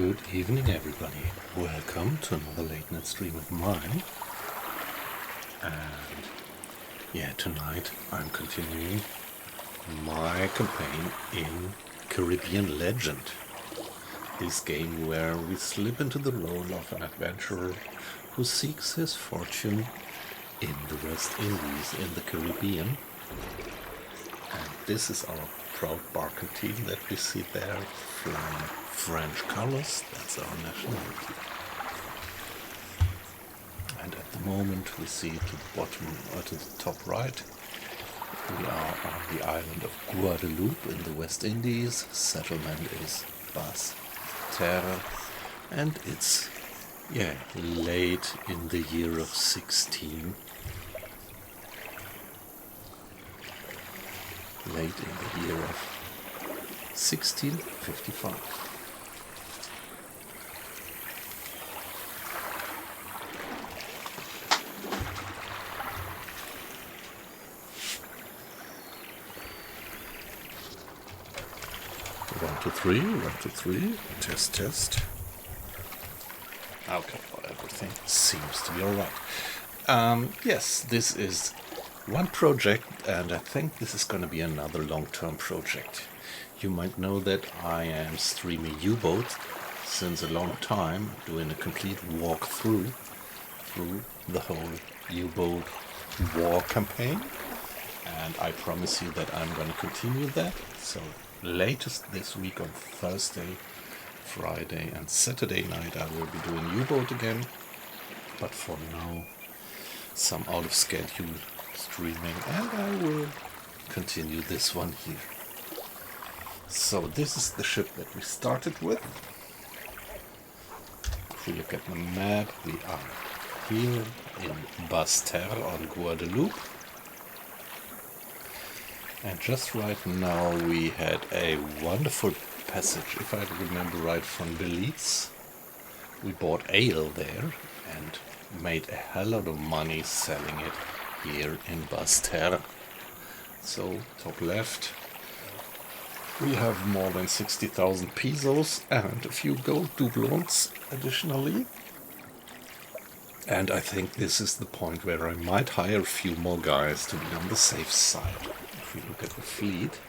Good evening, everybody. Welcome to another late night stream of mine. And tonight I'm continuing my campaign in Caribbean Legend. This game where we slip into the role of an adventurer who seeks his fortune in the West Indies in the Caribbean. And this is our proud barking team that we see there, flying French colors. That's our nationality. And at the moment we see to the bottom or to the top right, we are on the island of Guadeloupe in the West Indies. Settlement is Basse-Terre, and it's late in the year of 16. Late in the year of 1655. One, two, three, test. Okay, well, everything seems to be alright. Yes, this is one project, and I think this is going to be another long-term project. You might know that I am streaming U-Boat since a long time, doing a complete walkthrough through the whole U-Boat war campaign, and I promise you that I'm going to continue that. So latest this week on Thursday, Friday and Saturday night I will be doing U-Boat again, but for now some out of schedule streaming, and I will continue this one here. So this is the ship that we started with. If we look at the map, we are here in Basse-Terre on Guadeloupe. And just right now we had a wonderful passage, if I remember right, from Belize. We bought ale there and made a hell lot of money selling it here in Basse-Terre. So top left we have more than 60,000 pesos and a few gold doubloons additionally. And I think this is the point where I might hire a few more guys to be on the safe side. If we look at the fleet,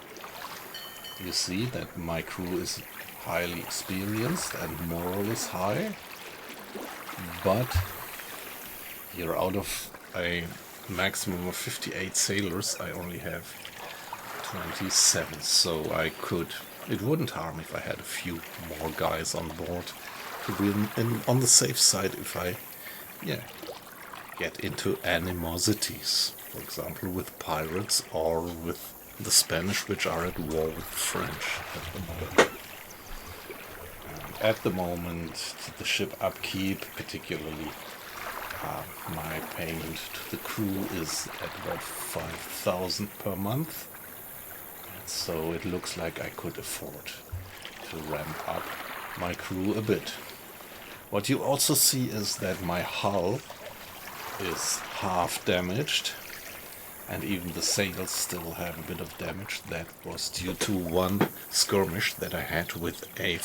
you see that my crew is highly experienced and morale is high, but here out of a maximum of 58 sailors I only have 27, so it wouldn't harm if I had a few more guys on board to be on the safe side if I get into animosities, for example with pirates or with the Spanish, which are at war with the French at the moment. And at the moment the ship upkeep, particularly my payment to the crew, is at about 5,000 per month, and so it looks like I could afford to ramp up my crew a bit. What you also see is that my hull is half damaged, and even the sails still have a bit of damage. That was due to one skirmish that I had with a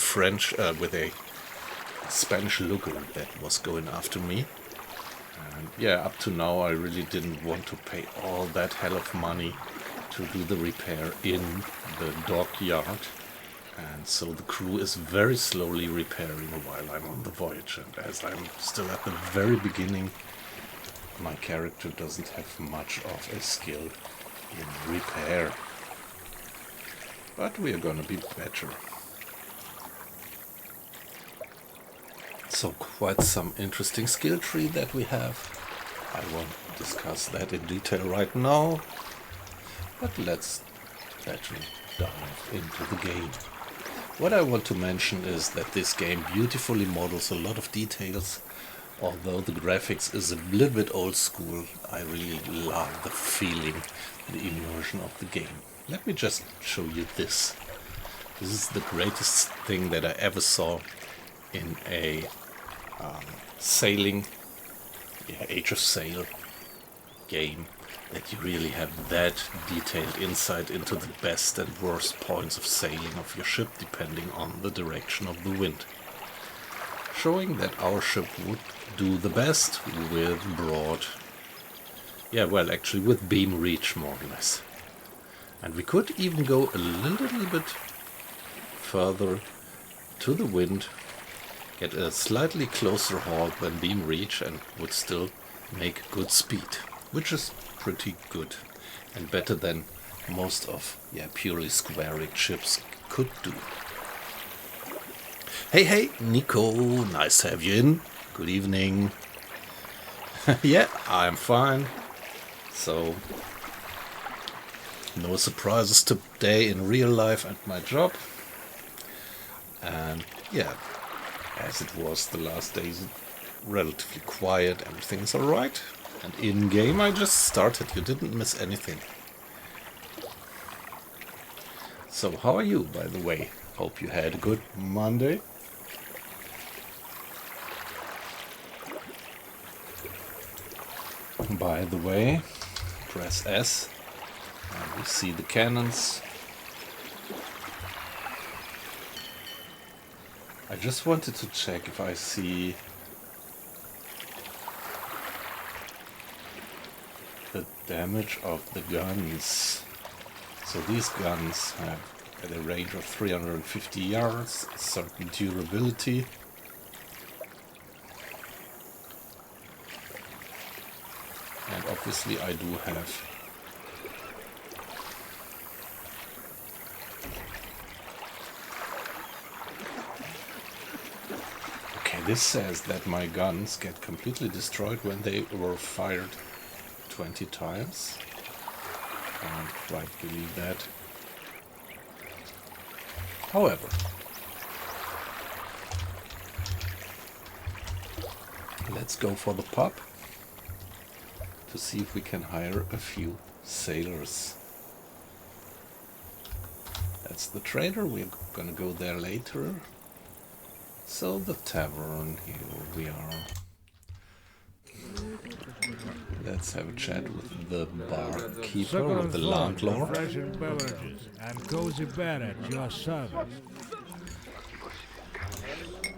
Spanish lookout that was going after me. And up to now I really didn't want to pay all that hell of money to do the repair in the dockyard. And so the crew is very slowly repairing while I'm on the voyage, and as I'm still at the very beginning, my character doesn't have much of a skill in repair. But we are gonna be better. So quite some interesting skill tree that we have. I won't discuss that in detail right now, but let's better dive into the game. What I want to mention is that this game beautifully models a lot of details. Although the graphics is a little bit old school, I really love the feeling, the immersion of the game. Let me just show you this. This is the greatest thing that I ever saw in a sailing, Age of Sail game, that you really have that detailed insight into the best and worst points of sailing of your ship depending on the direction of the wind. showing that our ship would do the best with broad, yeah, well, actually with beam reach, more or less. And we could even go a little bit further to the wind, get a slightly closer halt than beam reach, and would still make good speed, which is pretty good and better than most of, yeah, purely square-rigged ships could do. Hey, Nico, nice to have you in. Good evening. Yeah, I'm fine. So, no surprises today in real life at my job. And yeah, as it was the last days, relatively quiet, everything's alright. And in-game I just started, you didn't miss anything. So how are you, by the way? Hope you had a good Monday. By the way, press S and we see the cannons. I just wanted to check if I see the damage of the guns. So these guns have at a range of 350 yards, certain durability. And obviously I do have this says that my guns get completely destroyed when they were fired 20 times. I can't quite believe that. However, let's go for the pub to see if we can hire a few sailors. That's the trader, we're gonna go there later. So the tavern, here we are. Let's have a chat with the barkeeper, with the landlord. Beverages and cozy bed at your service.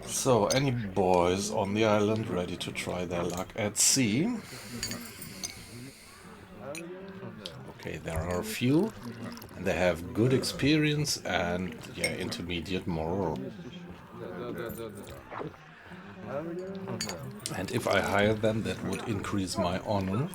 So, any boys on the island ready to try their luck at sea? Okay, there are a few, and they have good experience and, yeah, intermediate moral. And if I hire them, that would increase my honor.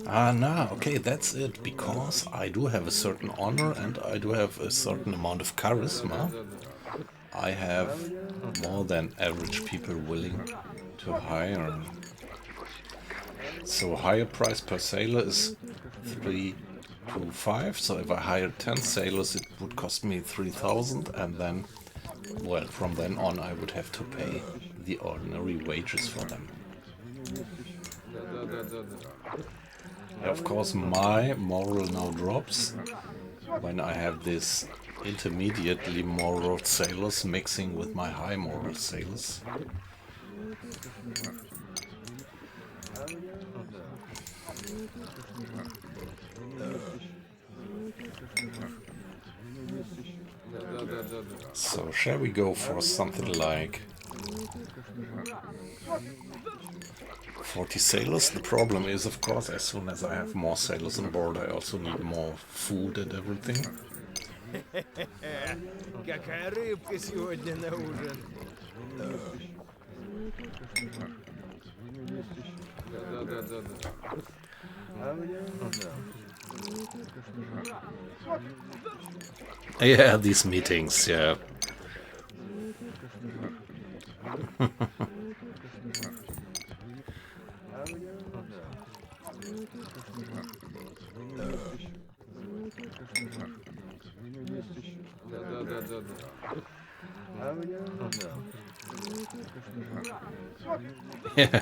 And no, okay, that's it, because I do have a certain honor and I do have a certain amount of charisma. I have more than average people willing to hire. So higher price per sailor is 3 to 5. So if I hired 10 sailors, it would cost me 3,000, and then, well, from then on I would have to pay the ordinary wages for them. Of course, my moral now drops when I have this intermediately moral sailors mixing with my high moral sailors. So shall we go for something like 40 sailors? The problem is, of course, as soon as I have more sailors on board, I also need more food and everything. Какая рыбка сегодня на ужин? Yeah, these meetings, yeah.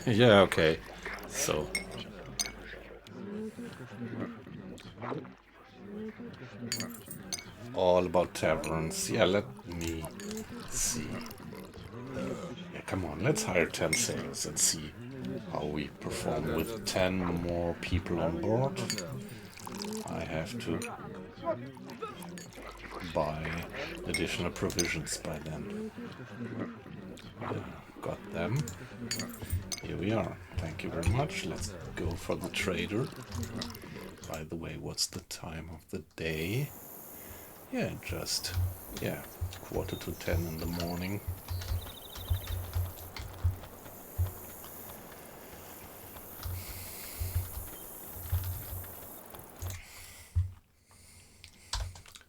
Yeah, okay. So. All about taverns. Yeah, let me see. Yeah, come on, let's hire 10 sailors and see how we perform with 10 more people on board. I have to buy additional provisions by then. Got them. Here we are. Thank you very much. Let's go for the trader. By the way, what's the time of the day? Yeah, just, 9:45 in the morning.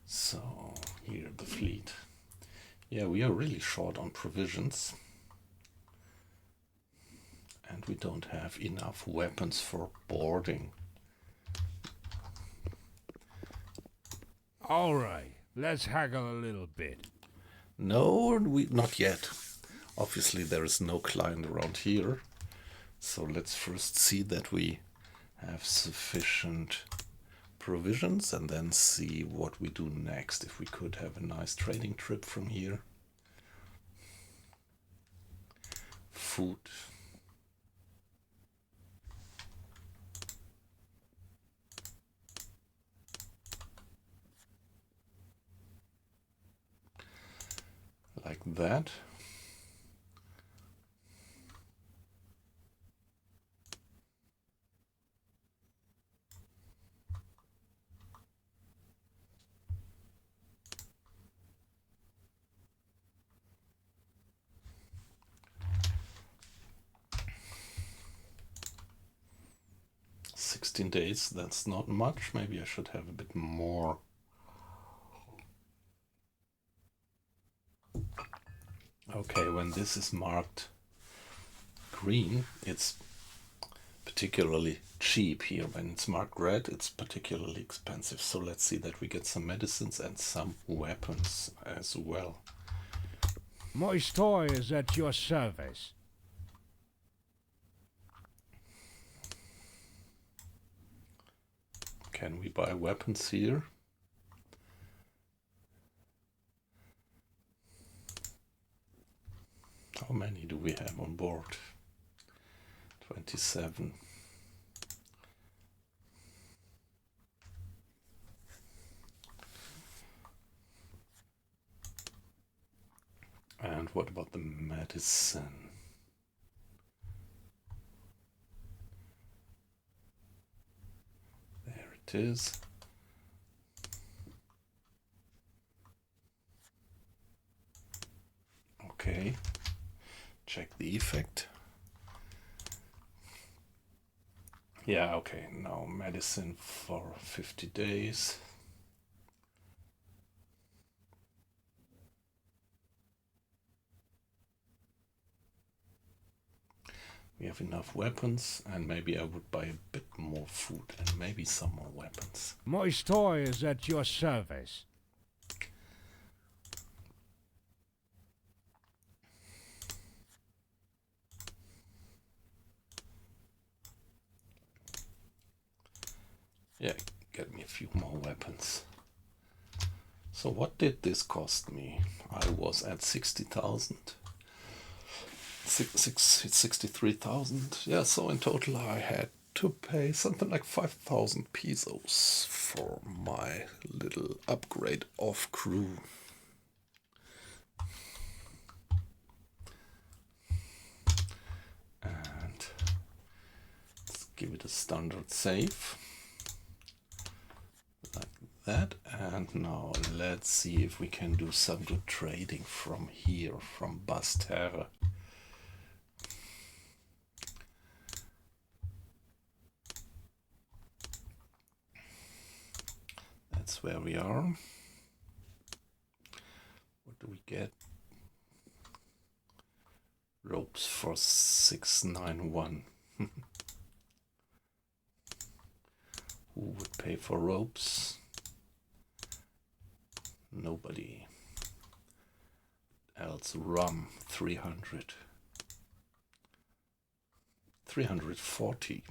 So, here the fleet. Yeah, we are really short on provisions. And we don't have enough weapons for boarding. All right, let's haggle a little bit. No, not yet. Obviously, there is no client around here. So let's first see that we have sufficient provisions and then see what we do next. If we could have a nice trading trip from here. Food. Like that. Days, that's not much. Maybe I should have a bit more. Okay, when this is marked green, it's particularly cheap here. When it's marked red, it's particularly expensive. So let's see that we get some medicines and some weapons as well. My store is at your service. Can we buy weapons here? How many do we have on board? 27. And what about the medicine? There it is. Okay. Check the effect. Yeah, okay, now medicine for 50 days. We have enough weapons, and maybe I would buy a bit more food and maybe some more weapons. My store is at your service. Yeah, get me a few more weapons. So what did this cost me? I was at 60,000. 63,000. Yeah, so in total I had to pay something like 5,000 pesos for my little upgrade of crew. And let's give it a standard save. Like that. And now let's see if we can do some good trading from here, from Basterre. That's where we are. What do we get? Ropes for 691. Who would pay for ropes? Nobody. Else rum, 300. 340.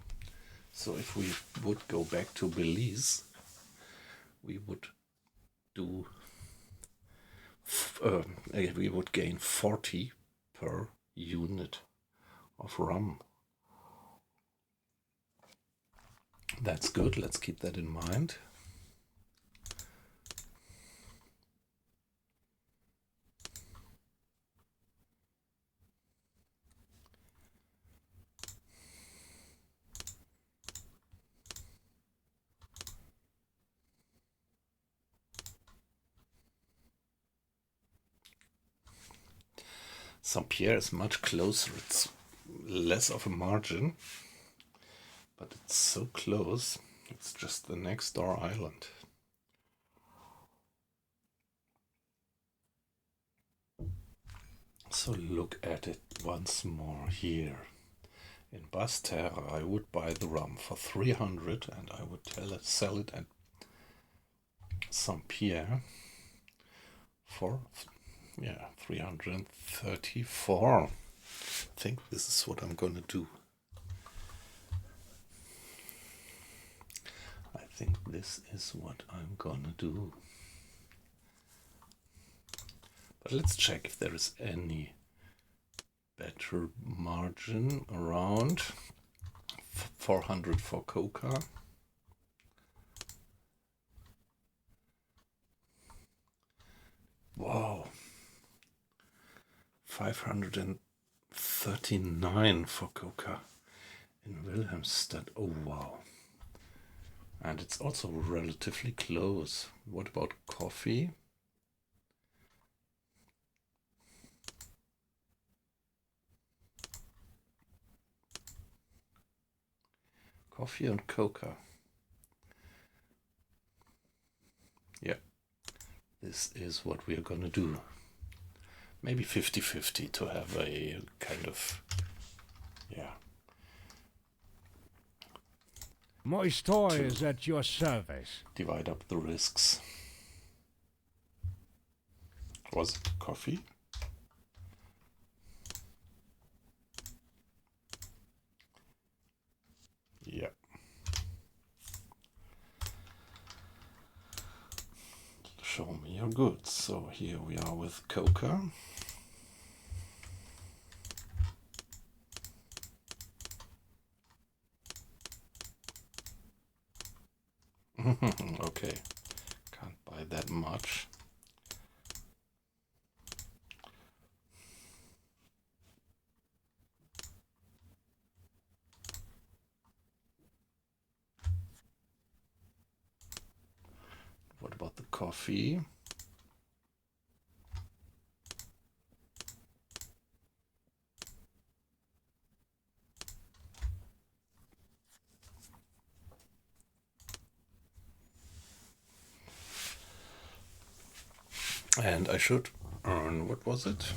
So if we would go back to Belize, we would do we would gain 40 per unit of rum. That's good, let's keep that in mind. St. Pierre is much closer, it's less of a margin, but it's so close, it's just the next door island. So look at it once more here. In Basse-Terre I would buy the rum for 300 and I would sell it at St. Pierre for 334. I think this is what I'm gonna do. I think this is what I'm gonna do. But let's check if there is any better margin around. 400 for Coca. Wow. 539 for Coca in Wilhelmsted. Oh wow. And it's also relatively close. What about coffee? Coffee and Coca. Yeah, this is what we are gonna do. Maybe 50-50 to have a kind of, yeah. My store is at your service. Divide up the risks. Was it coffee? Yeah. Show me your goods. So here we are with Coca. Okay, can't buy that much. What about the coffee? And I should earn, what was it?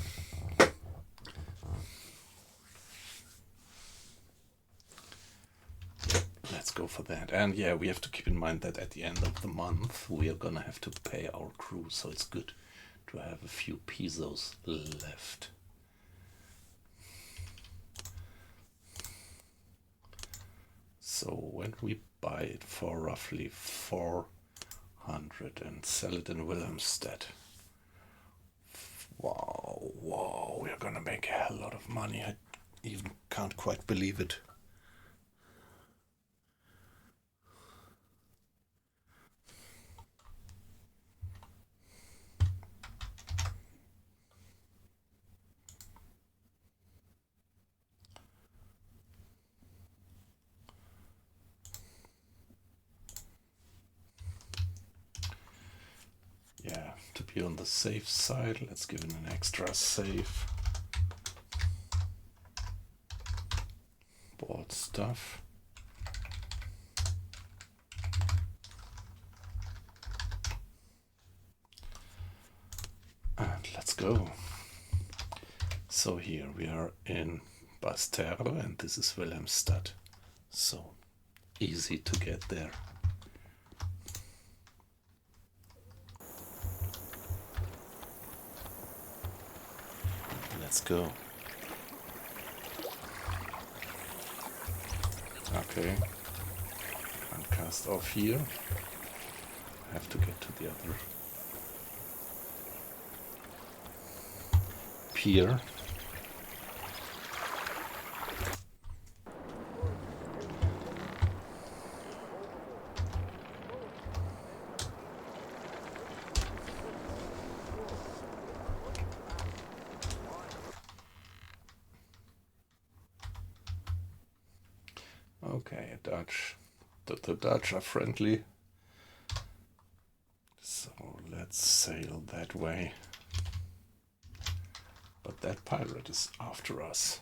Let's go for that. And yeah, we have to keep in mind that at the end of the month we are gonna have to pay our crew, so it's good to have a few pesos left. So when we buy it for roughly 400 and sell it in Wilhelmsted, wow, we're gonna make a hell lot of money. I even can't quite believe it. Yeah, to be on the safe side, let's give it an extra safe. Bought stuff. And let's go. So here we are in Basse-Terre and this is Wilhelmsted. So easy to get there. Let's go. Okay. And cast off here. Have to get to the other pier. Okay, Dutch. The Dutch are friendly. So let's sail that way. But that pirate is after us.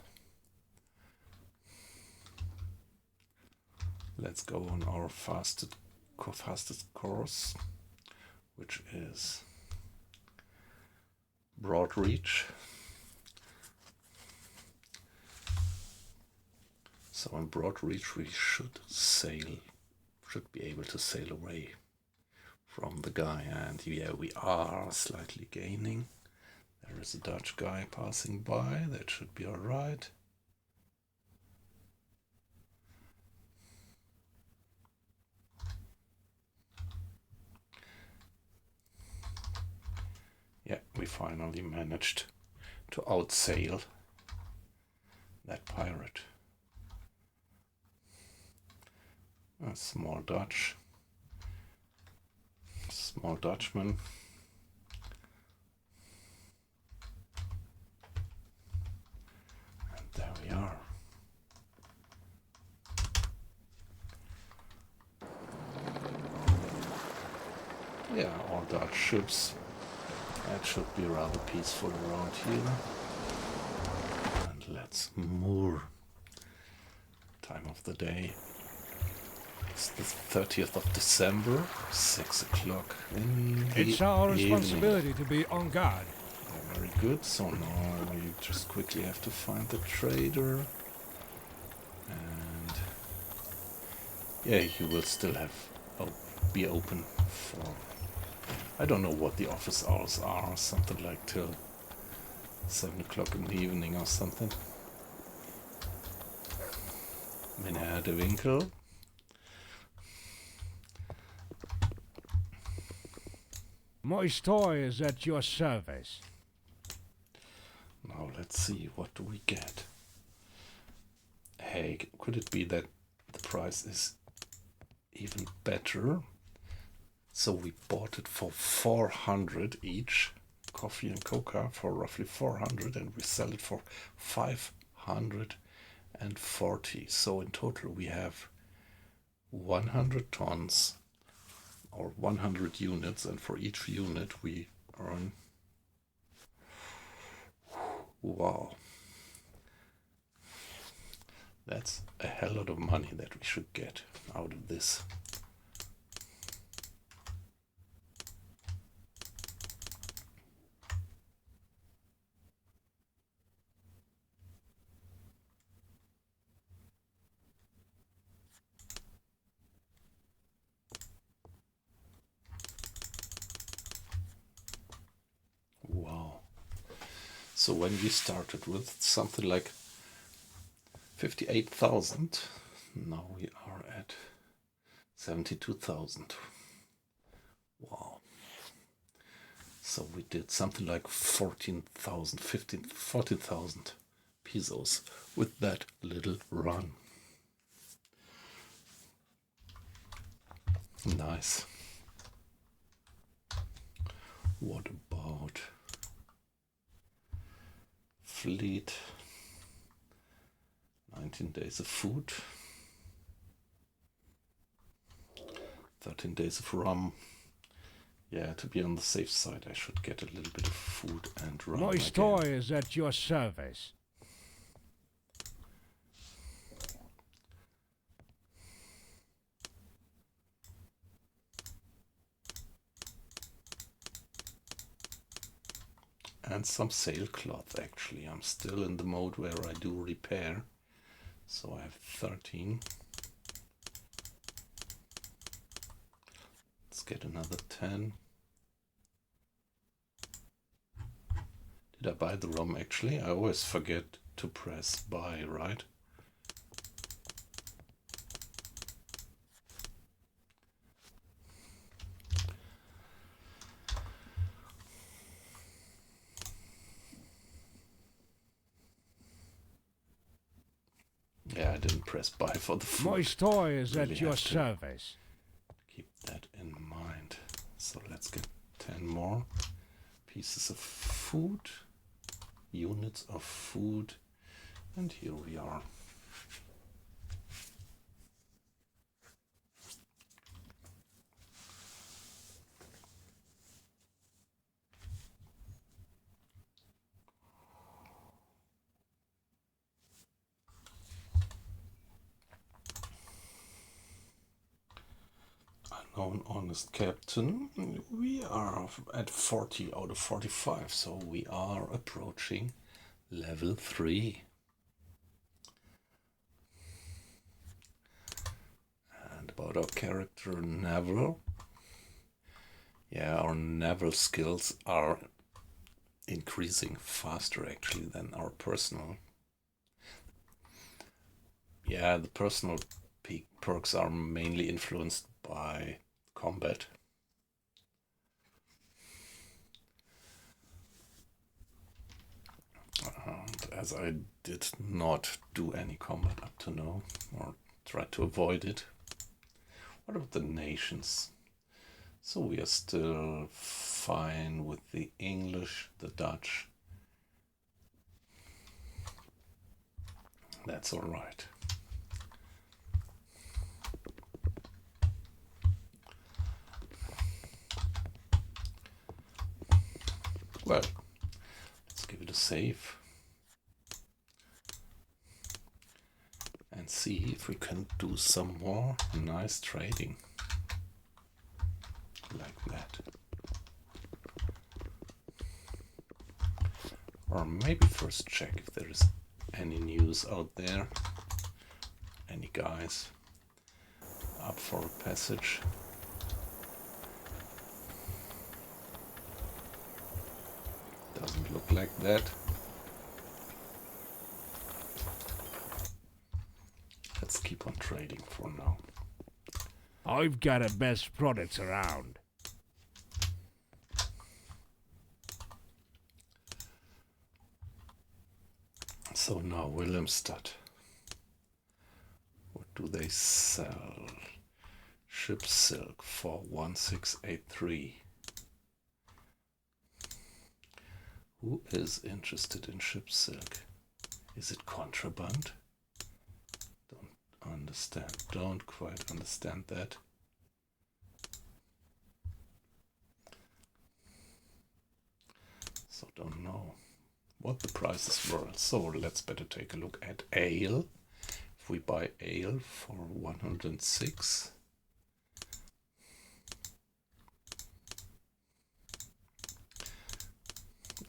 Let's go on our fastest course, which is Broad Reach. So on Broad Reach we should be able to sail away from the guy, and yeah, we are slightly gaining. There is a Dutch guy passing by, that should be alright. Yeah, we finally managed to outsail that pirate. A small Dutchman. And there we are. Yeah, all Dutch ships. That should be rather peaceful around here. And let's moor. Time of the day. It's the 30th of December, 6 o'clock in the It's our evening. responsibility to be on guard. Yeah, very good. So now we just quickly have to find the trader. And yeah, he will still be open for, I don't know what the office hours are, something like till 7 o'clock in the evening or something. Meneer de Winkel. My store is at your service. Now let's see, what do we get? Hey, could it be that the price is even better? So we bought it for 400 each, coffee and coca for roughly 400, and we sell it for 540. So in total we have 100 tons or 100 units, and for each unit we earn, wow, that's a hell lot of money that we should get out of this. Wow. So when we started with something like 58,000, now we are at 72,000. Wow. So we did something like 14,000 pesos with that little run. Nice. What about fleet? 19 days of food, 13 days of rum. Yeah, to be on the safe side, I should get a little bit of food and rum. My store is at your service. And some sailcloth, actually. I'm still in the mode where I do repair. So I have 13. Let's get another 10. Did I buy the rum actually? I always forget to press buy, right? Yeah, I didn't press buy for the food. My store is Really at your have to service. keep that in mind. So let's get 10 more pieces of food, units of food, and here we are. Unknown honest captain. We are at 40 out of 45, so we are approaching level 3. And about our character Neville. Yeah, our Neville skills are increasing faster actually than our personal. Yeah, the personal perks are mainly influenced by combat. And as I did not do any combat up to now, or tried to avoid it. What about the nations? So we are still fine with the English, the Dutch. That's all right. Well, let's give it a save and see if we can do some more nice trading like that. Or maybe first check if there is any news out there, any guys up for a passage. Doesn't look like that. Let's keep on trading for now. I've got the best products around. So now Willemstad. What do they sell? Ship silk for 1683. Who is interested in ship silk? Is it contraband? Don't understand. Don't quite understand that. So don't know what the prices were. So let's better take a look at ale. If we buy ale for 106.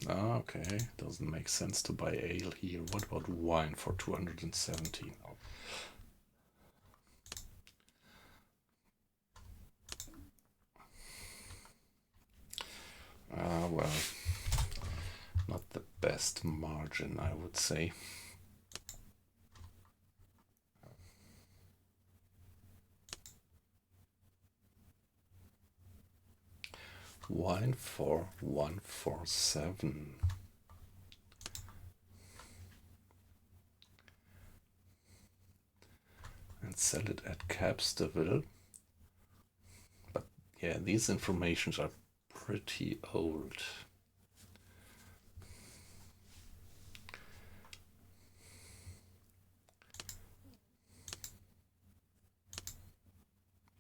Okay, doesn't make sense to buy ale here. What about wine for 217? Well, not the best margin, I would say. Wine for 147. And sell it at Capsterville. But yeah, these informations are pretty old.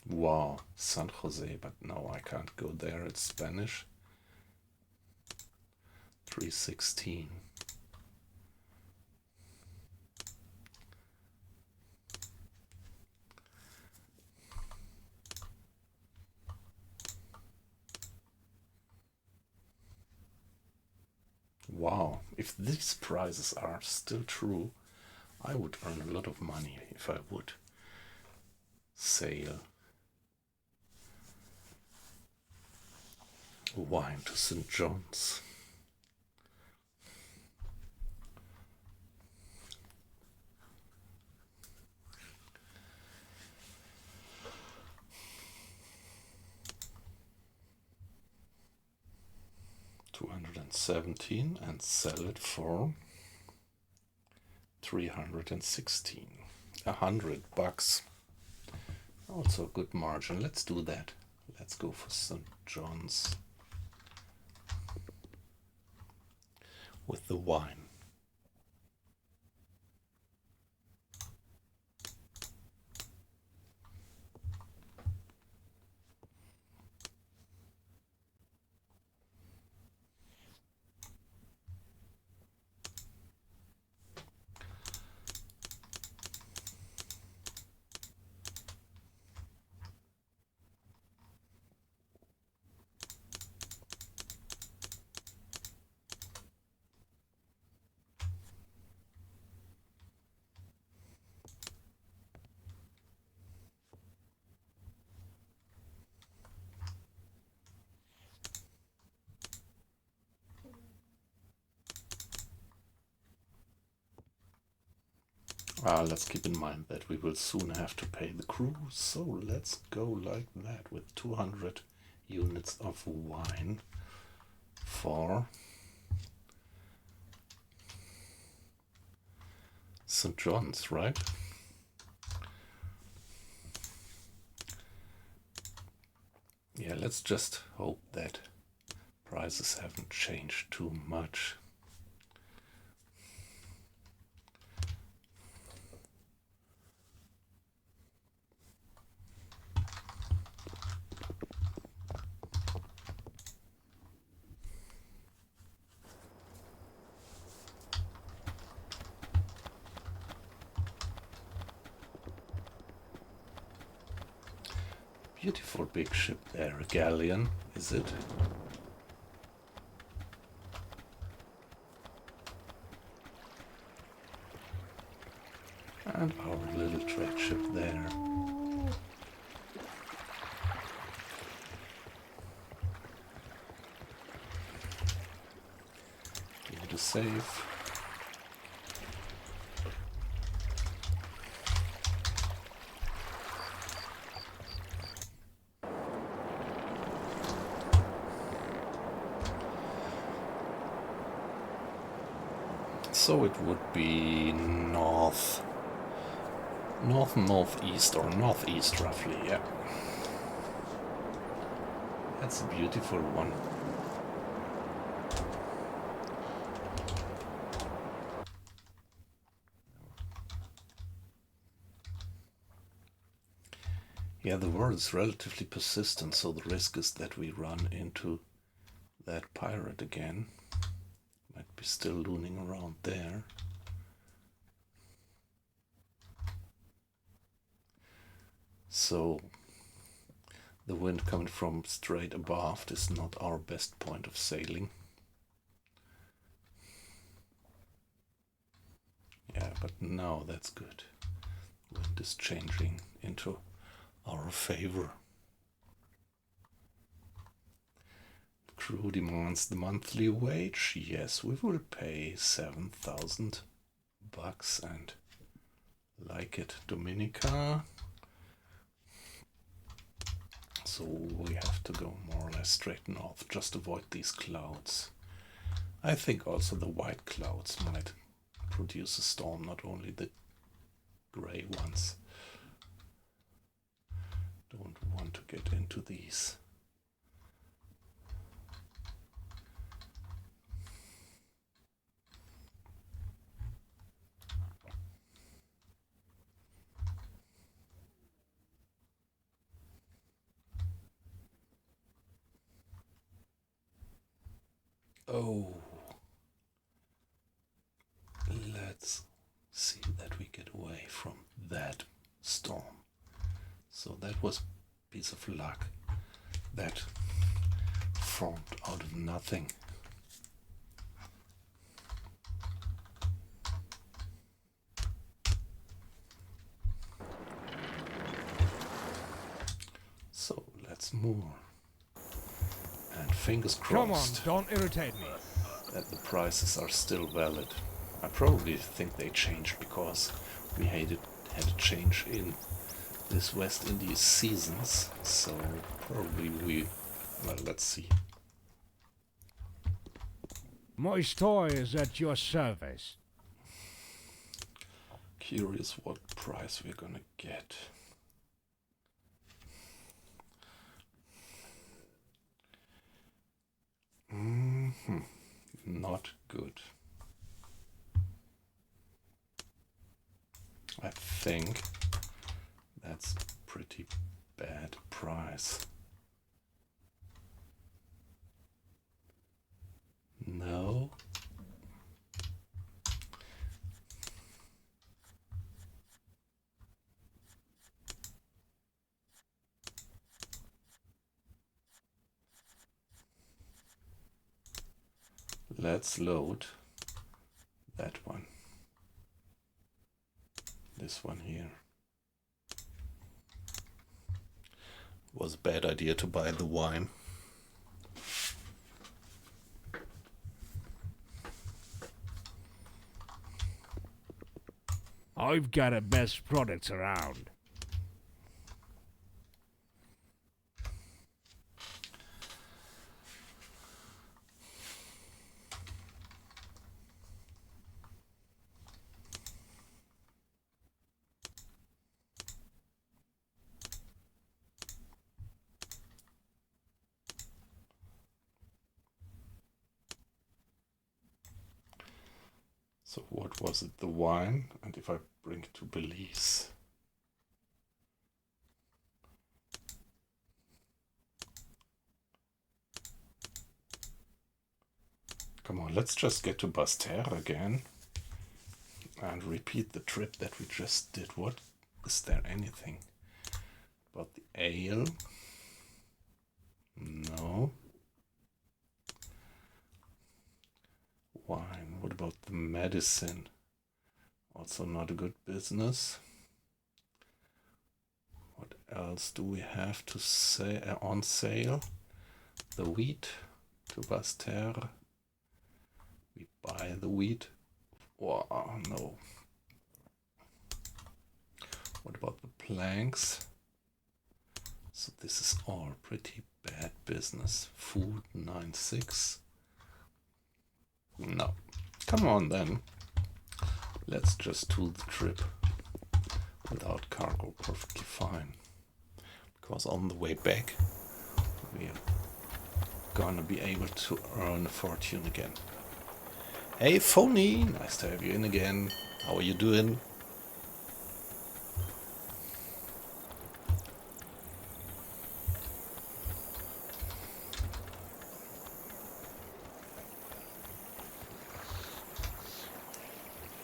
Wow, San Jose, but no, I can't go there, it's Spanish. 316. Wow, if these prices are still true, I would earn a lot of money if I would sail wine to St. John's. $217 and sell it for 316. $100. Also a good margin. Let's do that. Let's go for St. John's with the wine. Let's keep in mind that we will soon have to pay the crew, so let's go like that with 200 units of wine for St. John's, right? Yeah, let's just hope that prices haven't changed too much. Beautiful big ship there, a galleon, is it? And our little trade ship there. Give it a save. So it would be northeast or northeast roughly, yeah. That's a beautiful one. Yeah, the world is relatively persistent, so the risk is that we run into that pirate again. Might be still looming around there. So the wind coming from straight abaft is not our best point of sailing. Yeah, but now that's good. Wind is changing into our favor. Crew demands the monthly wage. Yes, we will pay 7,000 bucks and like it, Dominica. So we have to go more or less straight north, just avoid these clouds. I think also the white clouds might produce a storm, not only the gray ones. Don't want to get into these. Oh, let's see that we get away from that storm. So that was a piece of luck that formed out of nothing. So let's move. And fingers crossed. Come on, don't irritate me. That the prices are still valid. I probably think they changed because we had a change in this West Indies seasons. So probably well, let's see. My store is at your service. Curious what price we're gonna get. Not good. I think that's pretty bad price. No. Let's load that one. This one here. Was a bad idea to buy the wine. I've got the best products around. So what was it? The wine? And if I bring it to Belize? Come on, let's just get to Basse-Terre again and repeat the trip that we just did. What is there anything about the ale? No. Wine. What about the medicine? Also not a good business. What else do we have to say on sale? The wheat to Basse-Terre. We buy the wheat. Oh, no. What about the planks? So this is all pretty bad business. Food 9.6. No. Come on then. Let's just do the trip without cargo. Perfectly fine. Because on the way back we're gonna be able to earn a fortune again. Hey Phony, nice to have you in again. How are you doing?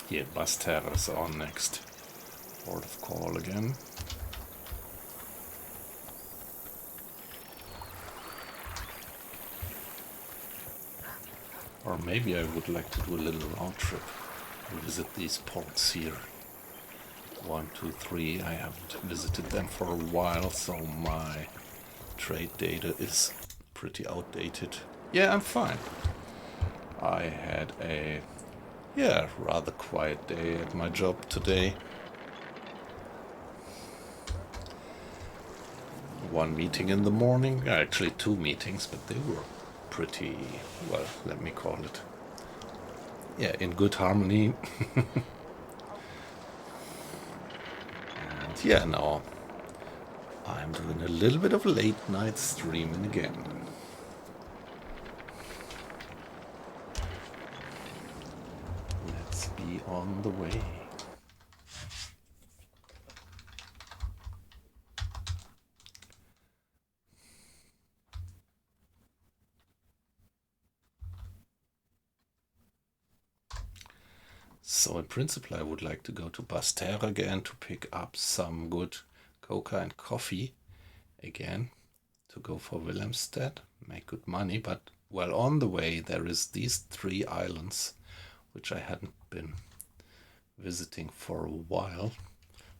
Here, Basse-Terre is our next port of call again. Or maybe I would like to do a little round trip and visit these ports here. 1, 2, 3. I haven't visited them for a while, so my trade data is pretty outdated. Yeah, I'm fine. I had a rather quiet day at my job today. One meeting in the morning, actually 2 meetings, but they were pretty, well, let me call it, in good harmony. And now I'm doing a little bit of late night streaming again. Let's be on the way. So in principle I would like to go to Basse-Terre again to pick up some good coca and coffee again, to go for Wilhelmsted, make good money, but well, on the way there is these 3 islands which I hadn't been visiting for a while,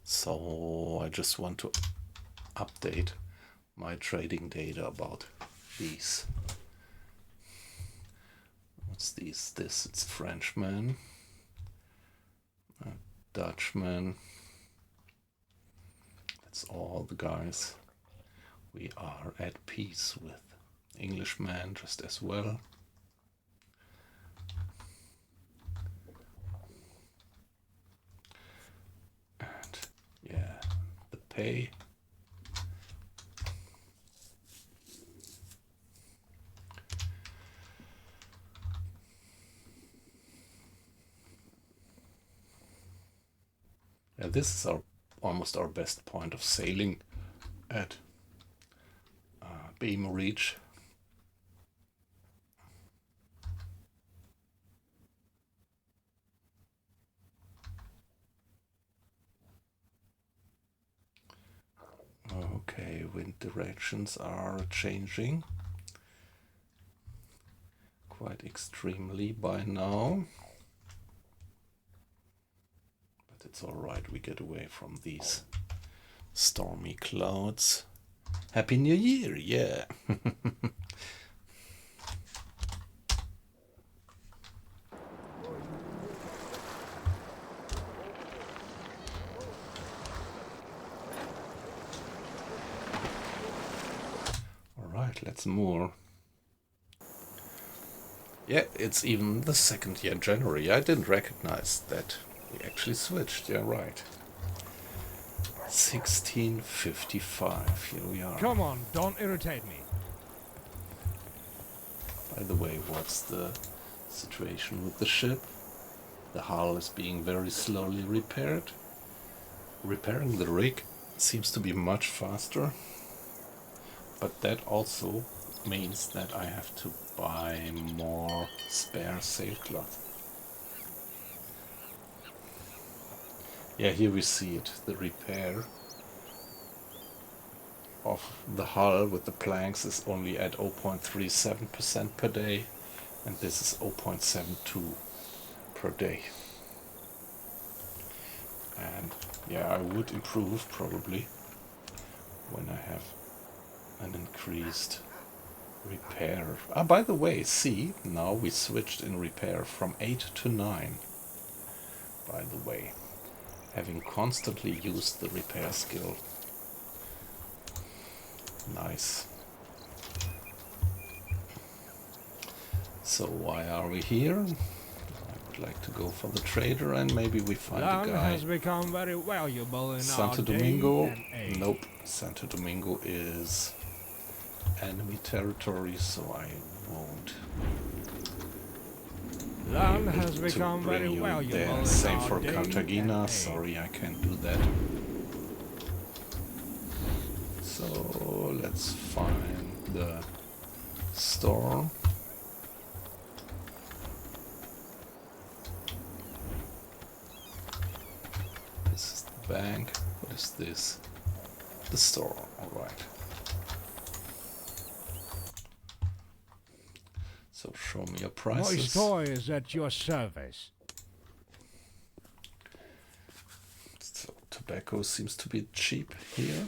so I just want to update my trading data about these. What's these? It's Frenchman, Dutchman. That's all the guys we are at peace with. Englishman just as well. And the pay. This is almost our best point of sailing at Beam Reach. Okay, wind directions are changing quite extremely by now. But it's alright, we get away from these stormy clouds. Happy New Year, yeah! Alright, let's moor. Yeah, it's even the 2nd year January. I didn't recognize that we actually switched. Yeah, right. 1655. Here we are. Come on, don't irritate me. By the way, what's the situation with the ship? The hull is being very slowly repaired. Repairing the rig seems to be much faster. But that also means that I have to buy more spare sailcloth. Yeah, here we see it, the repair of the hull with the planks is only at 0.37% per day, and this is 0.72 per day. And yeah, I would improve probably when I have an increased repair. Ah, by the way, see, now we switched in repair from 8 to 9. By the way, having constantly used the repair skill. Nice. So why are we here? I would like to go for the trader and maybe we find a Land guy. has become very valuable in Santo our day Domingo? and age. Nope. Santo Domingo is enemy territory, so I won't. Land has become very bring you valuable there. in Same our for day Cartagena. and age. Sorry, I can't do that. So let's find the store. This is the bank. What is this? The store. All right. So show me your My prices. store is at your service. So tobacco seems to be cheap here.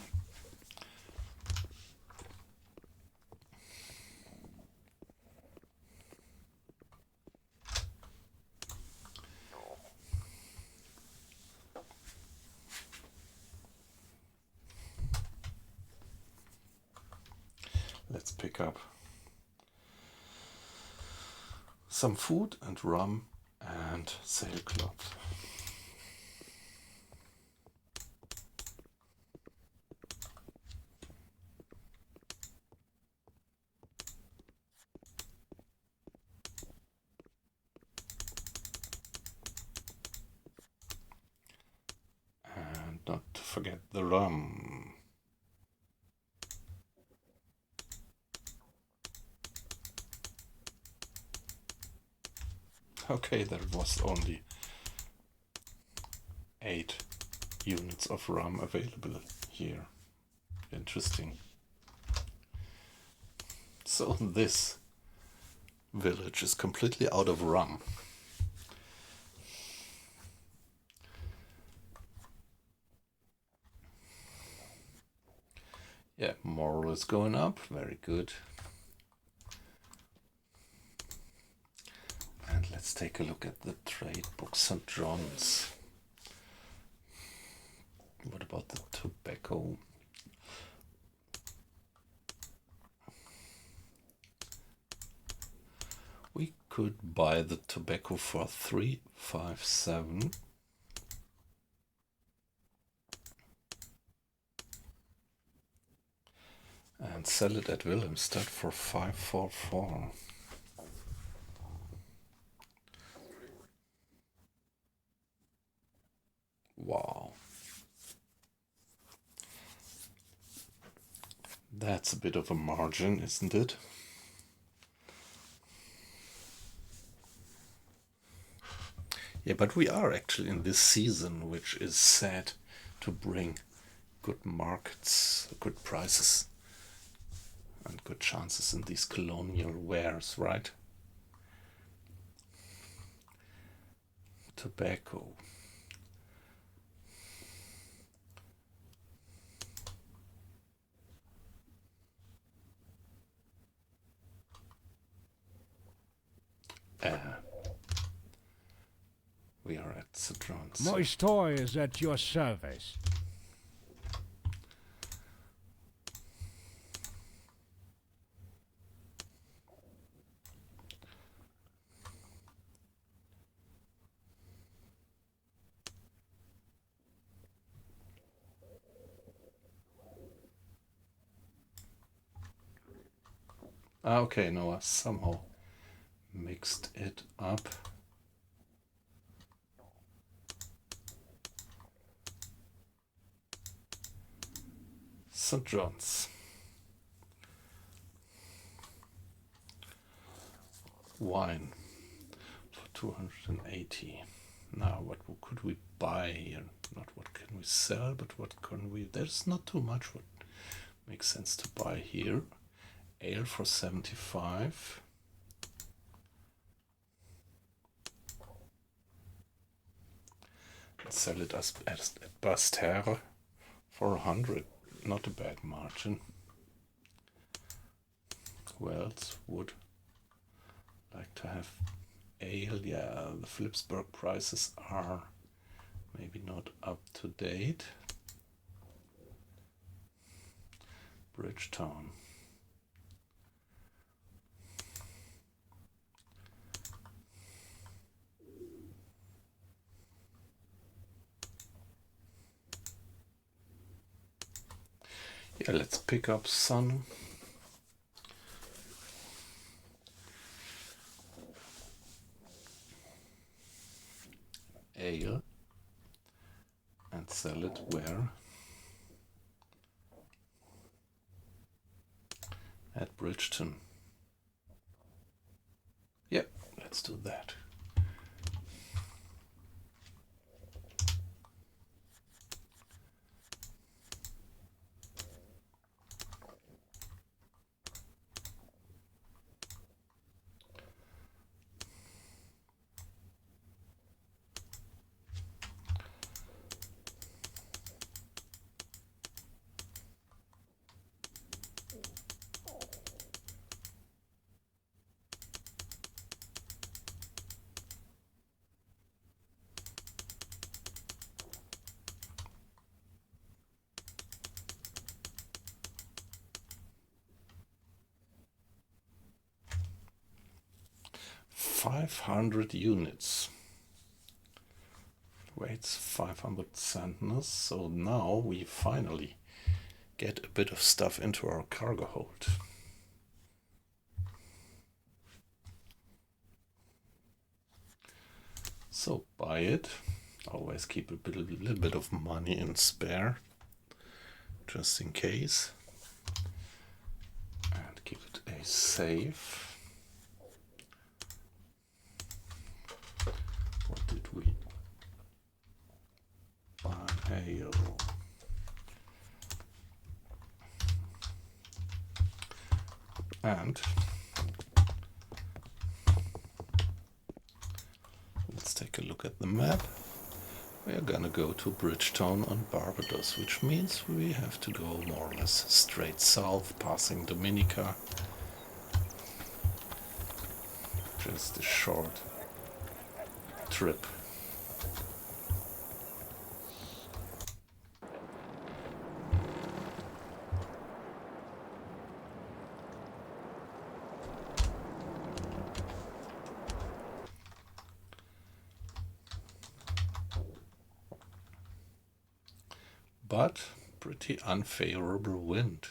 Let's pick up some food and rum and sailcloth. And not to forget the rum. Okay, there was only 8 units of rum available here. Interesting. So this village is completely out of rum. Yeah, moral is going up. Very good. And let's take a look at the trade book. St. John's. What about the tobacco? We could buy the tobacco for 357. And sell it at Wilhelmstadt for 544. Wow. That's a bit of a margin, isn't it? Yeah, but we are actually in this season, which is said to bring good markets, good prices, and good chances in these colonial wares, right? Tobacco. We are at St. John's. My store is at your service. Ah, okay, no, I somehow mixed it up. St. John's. Wine for 280. Now, what could we buy here? Not what can we sell, but what can we... There's not too much what makes sense to buy here. Ale for 75. And sell it as at Bastere for 100. Not a bad margin. Who else would like to have ale? Yeah, the Philipsburg prices are maybe not up to date. Bridgetown. Yeah, let's pick up some ale and sell it where? At Bridgeton. Yep, let's do that. $500 units. Weights 500 centners. So now we finally get a bit of stuff into our cargo hold. So buy it. Always keep a little bit of money in spare, just in case. And keep it a safe. What did we buy? And let's take a look at the map. We are gonna go to Bridgetown on Barbados, which means we have to go more or less straight south, passing Dominica. Just a short trip. But pretty unfavorable wind.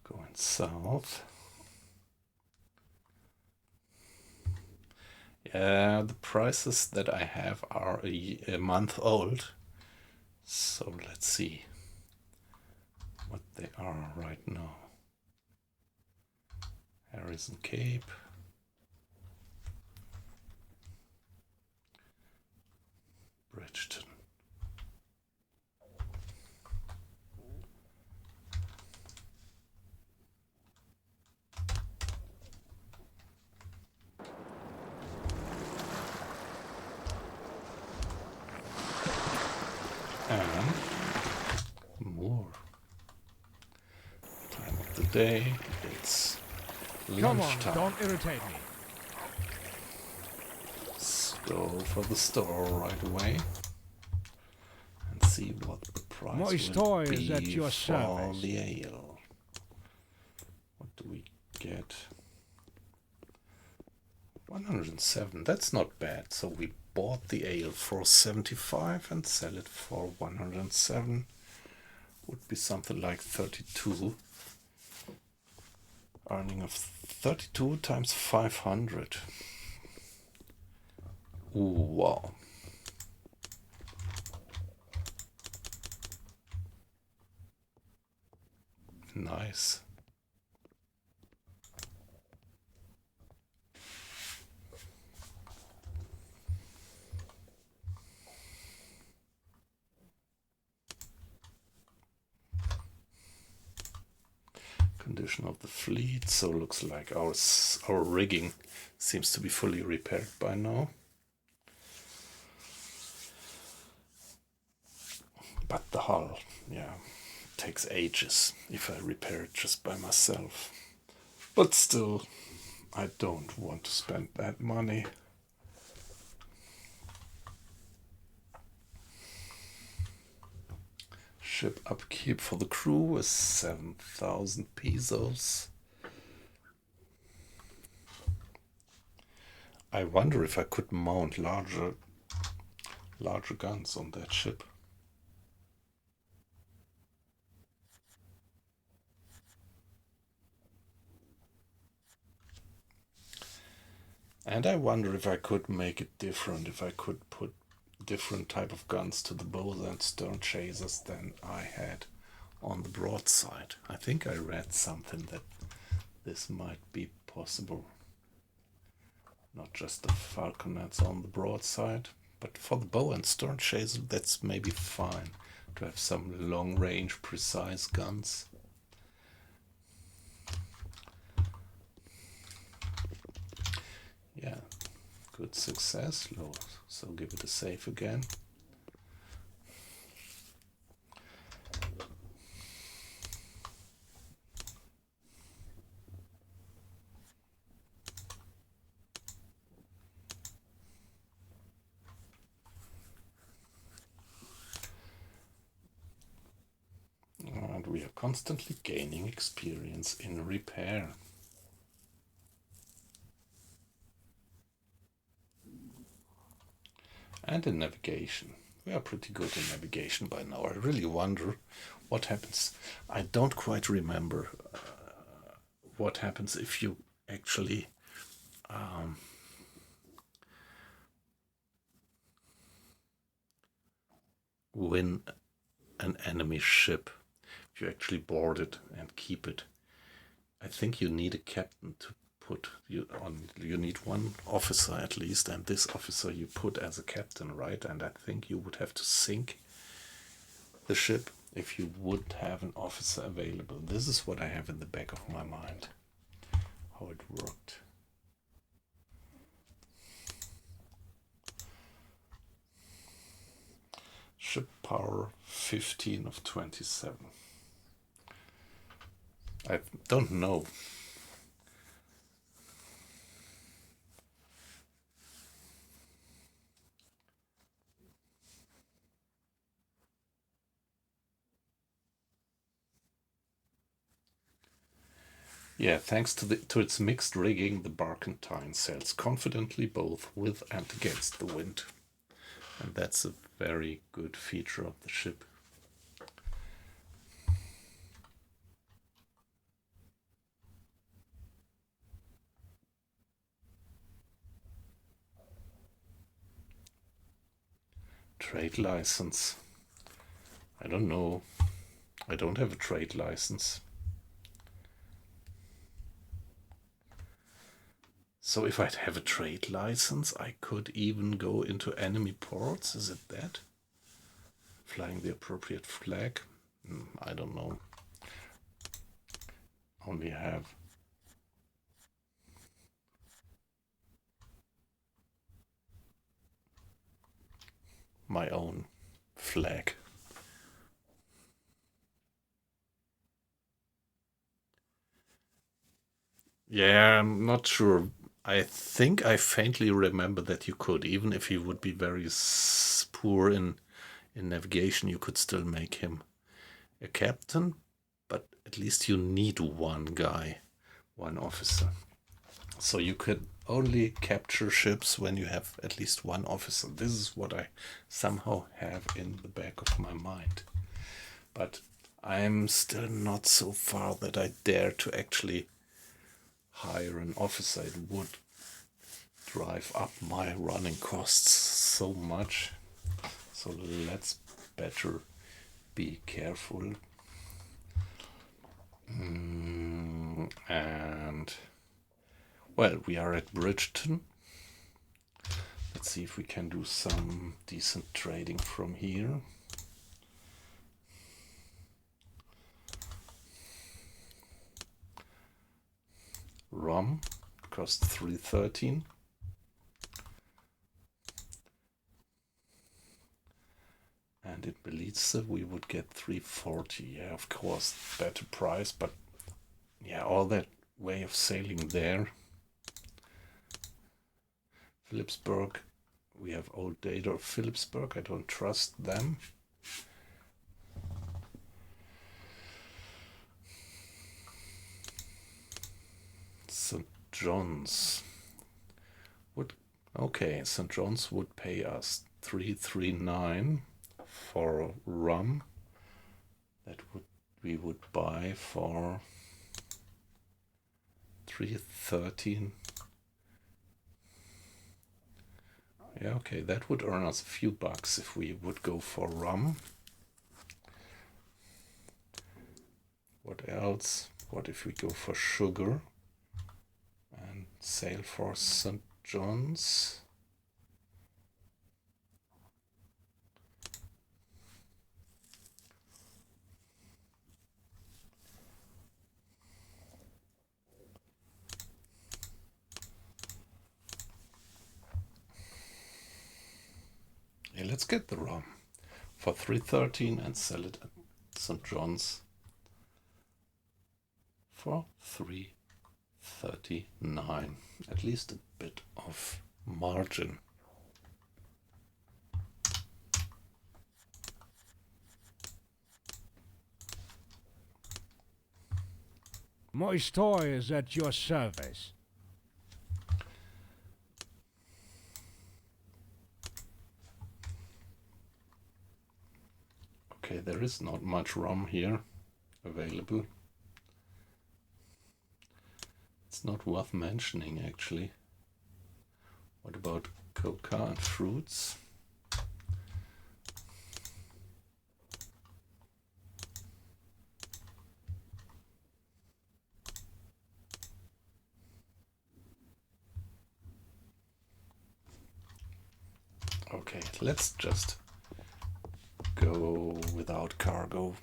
Going south. Yeah, the prices that I have are a month old. So let's see what they are right now. Harrison Cape. Bridgeton. And more. Time of the day, it's Come on, lunchtime. don't irritate me. So go for the store right away and see what the price My will store be is at your for service. the ale. What do we get? 107. That's not bad. So we bought the ale for 75 and sell it for 107. Would be something like 32. Earning of 32 times 500. Ooh, wow. Nice. Condition of the fleet. So looks like our rigging seems to be fully repaired by now. But the hull, yeah, takes ages if I repair it just by myself. But still, I don't want to spend that money. Ship upkeep for the crew is 7,000 pesos. I wonder if I could mount larger guns on that ship. And I wonder if I could make it different, if I could put different type of guns to the bows and stern chasers than I had on the broadside. I think I read something that this might be possible. Not just the falconets on the broadside, but for the bow and stern chaser, that's maybe fine to have some long range precise guns. Yeah, good success. So give it a save again. And we are constantly gaining experience in repair. And in navigation. We are pretty good in navigation by now. I really wonder what happens. I don't quite remember what happens if you actually win an enemy ship. If you actually board it and keep it. I think you need a captain to put you on. You need one officer at least, and this officer you put as a captain, right? And I think you would have to sink the ship if you would have an officer available. This is what I have in the back of my mind, how it worked. Ship power 15 of 27. I don't know. Yeah, thanks to its mixed rigging, the Barkentine sails confidently both with and against the wind. And that's a very good feature of the ship. Trade license. I don't know. I don't have a trade license. So if I'd have a trade license, I could even go into enemy ports. Is it that? Flying the appropriate flag? I don't know. Only have my own flag. Yeah, I'm not sure. I think I faintly remember that you could, even if he would be very poor in navigation, you could still make him a captain, but at least you need one guy, one officer. So you could only capture ships when you have at least one officer. This is what I somehow have in the back of my mind. But I'm still not so far that I dare to actually hire an officer. It would drive up my running costs so much. So let's better be careful. And well, we are at Bridgeton. Let's see if we can do some decent trading from here. Rum cost 313. And in Belize we would get 340. Yeah, of course, better price, but yeah, all that way of sailing there. Philipsburg, we have old data of Philipsburg. I don't trust them. St. John's would, okay, St. John's would pay us 339 for rum. That would we would buy for 313. Yeah, okay, that would earn us a few bucks if we would go for rum. What else? What if we go for sugar and sail for St. John's? Yeah, let's get the rum for 313 and sell it at St. John's for 339. At least a bit of margin. My store is at your service. Okay, there is not much rum here available. It's not worth mentioning, actually. What about coca and fruits? Okay, let's just go without cargo.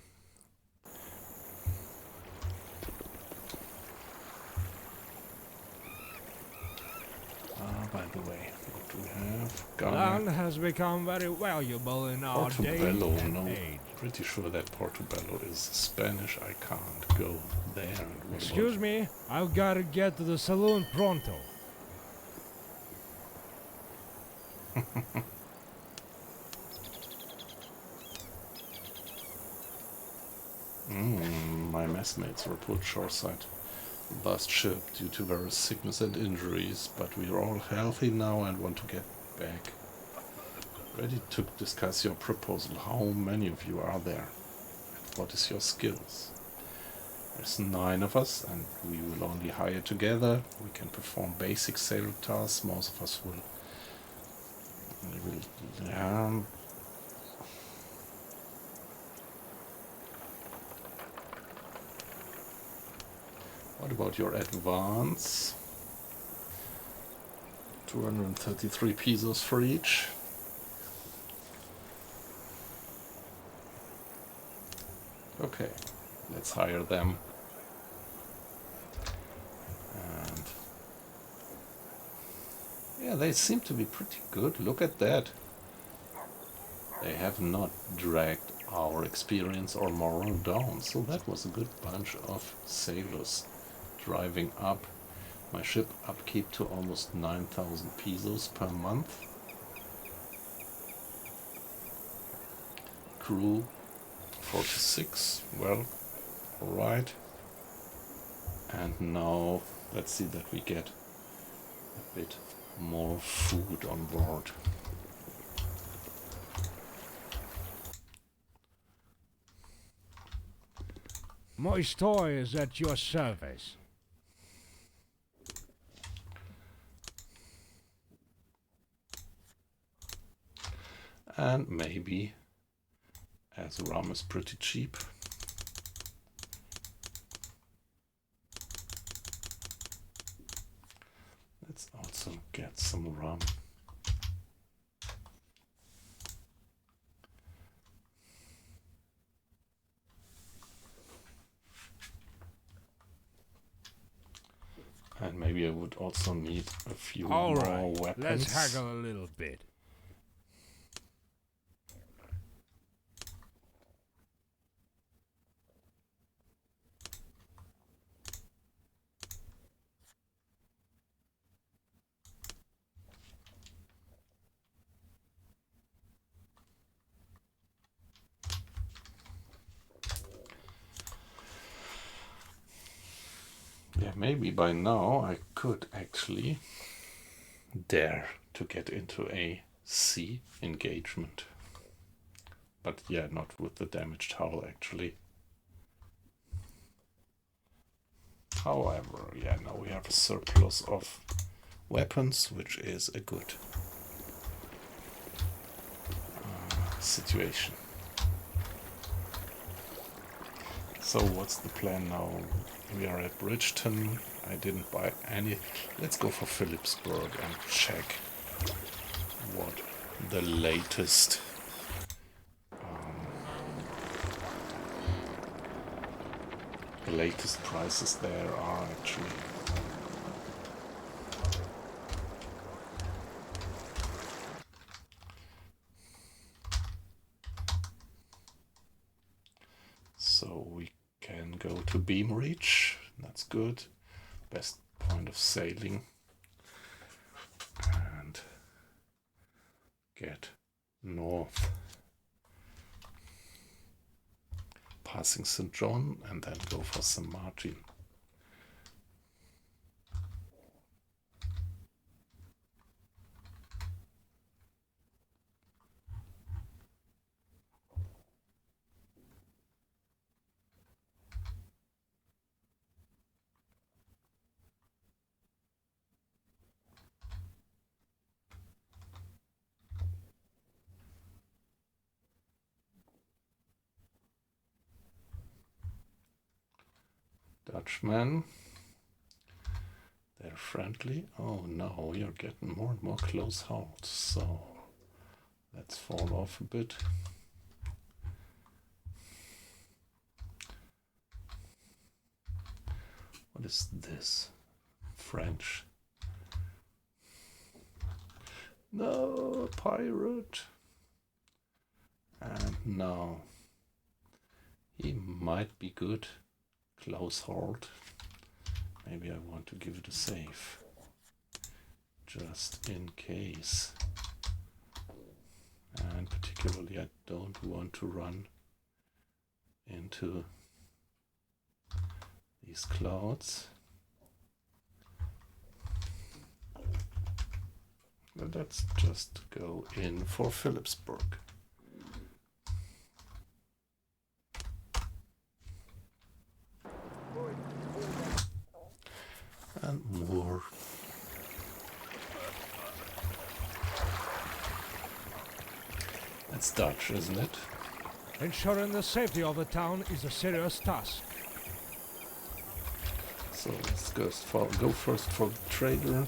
By the way, what do we have? Land has become very valuable in our day Portobello, and no. age. Pretty sure that Portobello is Spanish. I can't go there. And Excuse me, I've got to get to the saloon pronto. My messmates were put shoreside last ship due to various sickness and injuries, but we are all healthy now and want to get back. Ready to discuss your proposal. How many of you are there? What is your skills? There's 9 of us and we will only hire together. We can perform basic sailor tasks. Most of us will What about your advance? 233 pesos for each. Okay, let's hire them. And yeah, they seem to be pretty good. Look at that. They have not dragged our experience or morale down, so that was a good bunch of sailors driving up My ship upkeep to almost 9,000 pesos per month. Crew 46, well, alright. And now let's see that we get a bit more food on board. My store is at your service. And maybe, as rum is pretty cheap, let's also get some rum. And maybe I would also need a few more weapons. Let's haggle a little bit. Yeah, maybe by now I could actually dare to get into a sea engagement. But yeah, not with the damaged hull actually. However, yeah, now we have a surplus of weapons, which is a good situation. So what's the plan now? We are at Bridgeton. I didn't buy any. Let's go for Phillipsburg and check what the latest prices there are actually. So we can go to Beam Reach. That's good. Best point of sailing. And get north. Passing St. John and then go for St. Martin. Dutchman. They're friendly. Oh no, you're getting more and more close hauled. So let's fall off a bit. What is this? French. No, pirate. And now he might be good. Close hold. Maybe I want to give it a save. Just in case. And particularly I don't want to run into these clouds. But let's just go in for Phillipsburg. And more. That's Dutch, isn't it? Ensuring the safety of the town is a serious task. So let's go first for the trader.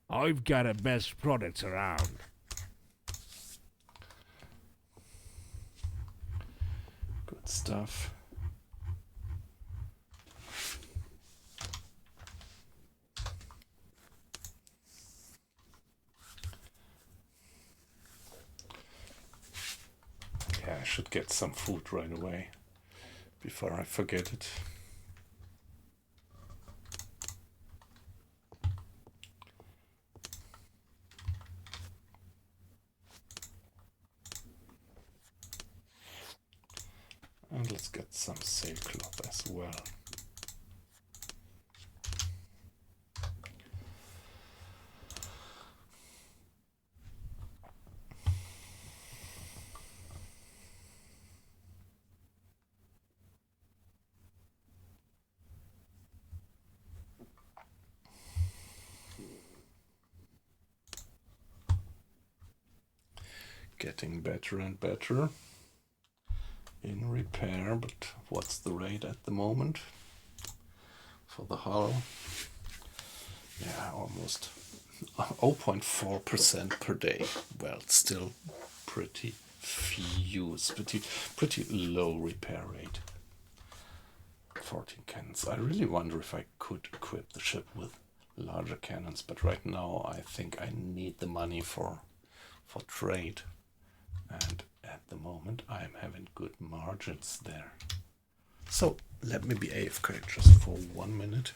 I've got the best products around. Good stuff. Yeah, I should get some food right away before I forget it. get some sailcloth as well. Getting better and better in repair, but what's the rate at the moment for the hull? Yeah, almost 0.4% per day. Well, still pretty few, pretty low repair rate. 14 cannons. I really wonder if I could equip the ship with larger cannons, but right now I think I need the money for trade. And at the moment I'm having good margins there. So let me be AFK just for 1 minute.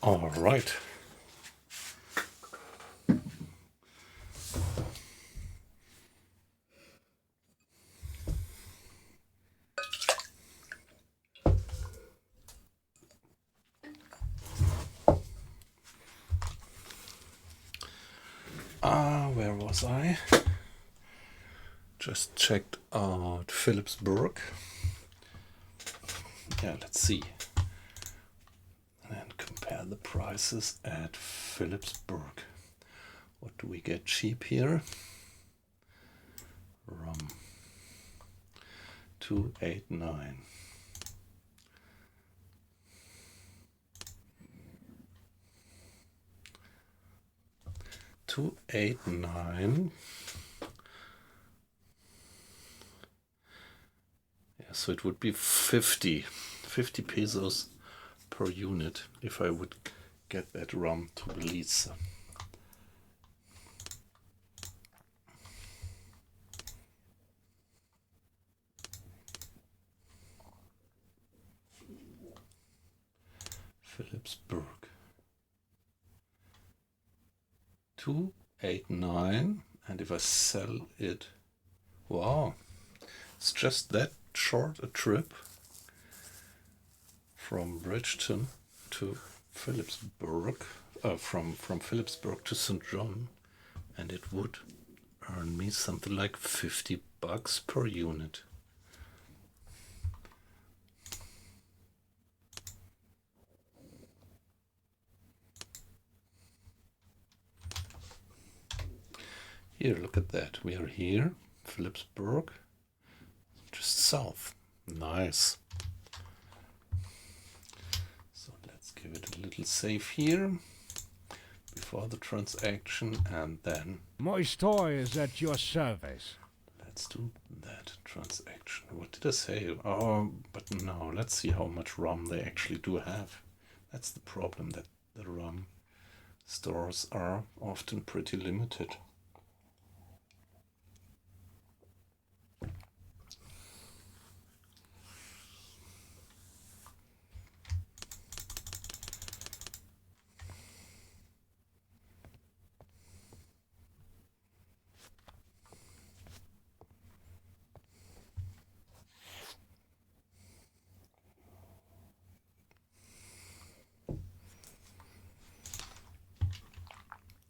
All right. Where was I? Just checked out Philipsburg. Yeah, let's see. And compare the prices at Philipsburg. What do we get cheap here? Rum 289. 289. Yeah, so it would be 50 pesos per unit if I would get that rum to Belize. Philipsburg. 289, and if I sell it, wow, it's just that short a trip from Bridgeton to Philipsburg, from Philipsburg to St. John, and it would earn me something like $50 per unit. Here, look at that. We are here, Philipsburg, just south. Nice. So let's give it a little save here before the transaction, and then My store is at your service. let's do that transaction. What did I say? Oh, but no, let's see how much rum they actually do have. That's the problem, that the rum stores are often pretty limited.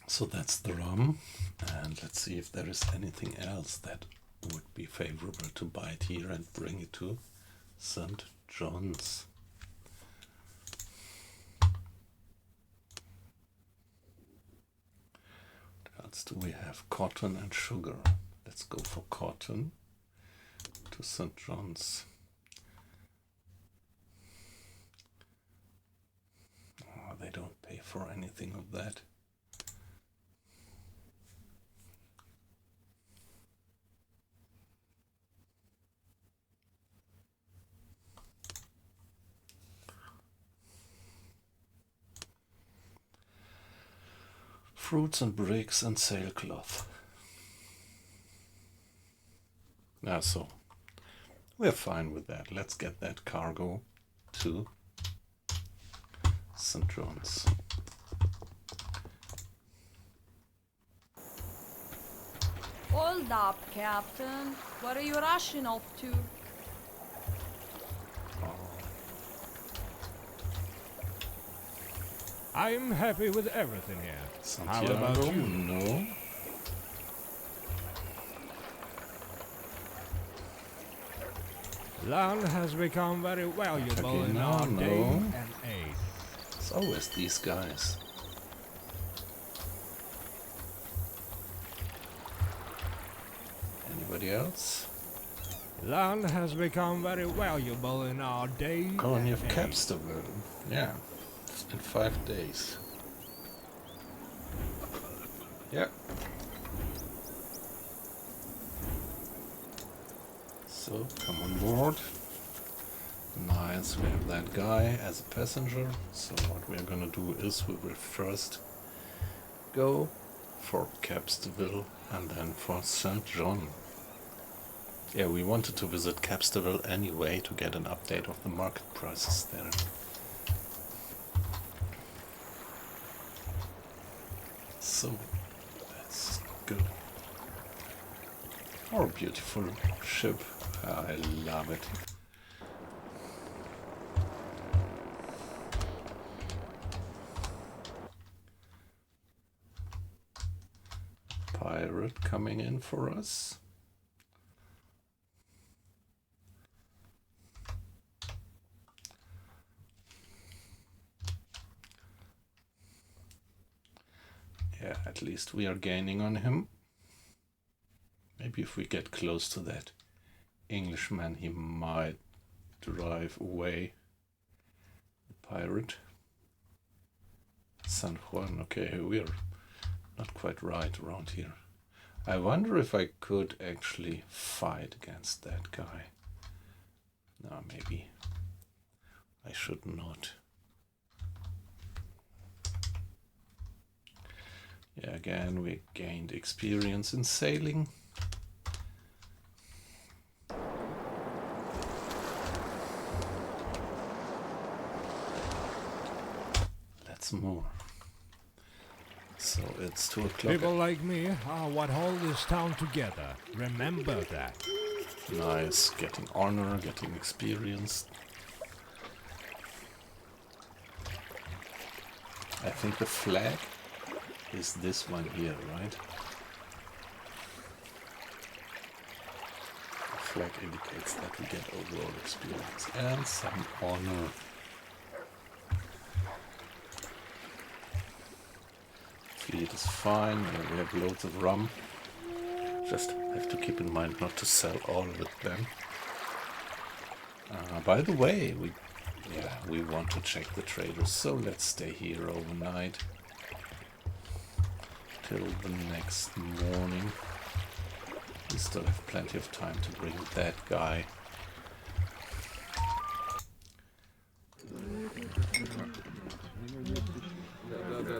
So that's the rum, and let's see if there is anything else that would be favorable to buy it here and bring it to St. John's. What else do we have? Cotton and sugar. Let's go for cotton to St. John's. Oh, they don't pay for anything of that. Fruits and bricks and sailcloth. Yeah, so we're fine with that. Let's get that cargo to St. John's. Hold up, Captain. What are you rushing off to? I'm happy with everything here. How Santiago? about you? No. Land has become very valuable in no, our no. day and age. It's always these guys. Anybody else? Land has become very valuable in our day Colony and of age. Capstable. Yeah, it's been 5 days. Yeah. So, come on board. Nice, we have that guy as a passenger. So what we're gonna do is we will first go for Capstable and then for St. John. Yeah, we wanted to visit Capstable anyway to get an update of the market prices there. So, that's good. Our beautiful ship. I love it. Pirate coming in for us. Yeah, at least we are gaining on him. Maybe if we get close to that Englishman, he might drive away the pirate. San Juan, okay, we are not quite right around here. I wonder if I could actually fight against that guy. No, maybe I should not. Yeah, again, we gained experience in sailing. Let's move. So it's 2 o'clock. People like me are what hold this town together. Remember that. Nice, getting honor, getting experience. I think the flag is this one here, right? The flag indicates that we get overall experience and some honor. Fleet is fine, we have loads of rum. Just have to keep in mind not to sell all of it then. By the way, we want to check the traders, so let's stay here overnight till the next morning. We still have plenty of time to bring that guy.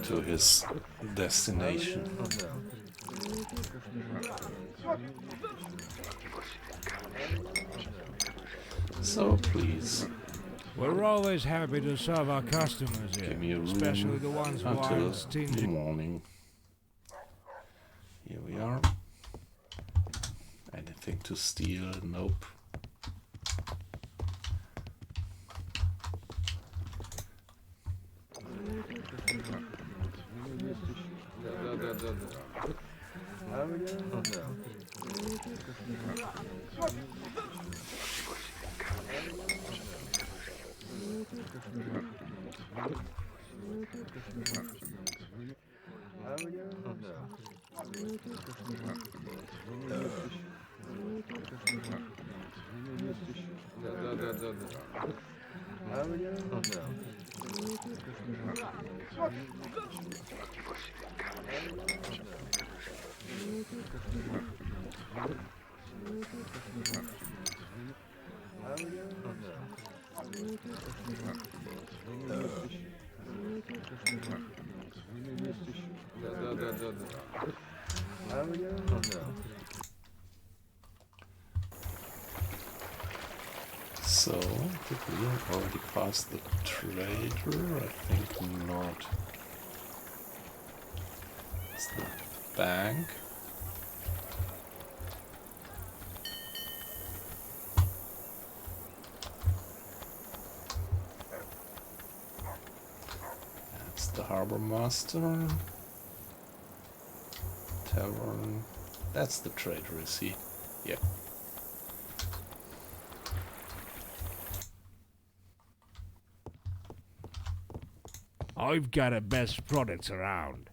To his destination. So please, We're always happy to serve our customers here, give me a room especially the ones who until aren't stingy. the morning. Here we are. Anything to steal? Nope. So, did we already pass the trader? I think not. It's the bank. That's the harbor master. Tavern. That's the trader, is he? Yeah. I've got the best products around.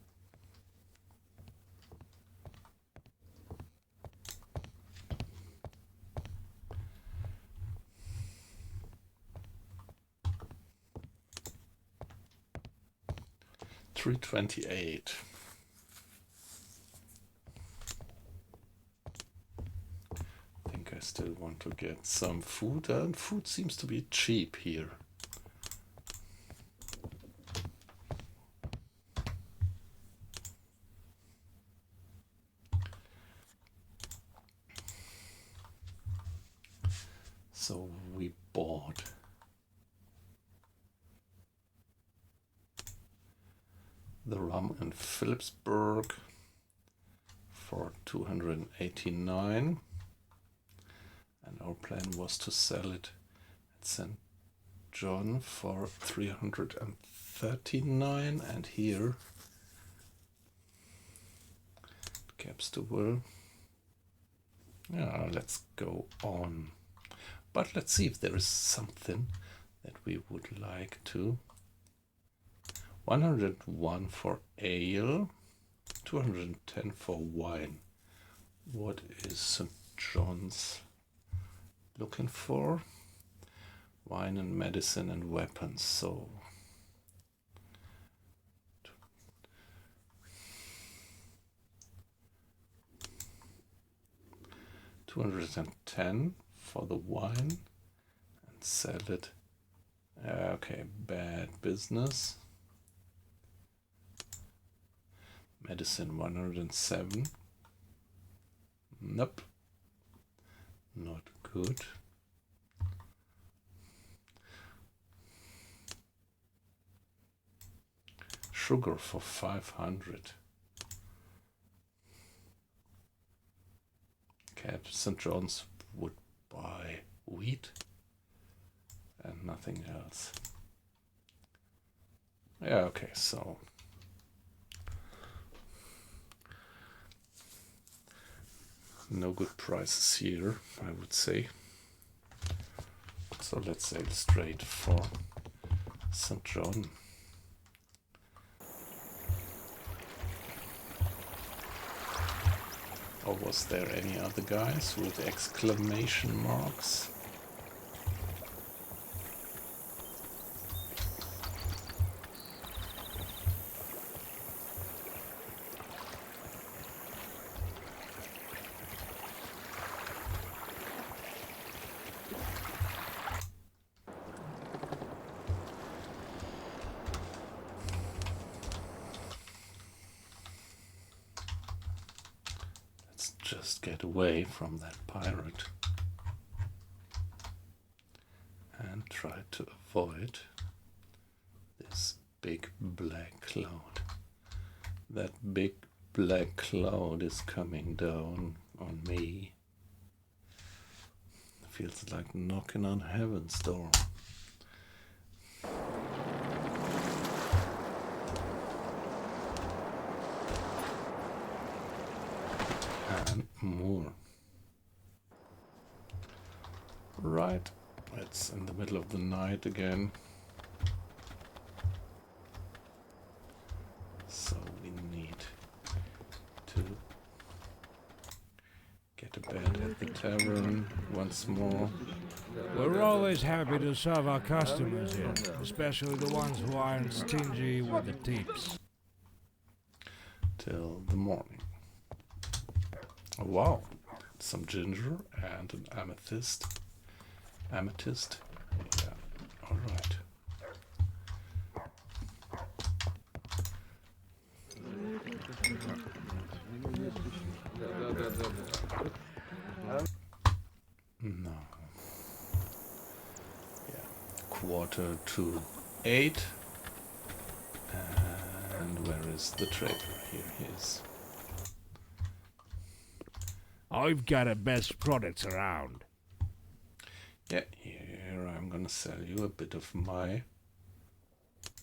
$328. I think I still want to get some food, and food seems to be cheap here. So we bought the rum in Phillipsburg for 289, and our plan was to sell it at St. John for 339, and here caps the will. Yeah, let's go on. But let's see if there is something that we would like to. 101 for ale, 210 for wine. What is St. John's looking for? Wine and medicine and weapons. So 210 for the wine and sell it. Okay, bad business. Medicine 107. Nope. Not good. Sugar for 500. Okay, St. John's would buy wheat and nothing else. Yeah, okay, so no good prices here, I would say. So let's sail straight for St. John. Or was there any other guys with exclamation marks? Just get away from that pirate and try to avoid this big black cloud. That big black cloud is coming down on me. Feels like knocking on heaven's door. And more. Right, it's in the middle of the night again. So we need to get a bed at the tavern once more. We're always happy to serve our customers here, especially the ones who aren't stingy with the tips. Till the morning. Oh, wow, some ginger and an amethyst. Amethyst? Yeah, alright. No. Yeah, 7:45. And where is the trader? Here he is. I've got the best products around. Yeah, here I'm gonna sell you a bit of my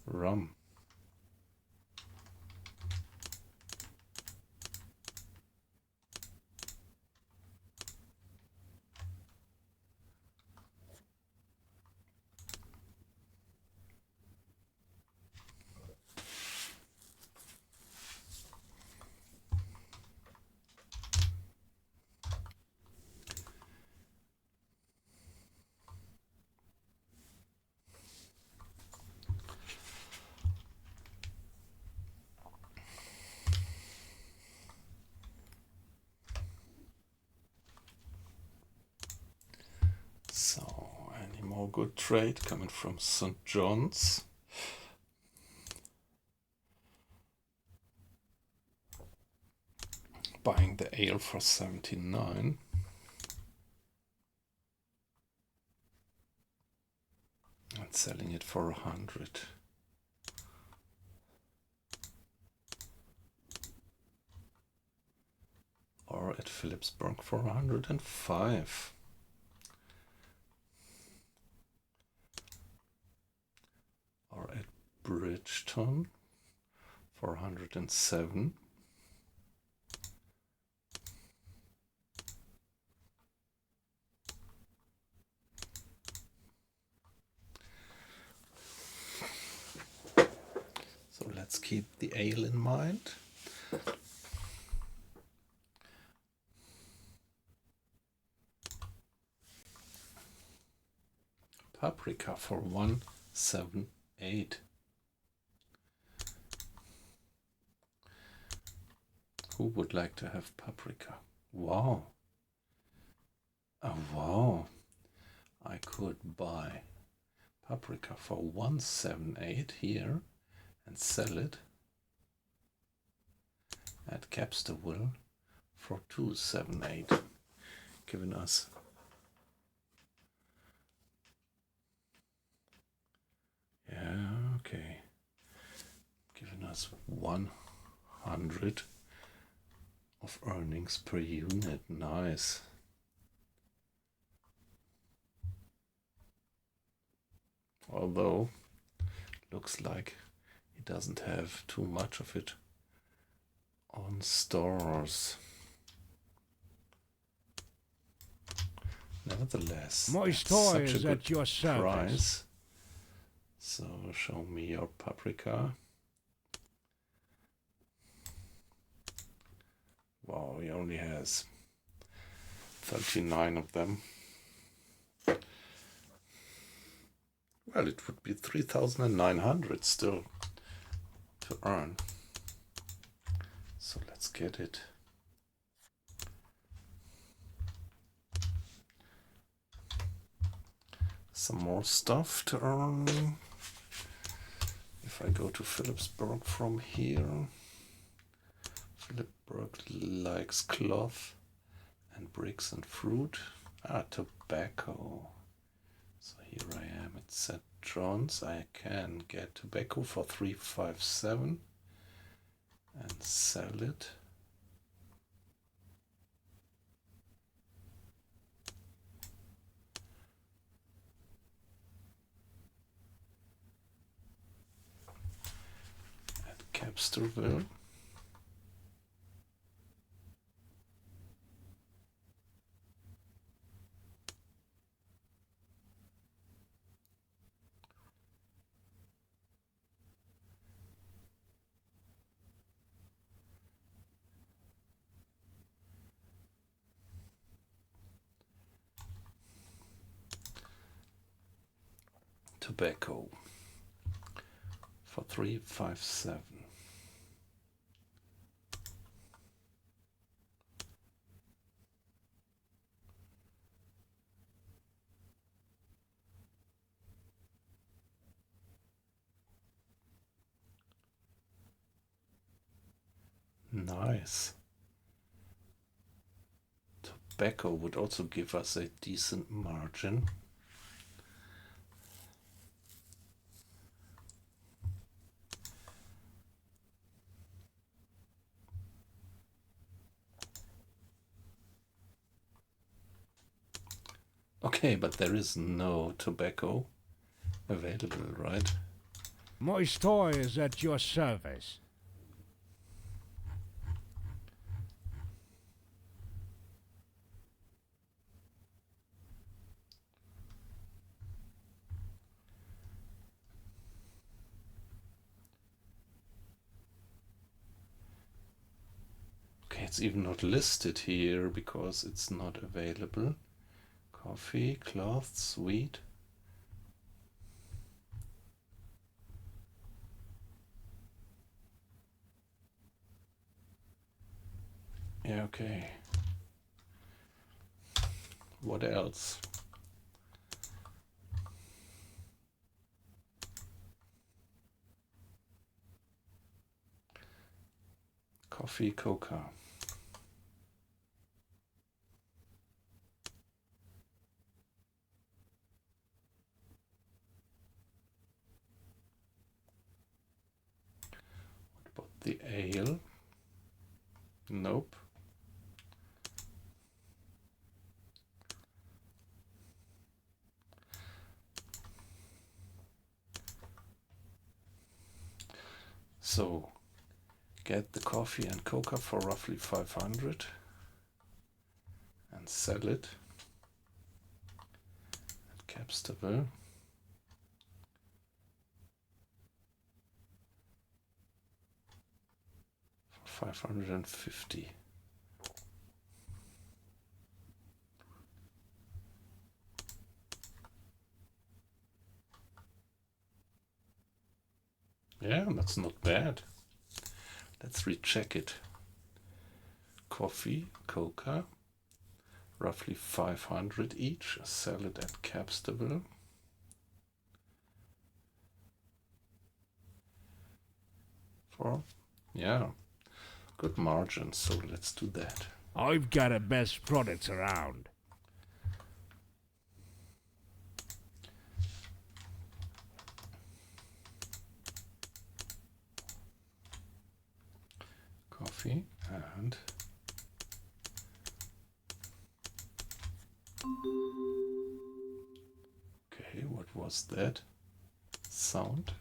rum. So, any more good trade coming from St. John's? Buying the ale for 79. And selling it for 100. Or at Philipsburg for 105. Or at Bridgeton for 107. So let's keep the ale in mind. Paprika for 178. Who would like to have paprika? Wow. Oh wow, I could buy paprika for 178 here and sell it at Capsterville for 278, giving us giving us 100 of earnings per unit. Nice. Although looks like he doesn't have too much of it on stores. Nevertheless, My that's store such a is good at your service. price. So show me your paprika. Wow, he only has 39 of them. Well, it would be 3,900 still to earn. So let's get it. Some more stuff to earn. If I go to Philipsburg from here, Philipsburg likes cloth and bricks and fruit. Tobacco. So here I am at St. John's. I can get tobacco for 357 and sell it. At Capsterville. Tobacco for 357. Nice. Tobacco would also give us a decent margin. Okay, but there is no tobacco available, right? My store is at your service. Okay, it's even not listed here because it's not available. Coffee, cloths, wheat. Yeah, okay. What else? Coffee, coca. What about the ale? Nope. So get the coffee and coca for roughly 500 and sell it at Capsterville. For 550. Yeah, that's not bad. Let's recheck it. Coffee, coca, roughly 500 each. Sell it at Capstable. For, yeah, good margin, so let's do that. I've got the best products around. Coffee and okay, what was that sound?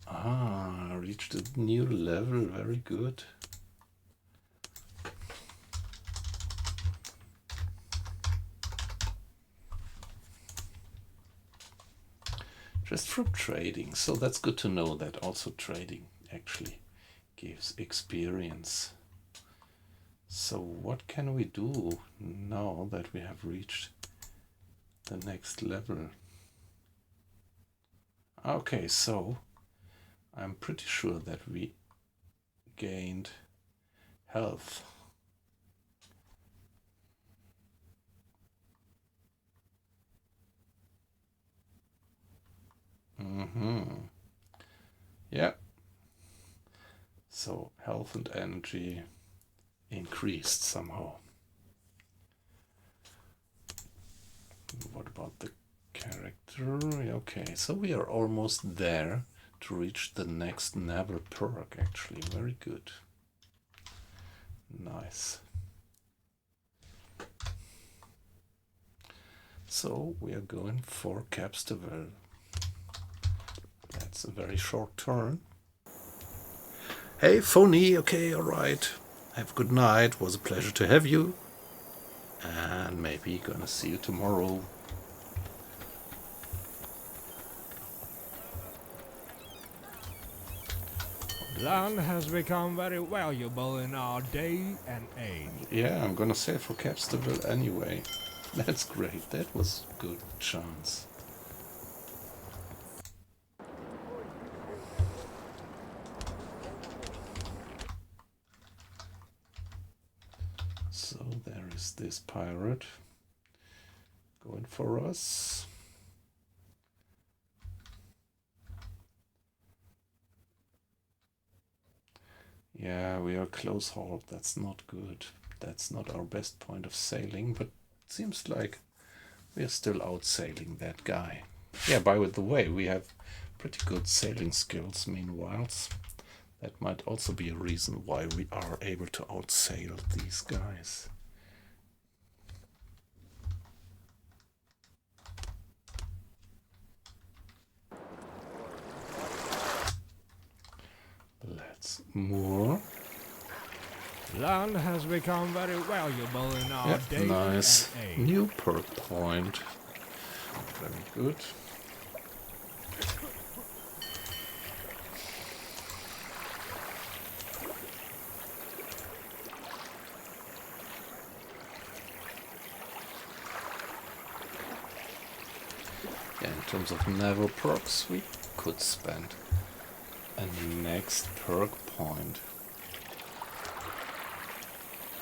Ah, reached a new level, very good. Just from trading, so that's good to know that also trading actually gives experience. So what can we do now that we have reached the next level? Okay, so I'm pretty sure that we gained health. Yeah. So health and energy increased somehow. What about the character? Okay, so we are almost there to reach the next never perk actually. Very good. Nice. So we are going for Capstable. That's a very short turn. Hey, Phony, okay, alright. Have a good night. Was a pleasure to have you. And maybe gonna see you tomorrow. Land has become very valuable in our day and age. Yeah, I'm gonna save for Capstable anyway. That's great. That was a good chance. So there is this pirate going for us. Yeah, we are close hauled. That's not good. That's not our best point of sailing, but it seems like we are still outsailing that guy. Yeah, by the way, we have pretty good sailing skills meanwhile. That might also be a reason why we are able to outsail these guys. Let's moor. Land has become very valuable in our day Nice. and age. New perk point. Very good. Yeah, in terms of naval perks, we could spend a next perk point.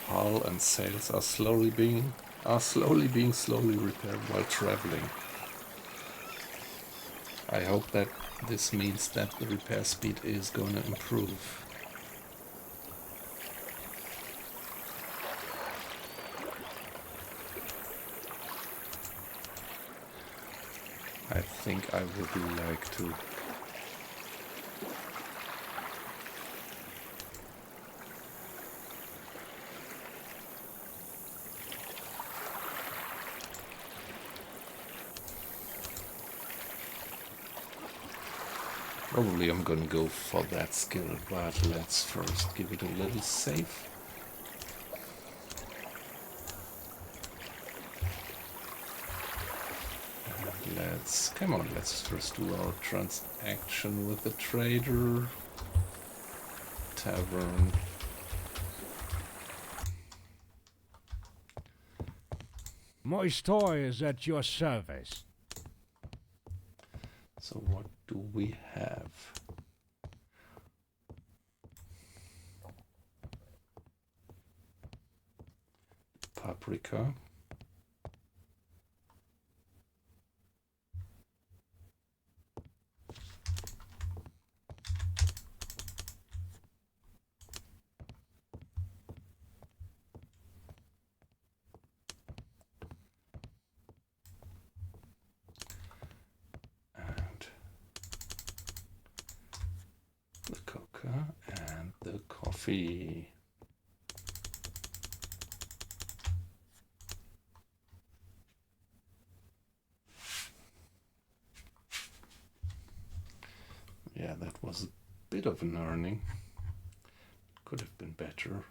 Hull and sails are slowly being repaired while traveling. I hope that this means that the repair speed is going to improve. I think I would like to probably I'm gonna go for that skill, but let's first give it a little save. And Come on, let's first do our transaction with the trader. Tavern. My store is at your service. So what do we have? Paprika. And the coca and the coffee. Yeah, that was a bit of an earning. Could have been better.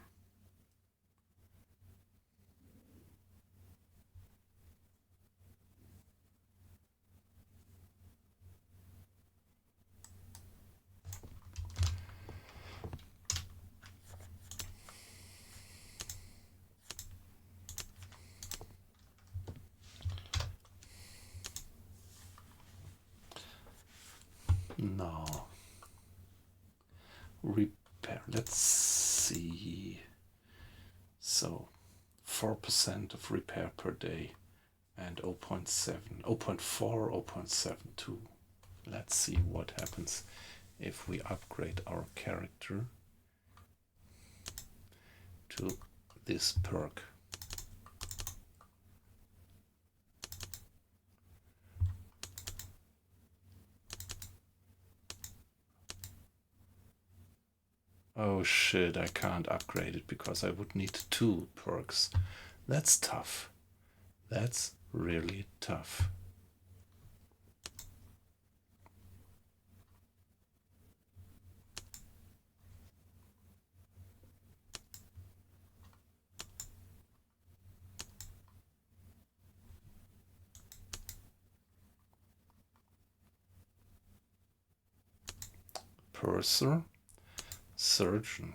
No. Repair. Let's see. So 4% of repair per day and 0.7, 0.4, 0.72. Let's see what happens if we upgrade our character to this perk. Oh shit, I can't upgrade it because I would need 2 perks. That's tough. That's really tough. Purser. Surgeon.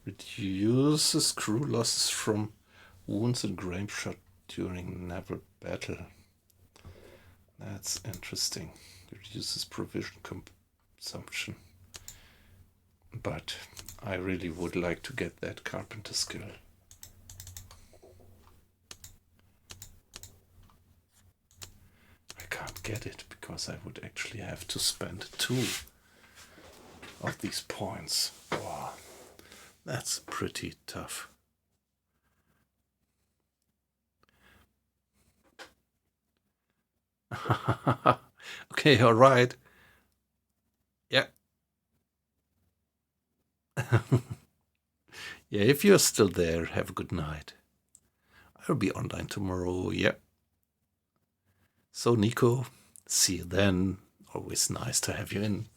Reduces crew losses from wounds and grape shot during naval battle. That's interesting. Reduces provision consumption. But I really would like to get that carpenter skill. I can't get it because I would actually have to spend 2 of these points. Wow, that's pretty tough. Okay, all right. Yeah. Yeah, if you're still there, have a good night. I'll be online tomorrow, yeah. So, Nico, see you then. Always nice to have you in.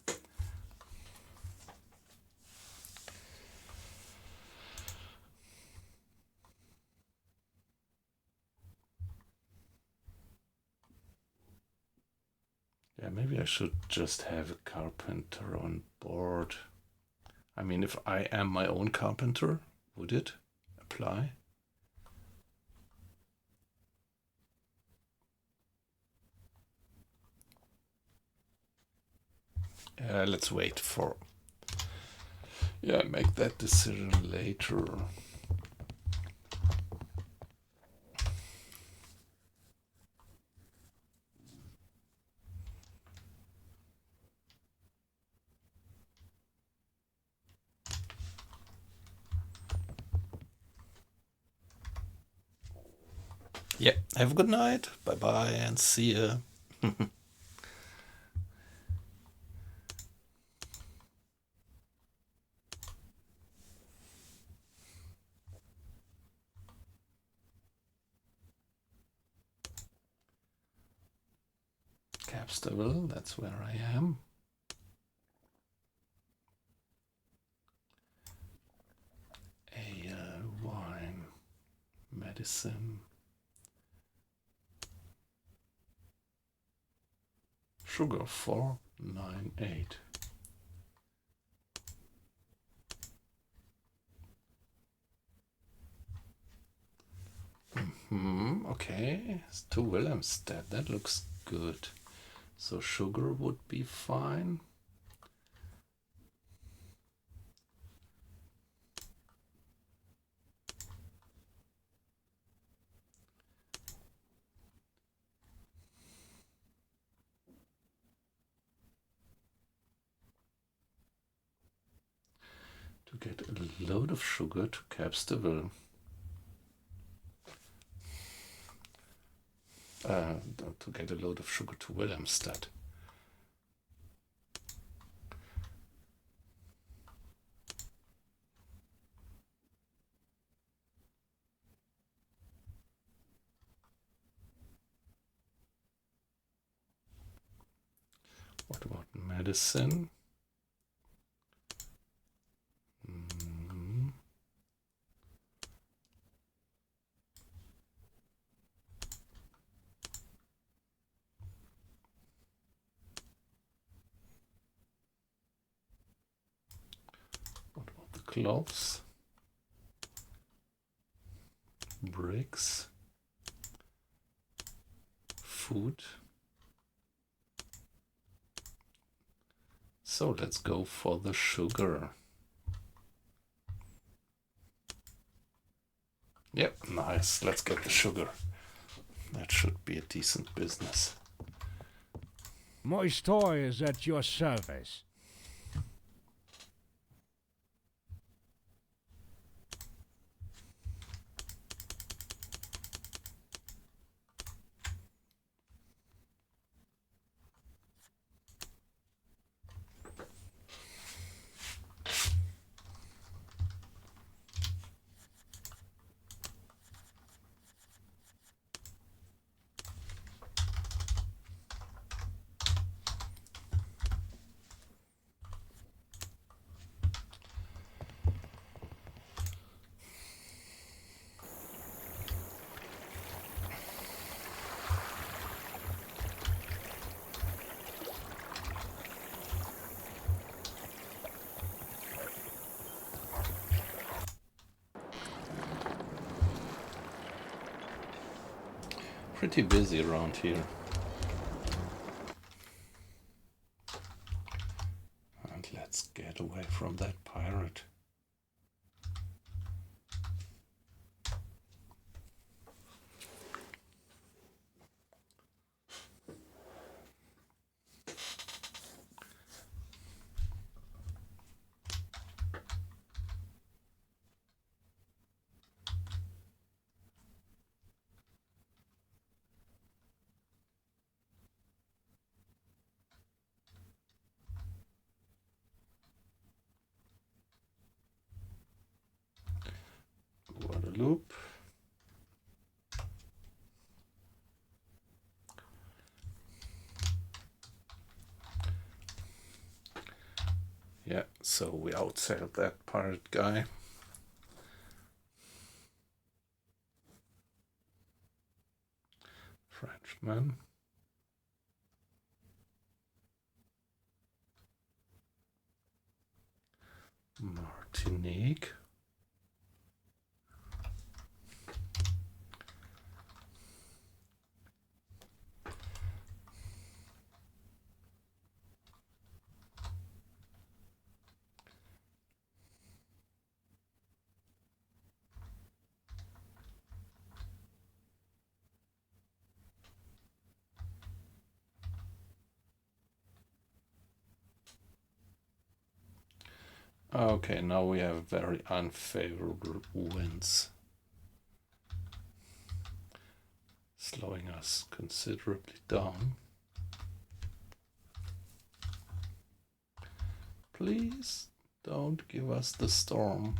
Yeah, maybe I should just have a carpenter on board. I mean, if I am my own carpenter, would it apply? Let's wait for... Yeah, make that decision later. Yeah, have a good night. Bye-bye and see ya. Capstable, that's where I am. Wine, medicine. sugar 498. Okay, it's to Wilhelmstedt. That looks good. So sugar would be fine. To get a load of sugar to Capsteville. To get a load of sugar to Wilhelmstedt. What about medicine? What about the cloves? Bricks? Food? So let's go for the sugar. Yep, nice. Let's get the sugar. That should be a decent business. My store is at your service. Pretty busy around here. And let's get away from that pirate. Guadeloupe. Yeah, so we outsailed that pirate guy. Frenchman. Martinique. Okay, now we have very unfavorable winds, slowing us considerably down. Please don't give us the storm.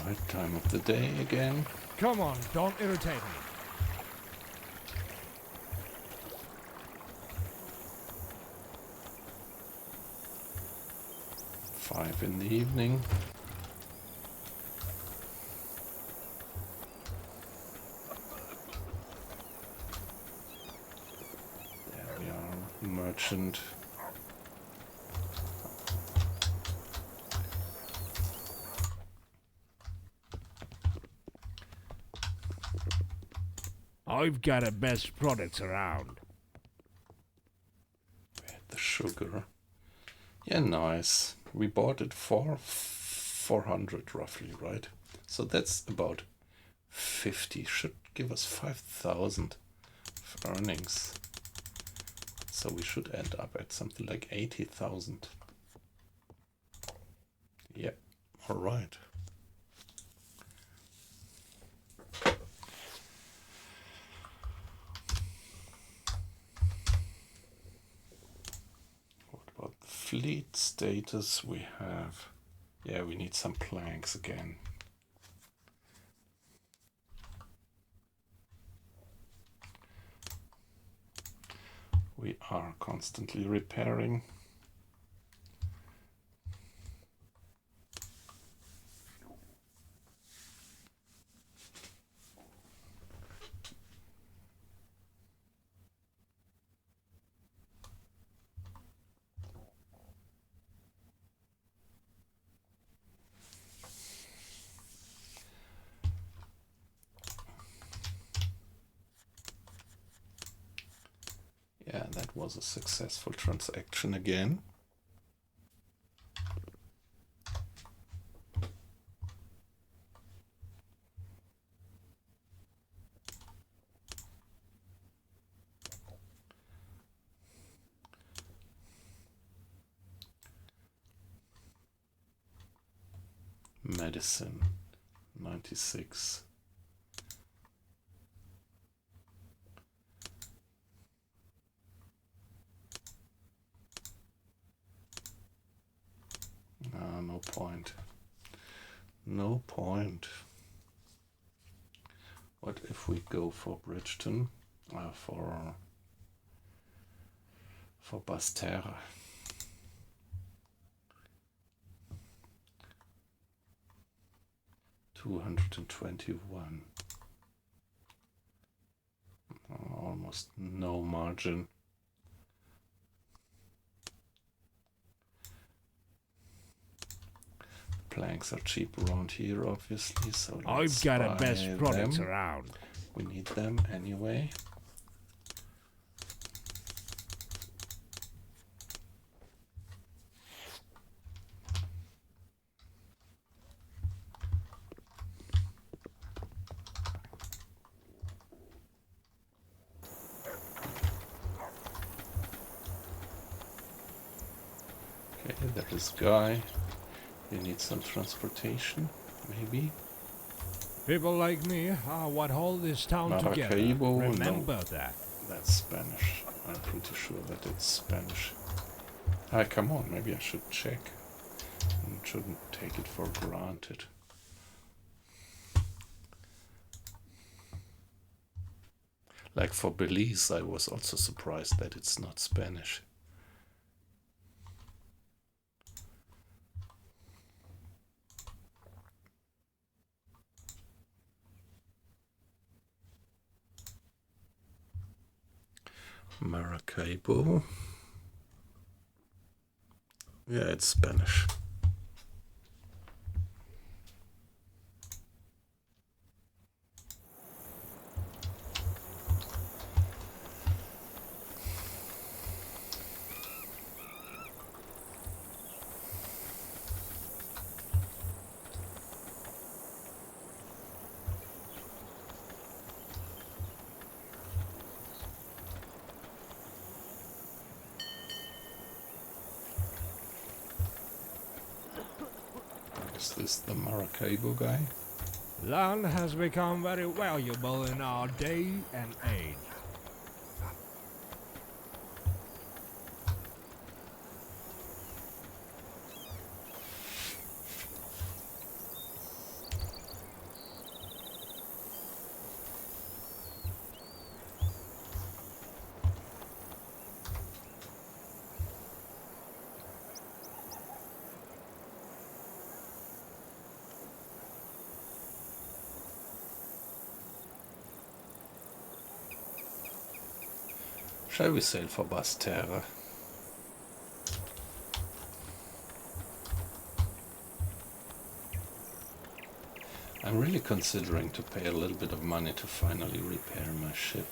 Right time of the day again. Come on, don't irritate me. 5 in the evening. There we are, merchant. I've got the best products around. We had the sugar. Yeah, nice. We bought it for 400 roughly, right? So that's about 50. Should give us 5,000 earnings. So we should end up at something like 80,000. Yep, all right. What about the fleet status? We have, yeah, we need some planks again. We are constantly repairing. Yeah, that was a successful transaction again. Medicine, 96. No point. No point. What if we go for Bridgeton? For Basterra. $221. Almost no margin. Planks are cheap around here, obviously, so I've got the best products them. around. We need them anyway. Okay, that is Guy. You need some transportation, maybe. People like me are what hold this town together. Maracaibo, Remember no. that. That's Spanish. I'm pretty sure that it's Spanish. Ah, come on, maybe I should check. I shouldn't take it for granted. Like for Belize, I was also surprised that it's not Spanish. Maracaibo. Yeah, it's Spanish. Is this the Maracaibo guy? Land has become very valuable in our day and age. Shall we sail for Basse-Terre? I'm really considering to pay a little bit of money to finally repair my ship.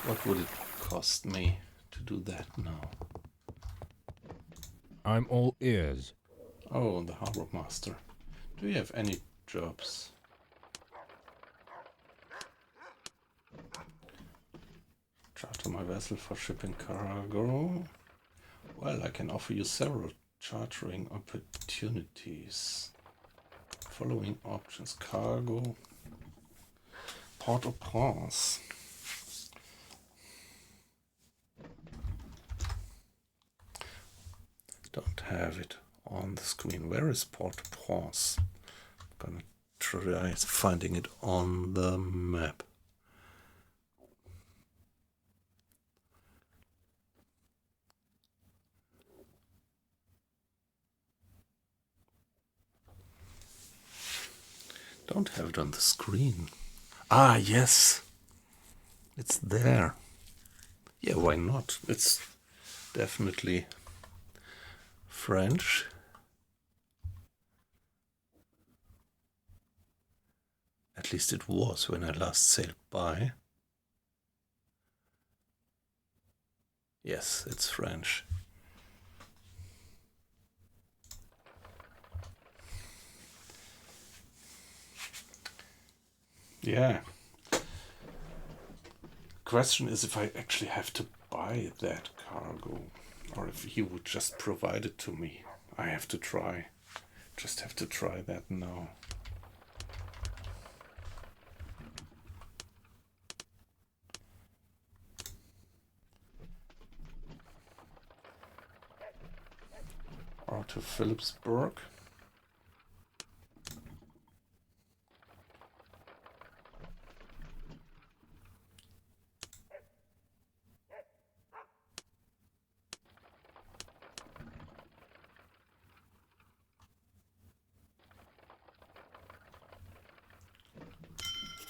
What would it cost me to do that now? I'm all ears. Oh, the harbor master. Do you have any jobs? Charter my vessel for shipping cargo. Well, I can offer you several chartering opportunities. Following options: cargo, Port-au-Prince. Don't have it on the screen. Where is Port-au-Prince? I'm gonna try finding it on the map. Don't have it on the screen. Ah, yes. It's there. Yeah, why not? It's definitely French. At least it was when I last sailed by. Yes, it's French. Yeah. Question is if I actually have to buy that cargo or if he would just provide it to me. I have to try. Just have to try that now. Or to Philipsburg.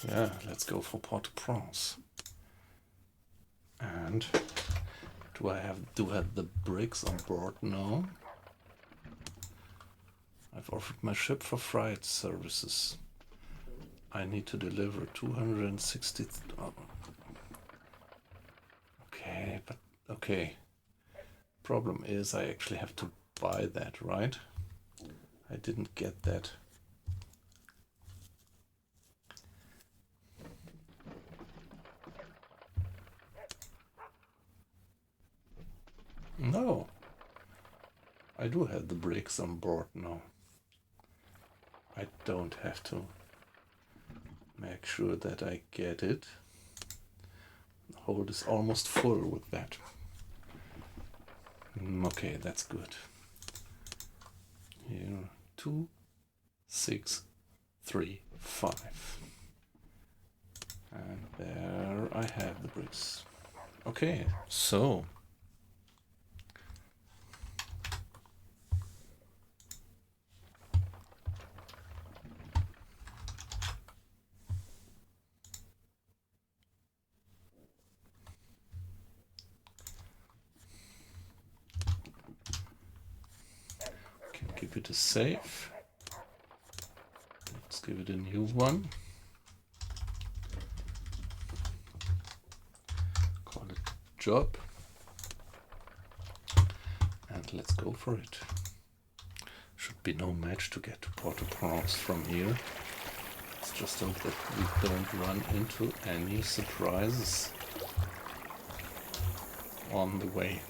Yeah, let's go for Port-au-Prince. And do I have the bricks on board? No. I've offered my ship for freight services. I need to deliver 260. Oh. Okay, but okay. Problem is I actually have to buy that, right? I didn't get that. No. I do have the bricks on board now. I don't have to make sure that I get it. The hold is almost full with that. Okay, that's good. Here, 2, 6, 3, 5. And there I have the bricks. Okay, so give it a save. Let's give it a new one. Call it job. And let's go for it. Should be no match to get to Port-au-Prince from here. Let's just hope that we don't run into any surprises on the way.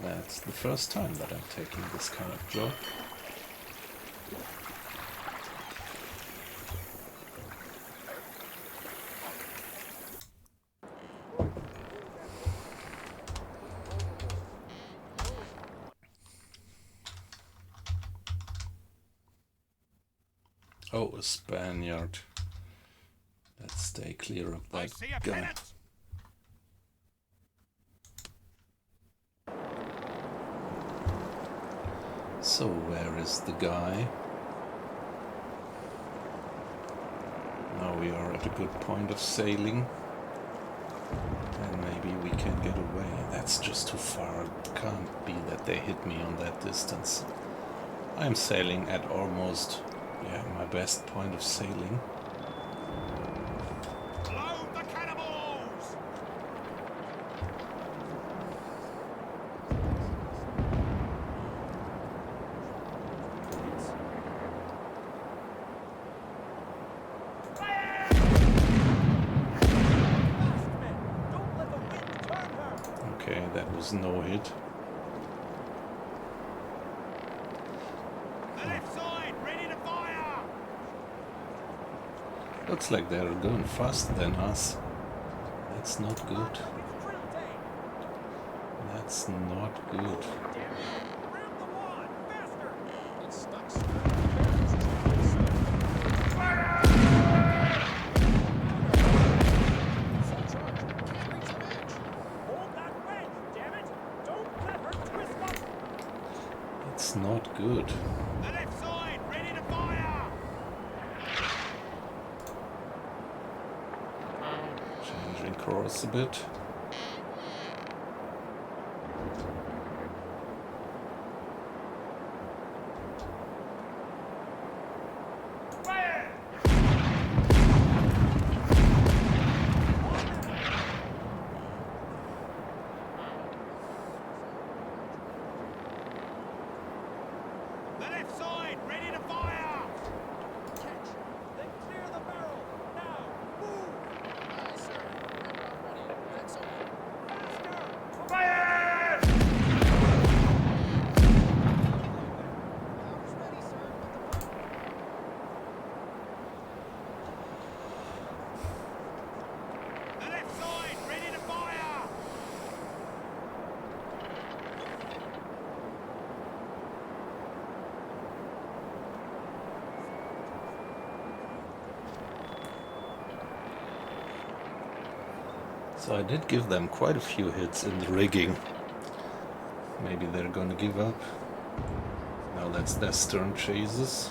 That's the first time that I'm taking this kind of job. Oh, a Spaniard. Let's stay clear of that guy. So where is the guy? Now we are at a good point of sailing. And maybe we can get away. That's just too far. Can't be that they hit me on that distance. I'm sailing at almost, my best point of sailing. Load the cannibals! Okay, that was no hit. The left side, ready to fire! Looks like they're going faster than us. That's not good. That's not good. It's not good. The left side, ready to fire! Changing course a bit. The left side, ready to fire! Catch. Then clear the barrel. Now, move. Aye, sir. We're ready. That's over. Fire! Faster. Fire! Power's ready, sir. With the pump. The left side, ready to fire! So I did give them quite a few hits in the rigging. Maybe they're gonna give up. Now that's their stern chases.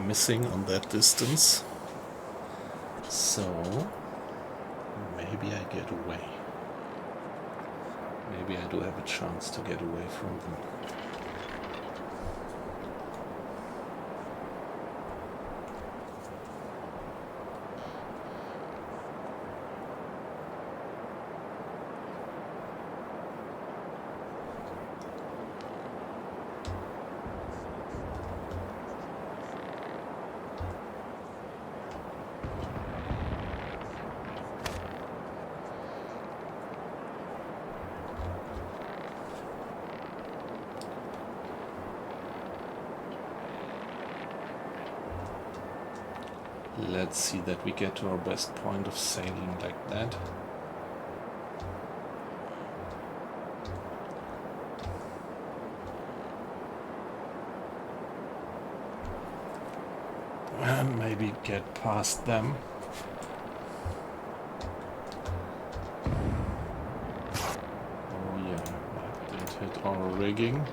Missing on that distance. So maybe I get away. Maybe I do have a chance to get away from them. Let's see that we get to our best point of sailing like that. And maybe get past them. Oh yeah, that did hit our rigging.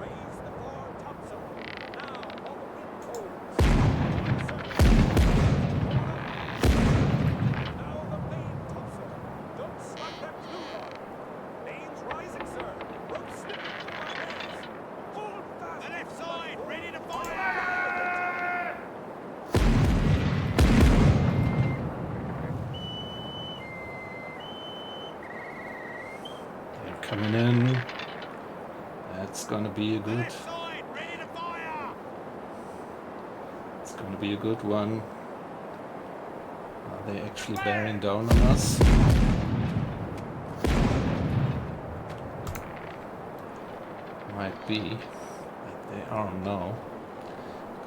Raise the fore topsail. Now, all the wind holds. Now the main topsail. Don't slack that clew on. Main's rising, sir. Rope slipping through my hands. Hold fast. The left side, ready to fire! They're coming in. That's gonna be a good. Left side, ready to fire! It's gonna be a good one. Are they actually bearing down on us? Might be, but they are now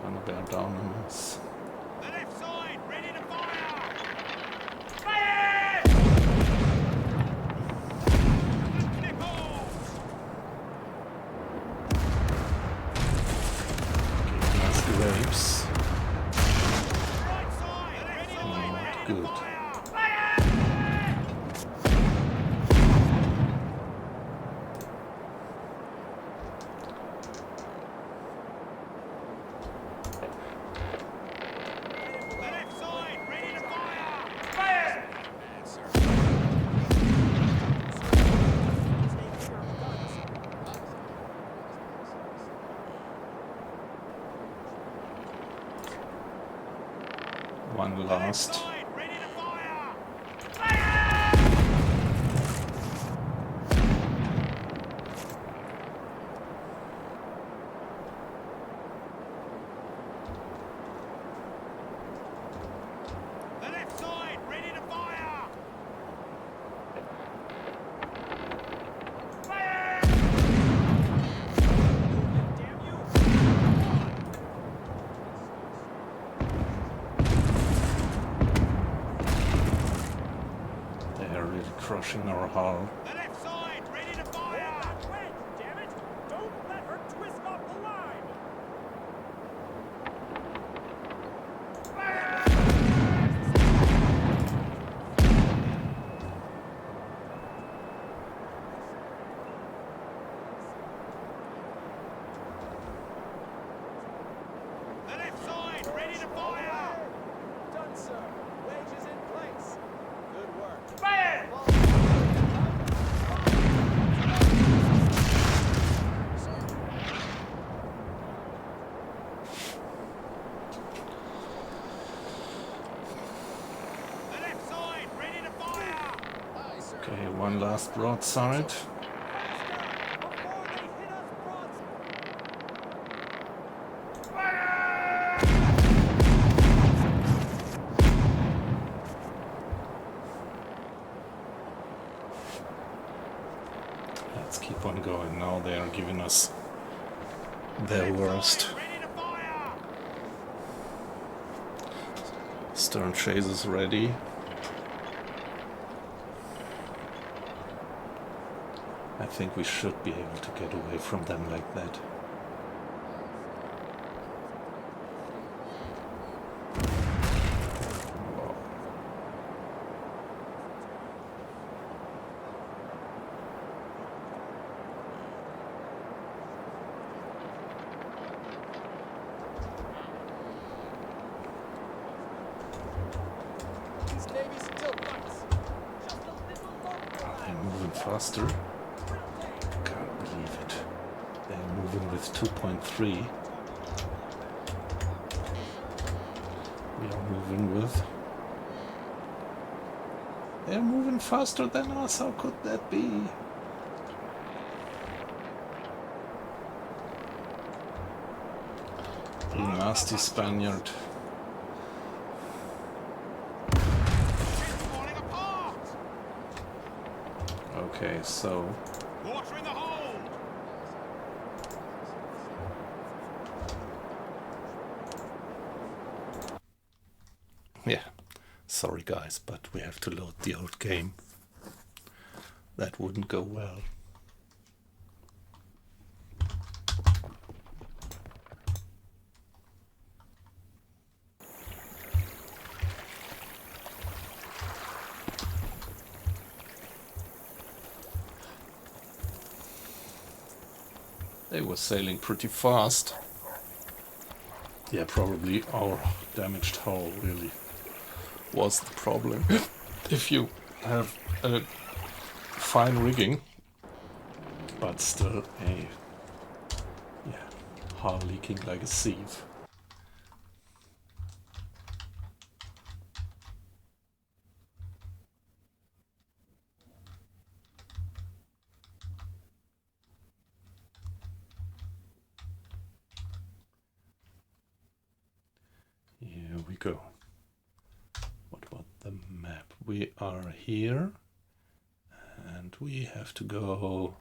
gonna bear down on us. The left side, ready to fire! Nichols! Giving us grapes. Right side, ready to fire! Not good. The left side, ready to fire! One last. Side, ready to fire! The left side, ready to fire! Damn you! They are really crushing our hull. The left side, ready to Hold fire! that wedge, damn it! Don't let her twist off the line! The left side, ready to fire! Done, sir. Wedge is in place. Good work. The left side, ready to fire! Okay, one last broadside. Faster! Before they hit us broadside! Let's keep on going. Now they are giving us their worst. Ready to fire! Stern chase is ready. I think we should be able to get away from them like that. These navies still nuts. Just a little longer. They're moving faster. Can't believe it. They're moving with 2.3. We are moving with... They're moving faster than us. How could that be? You nasty Spaniard. Ship's falling apart! Okay, so Water in the hold! yeah, sorry guys, but we have to load the old game. That wouldn't go well. They were sailing pretty fast. Yeah, probably our damaged hull really was the problem. If you have a fine rigging, but still a hull leaking like a sieve. we go. What about the map? We are here, and we have to go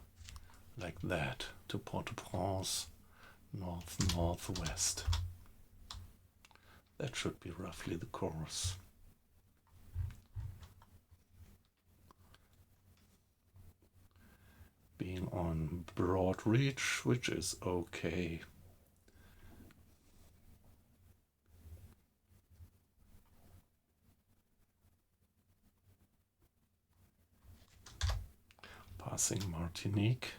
like that to Port-au-Prince, northwest. That should be roughly the course. Being on broad reach, which is okay. Passing Martinique.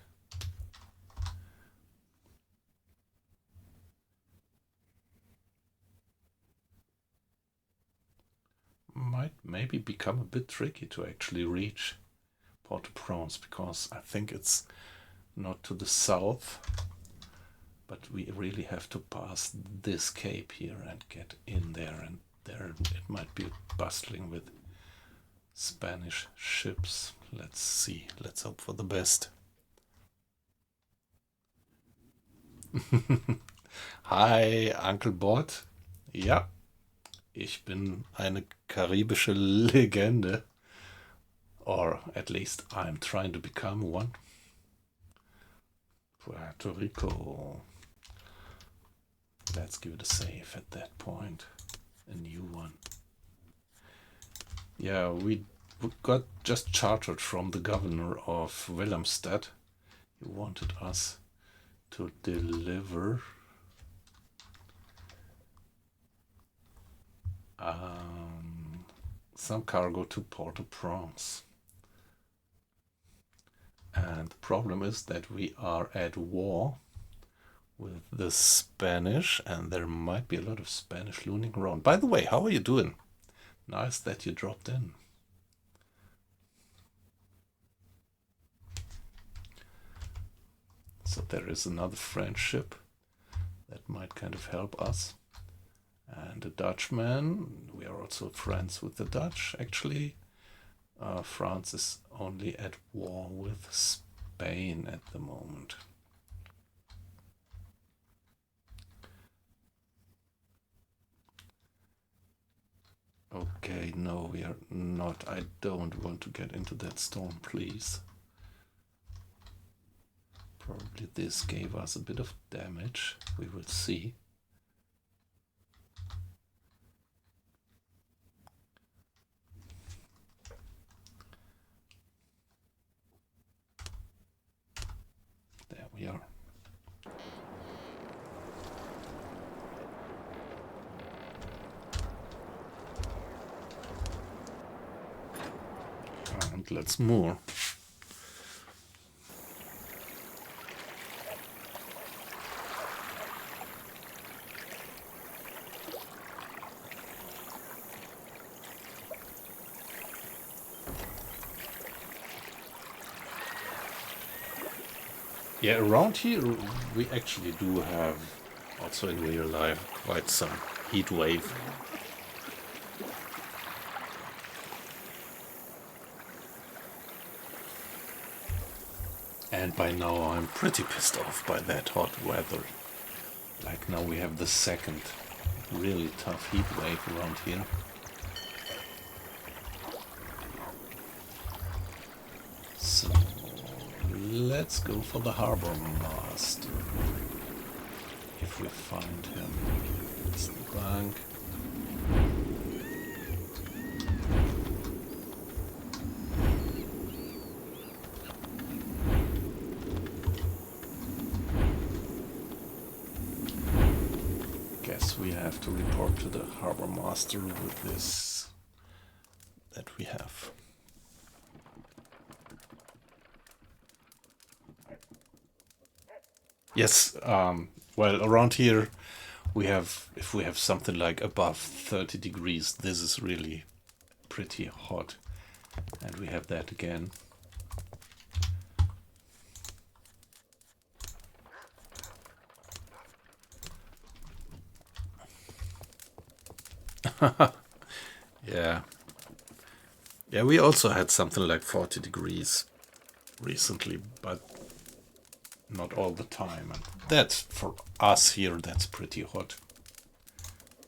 Might maybe become a bit tricky to actually reach Port-au-Prince, because I think it's not to the south, but we really have to pass this cape here and get in there, and there it might be bustling with Spanish ships. Let's see, let's hope for the best. Hi, Uncle Bot. Ja, ich bin eine karibische Legende. Or at least I'm trying to become one. Puerto Rico. Let's give it a save at that point. A new one. Yeah, we got just chartered from the governor of Willemstad. He wanted us to deliver some cargo to Port-au-Prince. And the problem is that we are at war with the Spanish, and there might be a lot of Spanish looting around. By the way, how are you doing? Nice that you dropped in. So there is another French ship that might kind of help us. And a Dutchman. We are also friends with the Dutch, actually. France is only at war with Spain at the moment. Okay, no, we are not. I don't want to get into that storm, please. Probably this gave us a bit of damage. We will see. There we are. And let's moor. Yeah, around here we actually do have, also in real life, quite some heat wave. And by now I'm pretty pissed off by that hot weather. Like now we have the second really tough heat wave around here. So let's go for the harbor master. If we find him. It's the bank. Guess we have to report to the harbor master with this that we have. Yes, well, around here we have, if we have something like above 30 degrees, this is really pretty hot. And we have that again. Yeah. Yeah, we also had something like 40 degrees recently, but not all the time. And that's, for us here, that's pretty hot.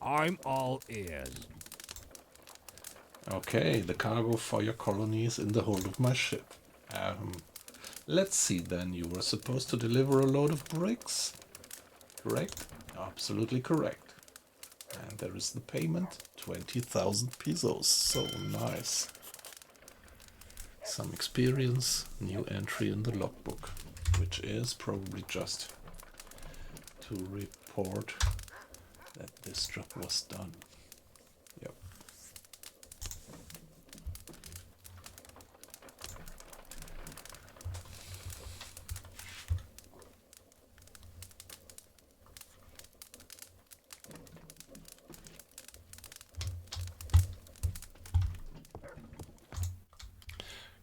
I'm all ears. Okay, the cargo for your colony is in the hold of my ship. Let's see then, you were supposed to deliver a load of bricks? Correct? Absolutely correct. And there is the payment, 20,000 pesos. So nice. Some experience, new entry in the logbook, which is probably just to report that this job was done. Yep.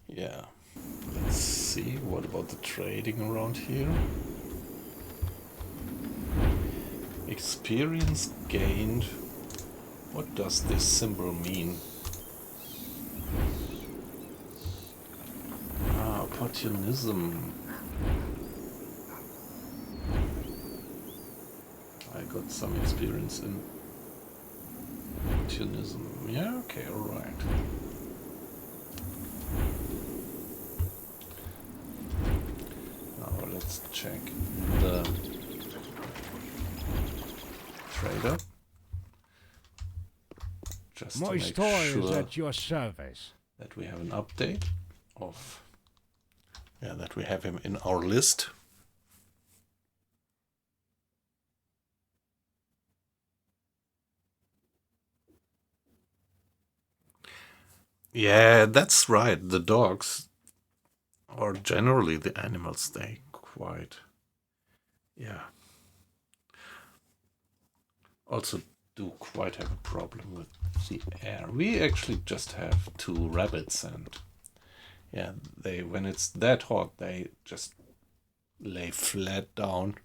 Yeah. Let's see, what about the trading around here? Experience gained. What does this symbol mean? Ah, opportunism. I got some experience in opportunism. Yeah, okay, alright. Now let's check the trader. Just My to make store is sure at your service. that we have an update of, yeah, that we have him in our list. Yeah, that's right. The dogs, or generally the animals, they quite, yeah, also do quite have a problem with the air. We actually just have 2 rabbits, and yeah, they, when it's that hot, they just lay flat down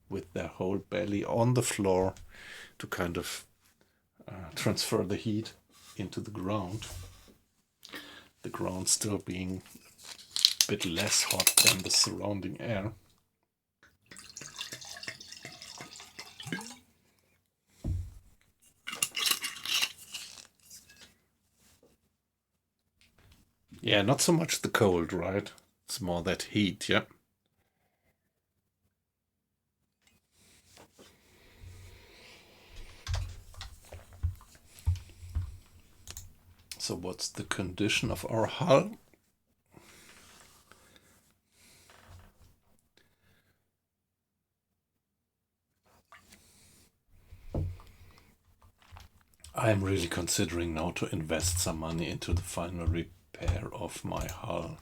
with their whole belly on the floor to kind of transfer the heat into the ground. The ground still being a bit less hot than the surrounding air. Yeah, not so much the cold, right? It's more that heat, yeah. So what's the condition of our hull? I'm really considering now to invest some money into the final repair of my hull.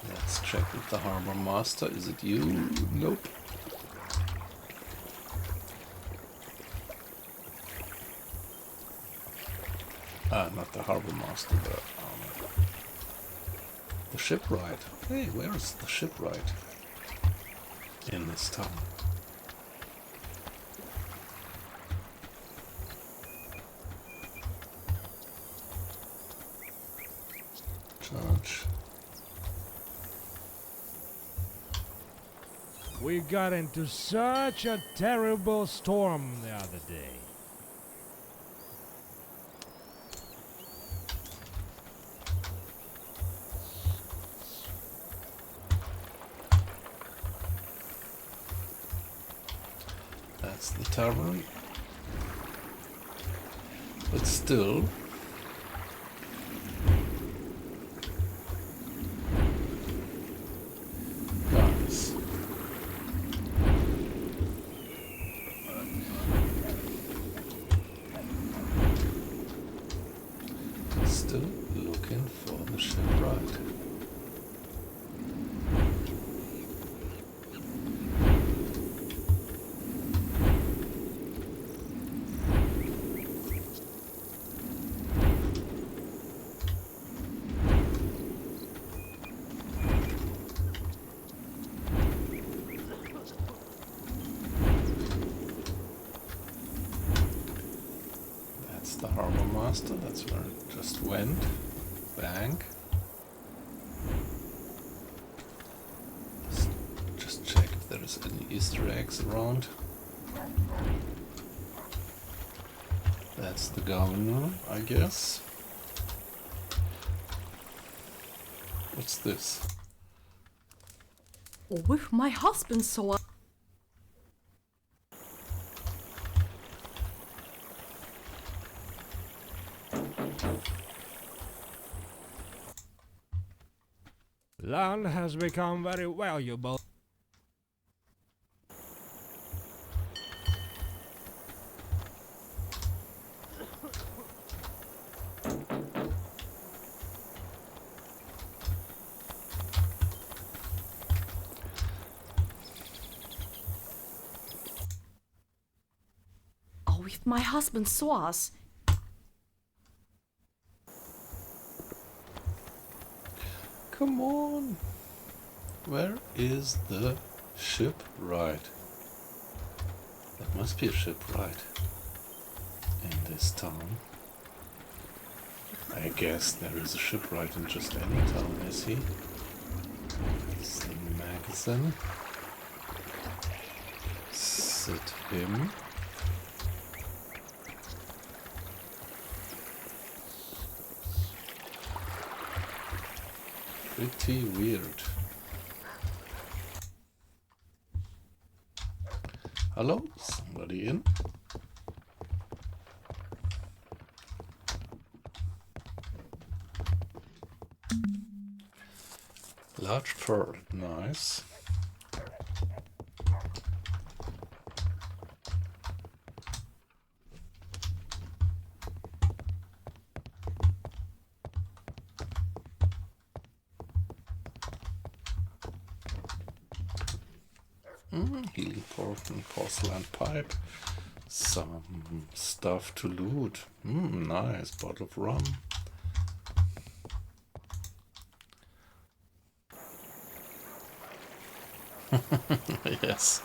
Let's check with the harbor master. Is it you? Nope. Not the harbor master, the shipwright. Hey, where is the shipwright in this town? Charge. We got into such a terrible storm the other day. That's the tavern. But still, guys, still looking for the shipwright. That's the harbor master, that's where it just went. Bang. Just check if there there's any Easter eggs around. That's the governor, I guess. What's this? Oh, if my husband saw. Land has become very valuable. Oh, if my husband saw us. Come on! Where is the shipwright? There must be a shipwright in this town. I guess there is a shipwright in just any town, is he? It's the magazine. Sit him. Pretty weird. Hello? Somebody in? Large pearl, nice. Healing potion, porcelain pipe, some stuff to loot. Nice, bottle of rum. Yes.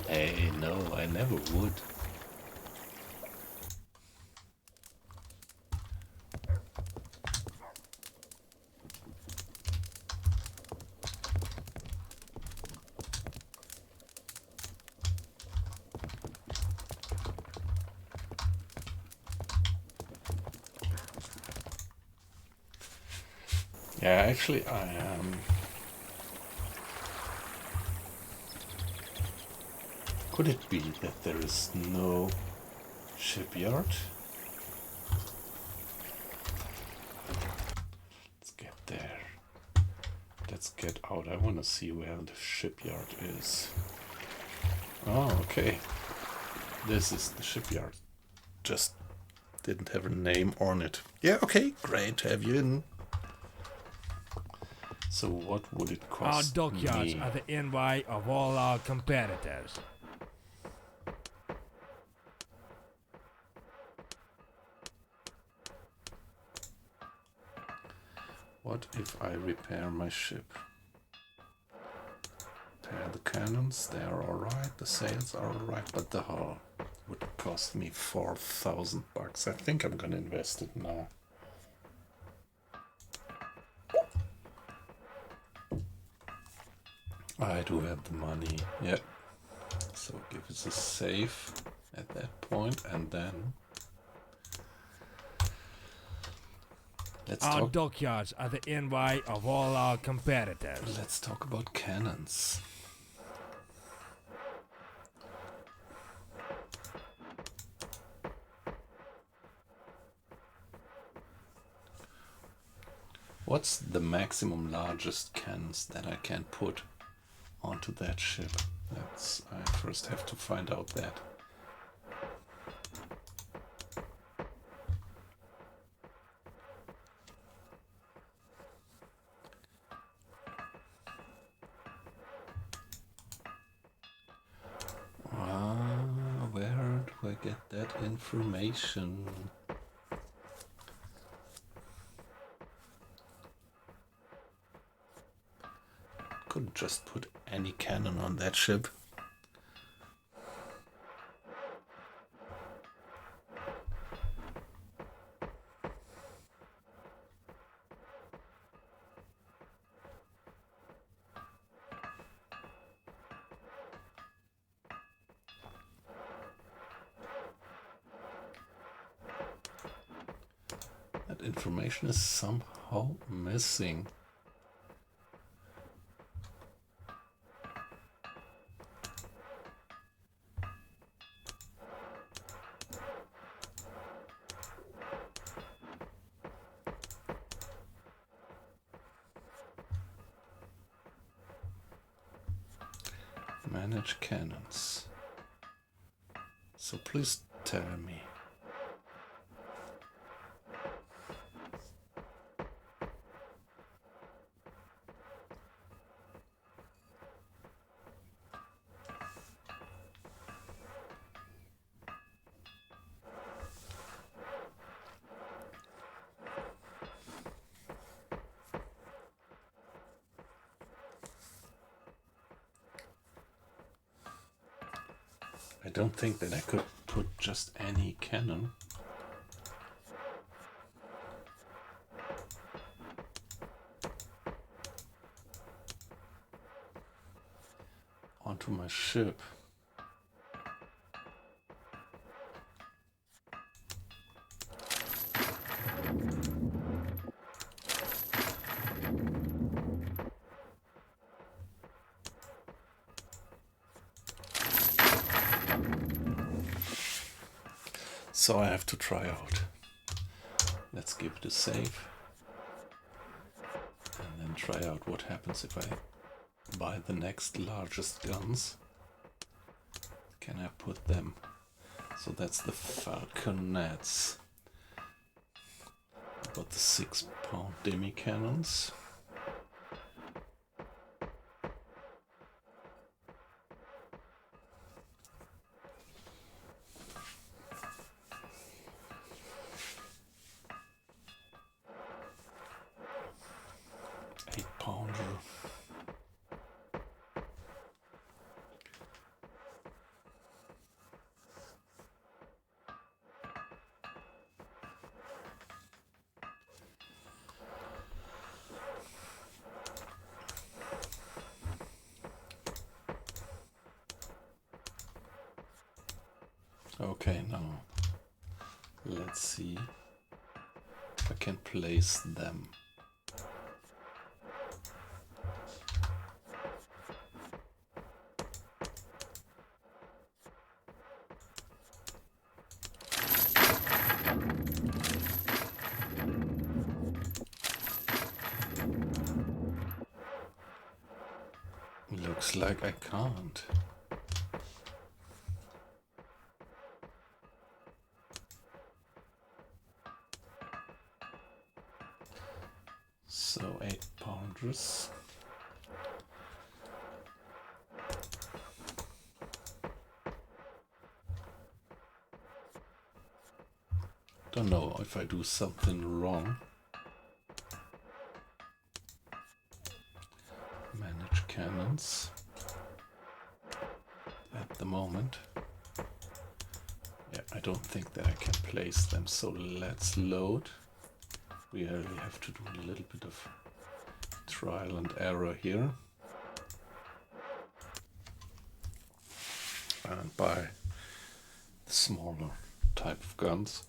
Hey, no, I never would. Yeah, actually, I am. Could it be that there is no shipyard? Let's get there. Let's get out. I want to see where the shipyard is. Oh, okay. This is the shipyard. Just didn't have a name on it. Yeah, okay. Great to have you in. So what would it Our cost dockyards me? are the envy of all our competitors. What if I repair my ship? Repair the cannons, they are alright, the sails are alright, but the hull would cost me 4,000 bucks. I think I'm gonna invest it now. I do have the money, yeah. So give us a save at that point, and then let's Our talk. dockyards are the envy of all our competitors. Let's talk about cannons. What's the maximum largest cannons that I can put onto that ship? I first have to find out that. Where do I get that information? Couldn't just put any cannon on that ship. information is somehow missing. Manage cannons. So please tell me. I don't think that I could put just any cannon. Onto my ship. So I have to try out. Let's give it a save. And then try out what happens if I buy the next largest guns. Can I put them? So that's the Falconets. Got the 6-pound demi cannons. Okay, now let's see if I can place them. Looks like I can't. So 8-pounders. Don't know if I do something wrong. Manage cannons. At the moment. Yeah, I don't think that I can place them, so let's load. We only have to do a little bit of trial and error here. And buy the smaller type of guns.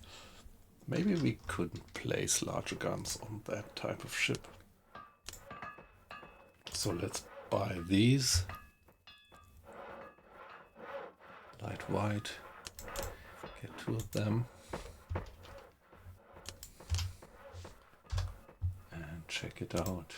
Maybe we couldn't place larger guns on that type of ship. So let's buy these. Light white. Get 2 of them. Check it out.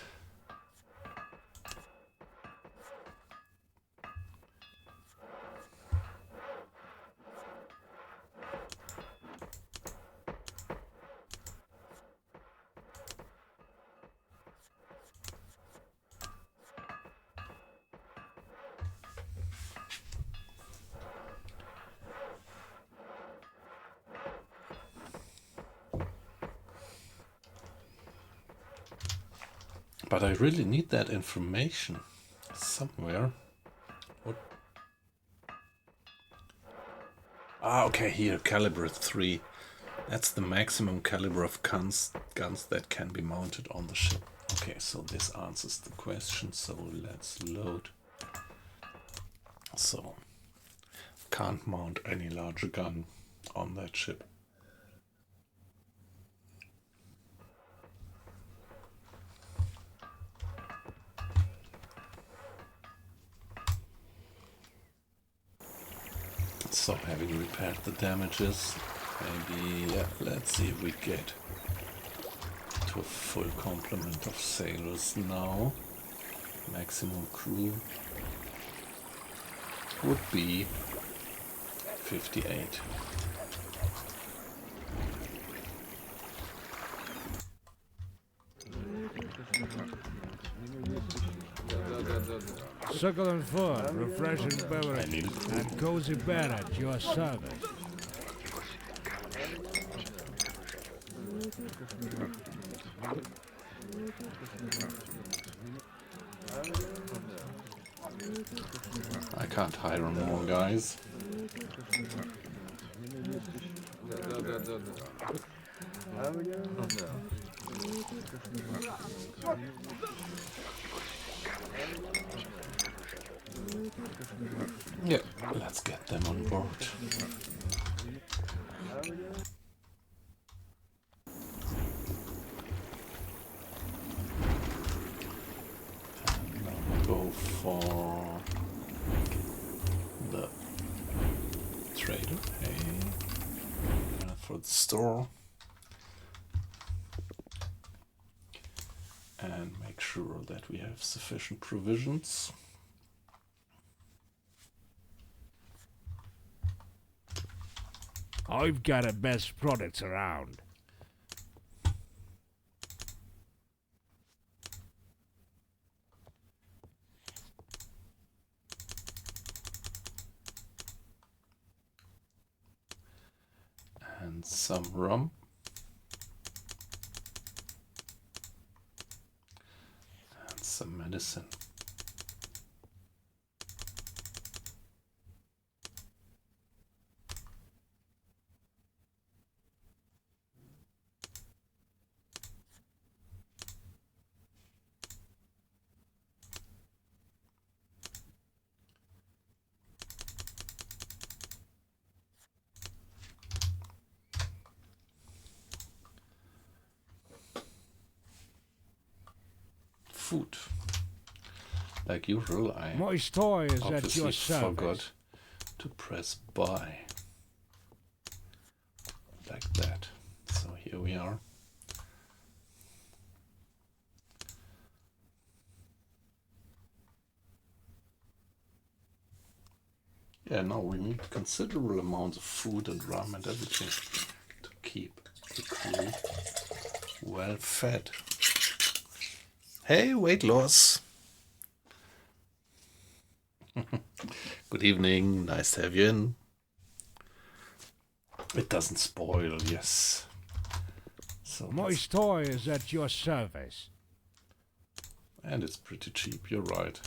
But I really need that information somewhere. What? Ah, okay, here, caliber 3. That's the maximum caliber of guns that can be mounted on the ship. Okay, so this answers the question, so let's load. So, can't mount any larger gun on that ship. So having repaired the damages, maybe let's see if we get to a full complement of sailors now. Maximum crew would be 58. Succulent food, refreshing beverage, and cozy bed at your service. I can't hire more guys. Yeah, let's get them on board. And now go for the trader. Hey, for the store. And make sure that we have sufficient provisions. I've got the best products around. And some rum. And some medicine. Food. Like usual, I My store is at obviously your service. forgot to press buy. Like that. So here we are. Yeah, now we need considerable amounts of food and rum and everything to keep the crew well fed. Hey, weight loss. Good evening, nice to have you in. It doesn't spoil, yes. So My store is at your service. and it's pretty cheap, you're right.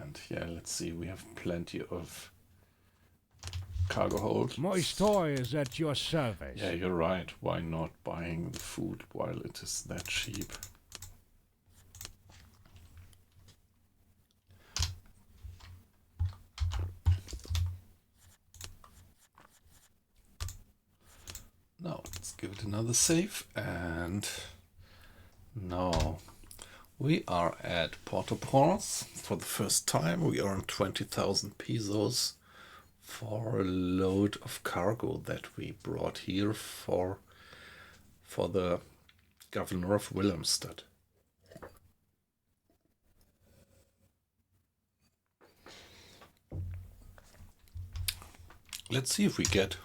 And yeah, let's see, we have plenty of cargo hold. My store is at your service. Yeah, you're right. Why not buying the food while it is that cheap? Now let's give it another save, and now we are at Port-au-Prince for the first time. We earned 20,000 pesos for a load of cargo that we brought here for the governor of Willemstad. Let's see if we get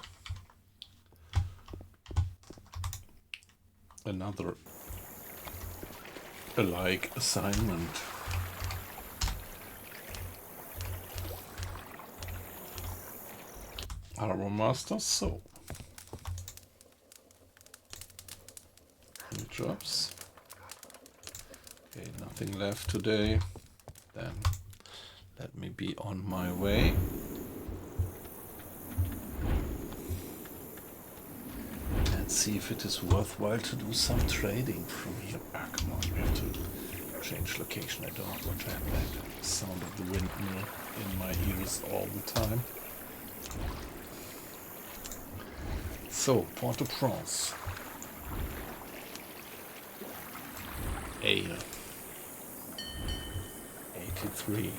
another alike assignment. Harbor Master, so new jobs. Okay, nothing left today. Then let me be on my way. And see if it is worthwhile to do some trading from here. Ah, come on, we have to change location. I don't want to have that sound of the windmill in my ears all the time. So, Port-au-Prince. Ale. 83.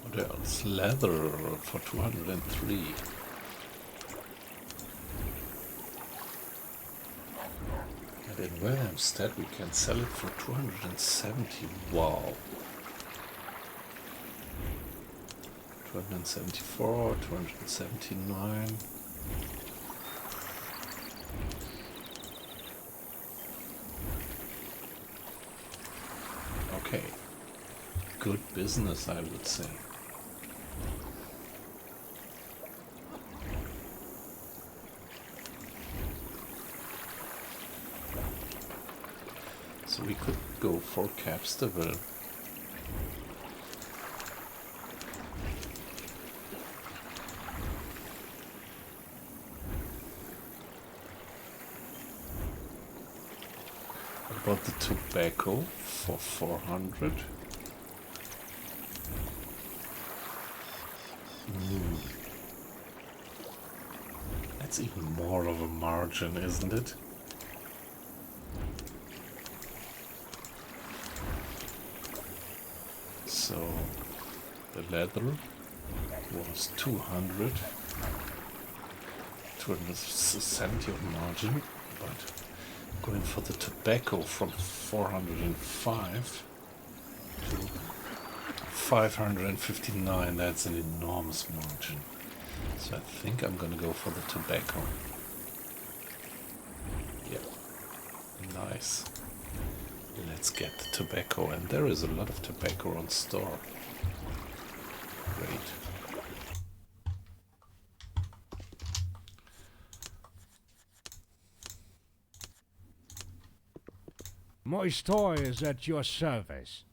What else? Leather for 203. And in Wilhelmsted we can sell it for 270. Wow. 274, 279. Okay. Good business, I would say. So we could go for Capsterville. What about the tobacco for 400? That's even more of a margin, isn't it? So the leather was 200, 270 of margin, but going for the tobacco from 405 to 559, that's an enormous margin. So I think I'm gonna go for the tobacco. Yeah, nice. Let's get the tobacco, and there is a lot of tobacco on store. Great. My store is at your service.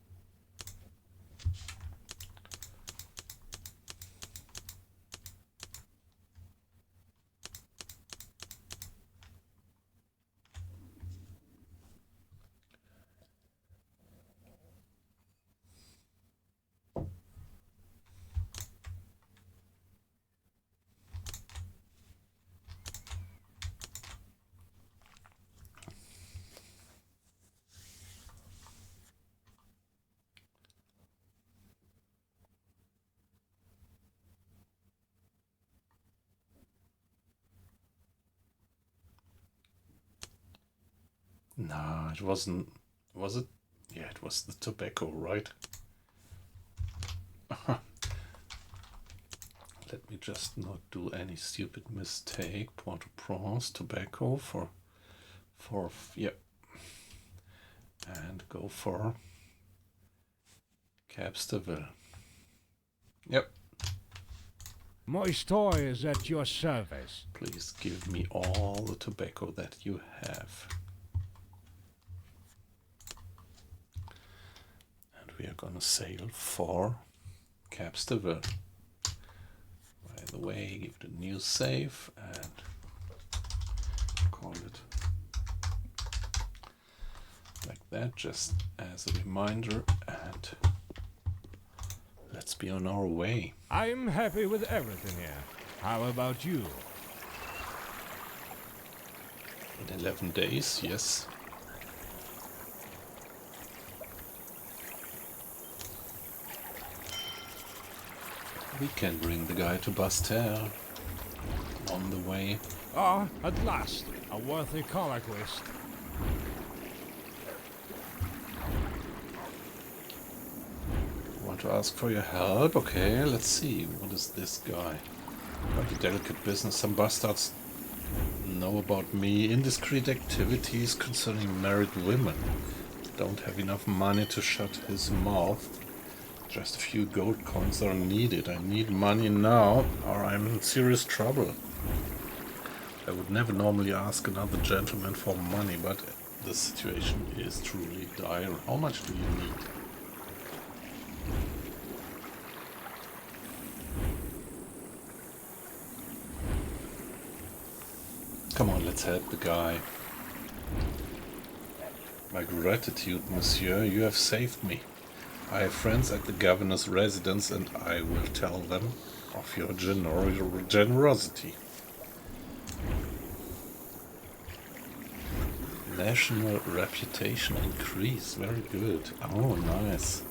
Nah, it wasn't. Was it? Yeah, it was the tobacco, right? Let me just not do any stupid mistake. Port-au-Prince, tobacco for yep. And go for Capsterville. Yep. My store is at your service. Please give me all the tobacco that you have. And we are gonna sail for Capsterville. By the way, give it a new save and call it like that, just as a reminder, and let's be on our way. I'm happy with everything here. How about you? In 11 days, yes. We can bring the guy to Bastel on the way. Ah, at last, a worthy conquest. Want to ask for your help? Okay, let's see. What is this guy? Quite a delicate business. Some bastards know about me. Indiscreet activities concerning married women. Don't have enough money to shut his mouth. Just a few gold coins are needed. I need money now, or I'm in serious trouble. I would never normally ask another gentleman for money, but the situation is truly dire. How much do you need? Come on, let's help the guy. My gratitude, monsieur, you have saved me. I have friends at the governor's residence and I will tell them of your generosity. National reputation increase, very good. Oh, nice.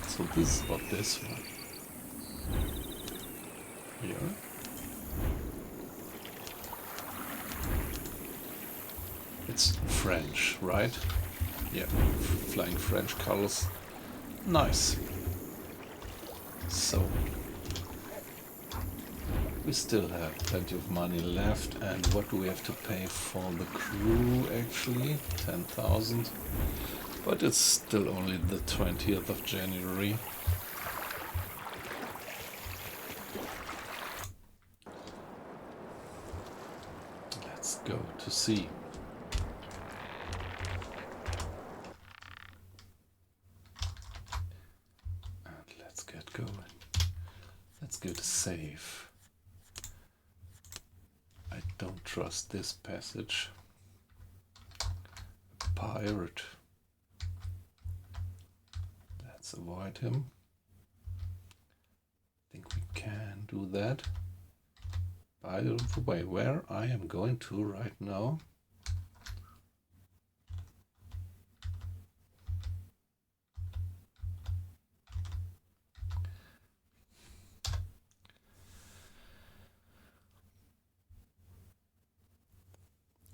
So this is what this one. Here. It's French, right? Yeah, flying French colors. Nice. So, we still have plenty of money left, and what do we have to pay for the crew actually? 10,000. But it's still only the 20th of January. Let's go to sea. And let's get going. Let's go to save. I don't trust this passage. Pirate. Let's avoid him. I think we can do that. By the way, where I am going to right now.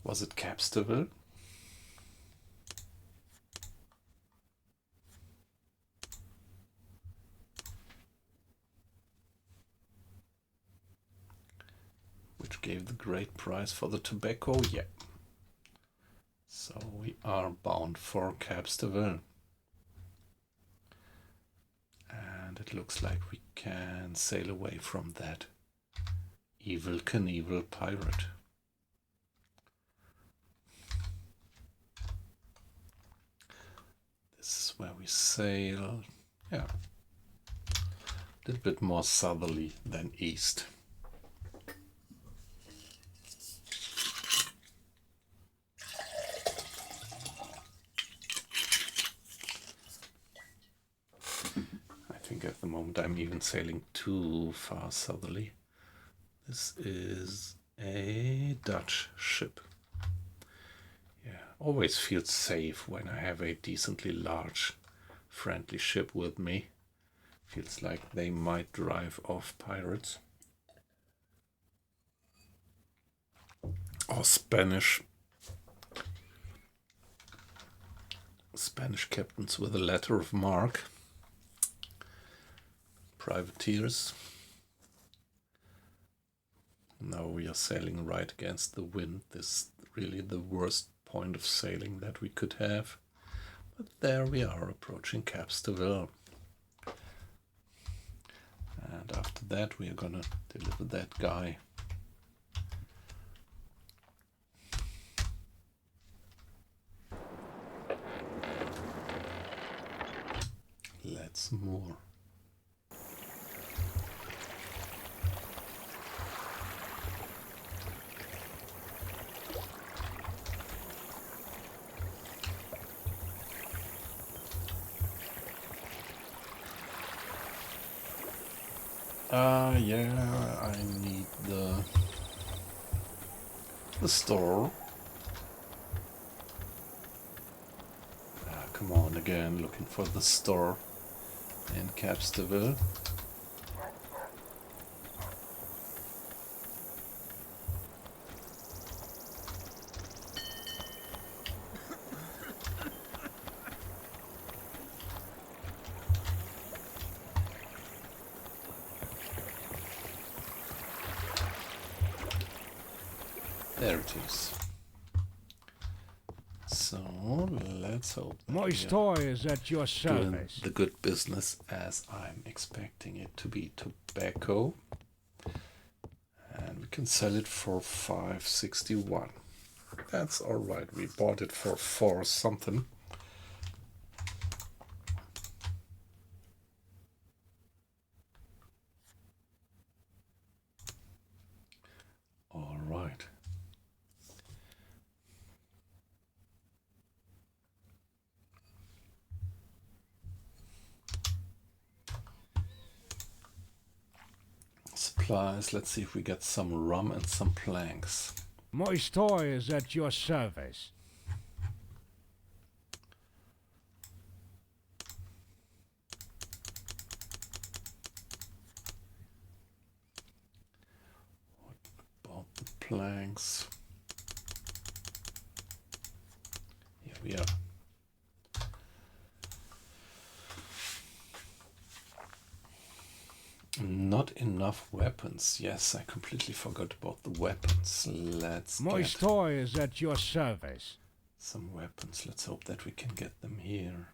Was it Capstable? Which gave the great price for the tobacco? Yeah. So we are bound for Capstable. And it looks like we can sail away from that evil Knievel pirate. This is where we sail. Yeah. A little bit more southerly than east. I think at the moment I'm even sailing too far southerly. This is a Dutch ship. Yeah, always feels safe when I have a decently large friendly ship with me. Feels like they might drive off pirates. Or Spanish captains with a letter of marque. Privateers. Now we are sailing right against the wind. This is really the worst point of sailing that we could have. But there we are approaching Capstable. And after that we are gonna deliver that guy. Let's moor. Yeah, I need the store. Come on again, looking for the store in Capstable. There it is. So let's hope that My we are store is at your doing service. the good business as I'm expecting it to be. Tobacco, and we can sell it for 561. That's all right. We bought it for 4 something. supplies. Let's see if we get some rum and some planks. My toy is at your service. About the planks. Here we are. Not enough weapons. Yes, I completely forgot about the weapons. Let's My get toy is at your service. some weapons. Let's hope that we can get them here.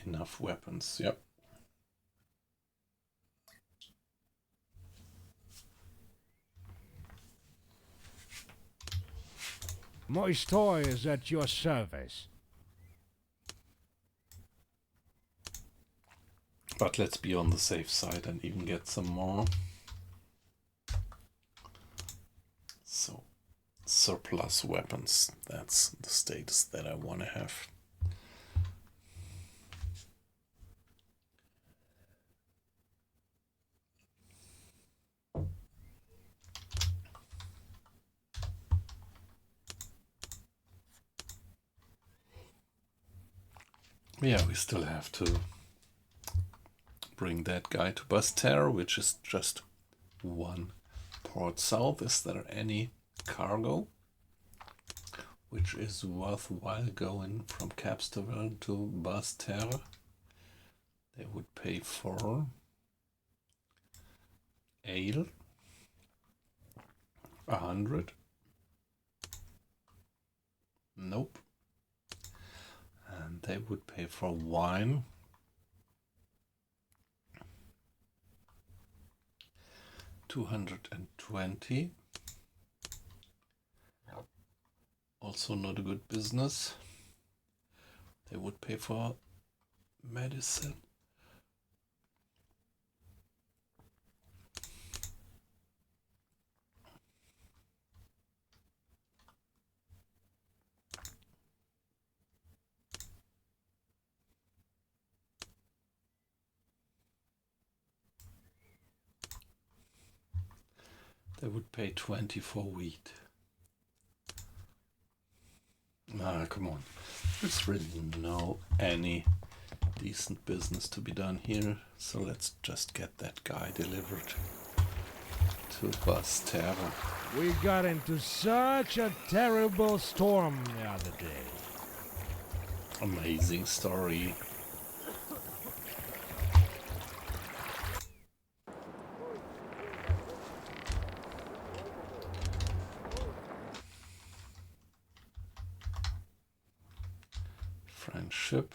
Enough weapons, yep. My toy is at your service. But let's be on the safe side and even get some more. So, surplus weapons. That's the status that I want to have. Yeah, we still have to bring that guy to Bastar, which is just one port south. Is there any cargo which is worthwhile going from Capsterville to Bastar? They would pay for ale, 100. Nope. And they would pay for wine, 220. Also not a good business. They would pay for medicine. They would pay 20 for wheat. Ah, come on. There's really no any decent business to be done here. So let's just get that guy delivered to Bastar. We got into such a terrible storm the other day. Amazing story. Friendship.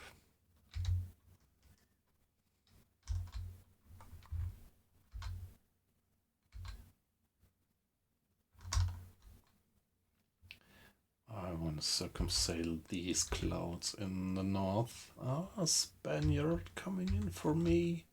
I want to circumsail these clouds in the north. Ah, a Spaniard coming in for me.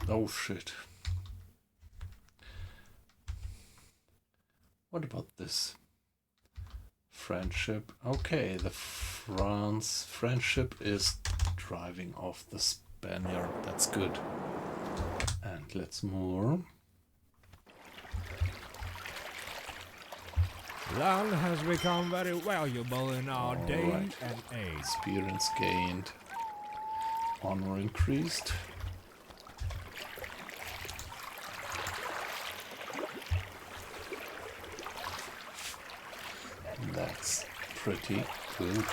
Oh shit. What about this? Friendship. Okay, the friendship is driving off the Spaniard. That's good. And let's moor. Land has become very valuable in our day Alright. and age. Experience gained. Honor increased. That's pretty good.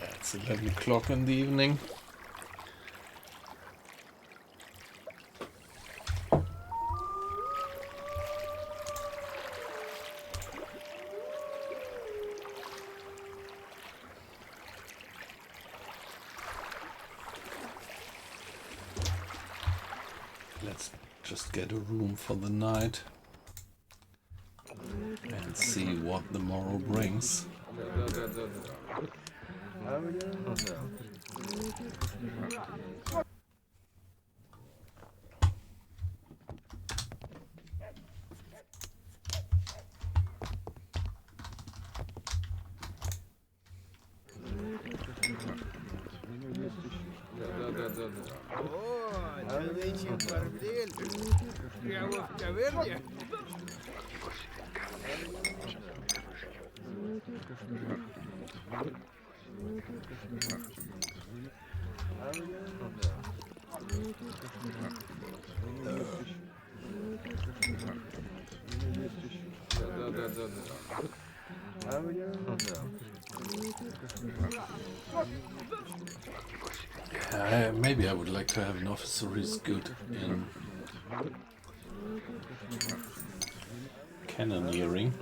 It's 11 o'clock in the evening. just get a room for the night and see what the morrow brings. Maybe I would like to have an officer who's good in cannoneering.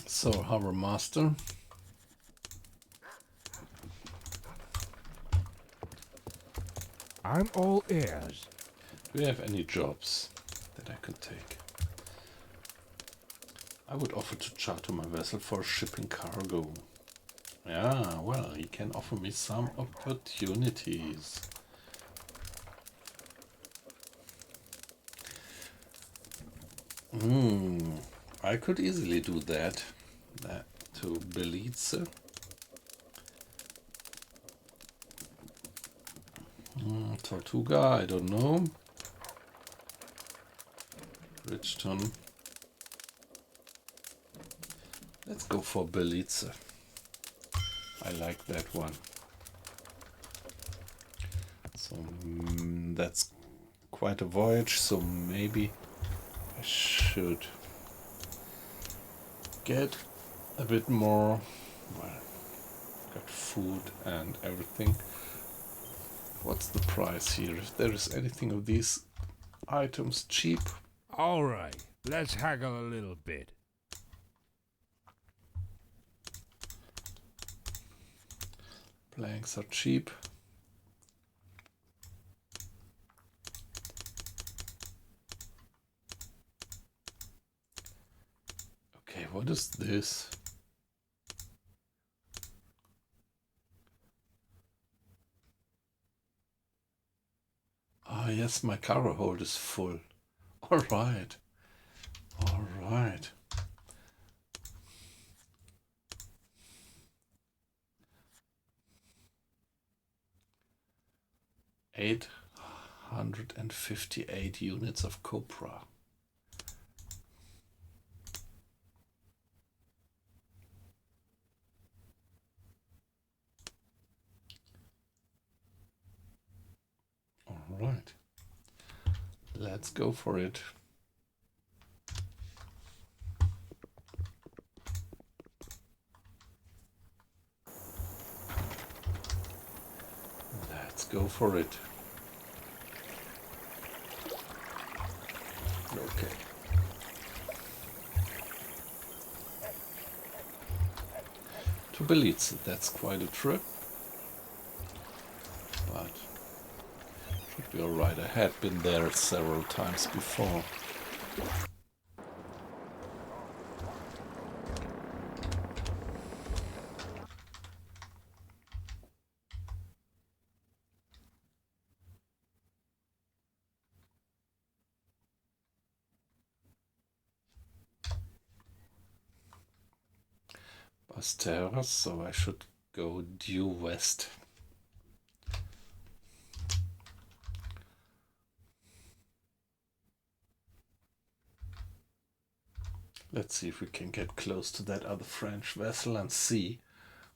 So, Harbor Master. I'm all ears. Do you have any jobs that I could take? I would offer to charter my vessel for shipping cargo. Yeah, well, he can offer me some opportunities. I could easily do that. That to Belize. Tortuga, I don't know. Bridgeton. Let's go for Belize. I like that one. So that's quite a voyage, so maybe I should get a bit more. Well, got food and everything. What's the price here? If there is anything of these items cheap? All right, let's haggle a little bit. Planks are cheap. Okay, what is this? Ah, yes, my cargo hold is full. All right. All right. $858 units of copra. All right. Let's go for it. Let's go for it. Okay. To Belize, that's quite a trip. But should be alright. I had been there several times before. Basteras, so I should go due west. Let's see if we can get close to that other French vessel and see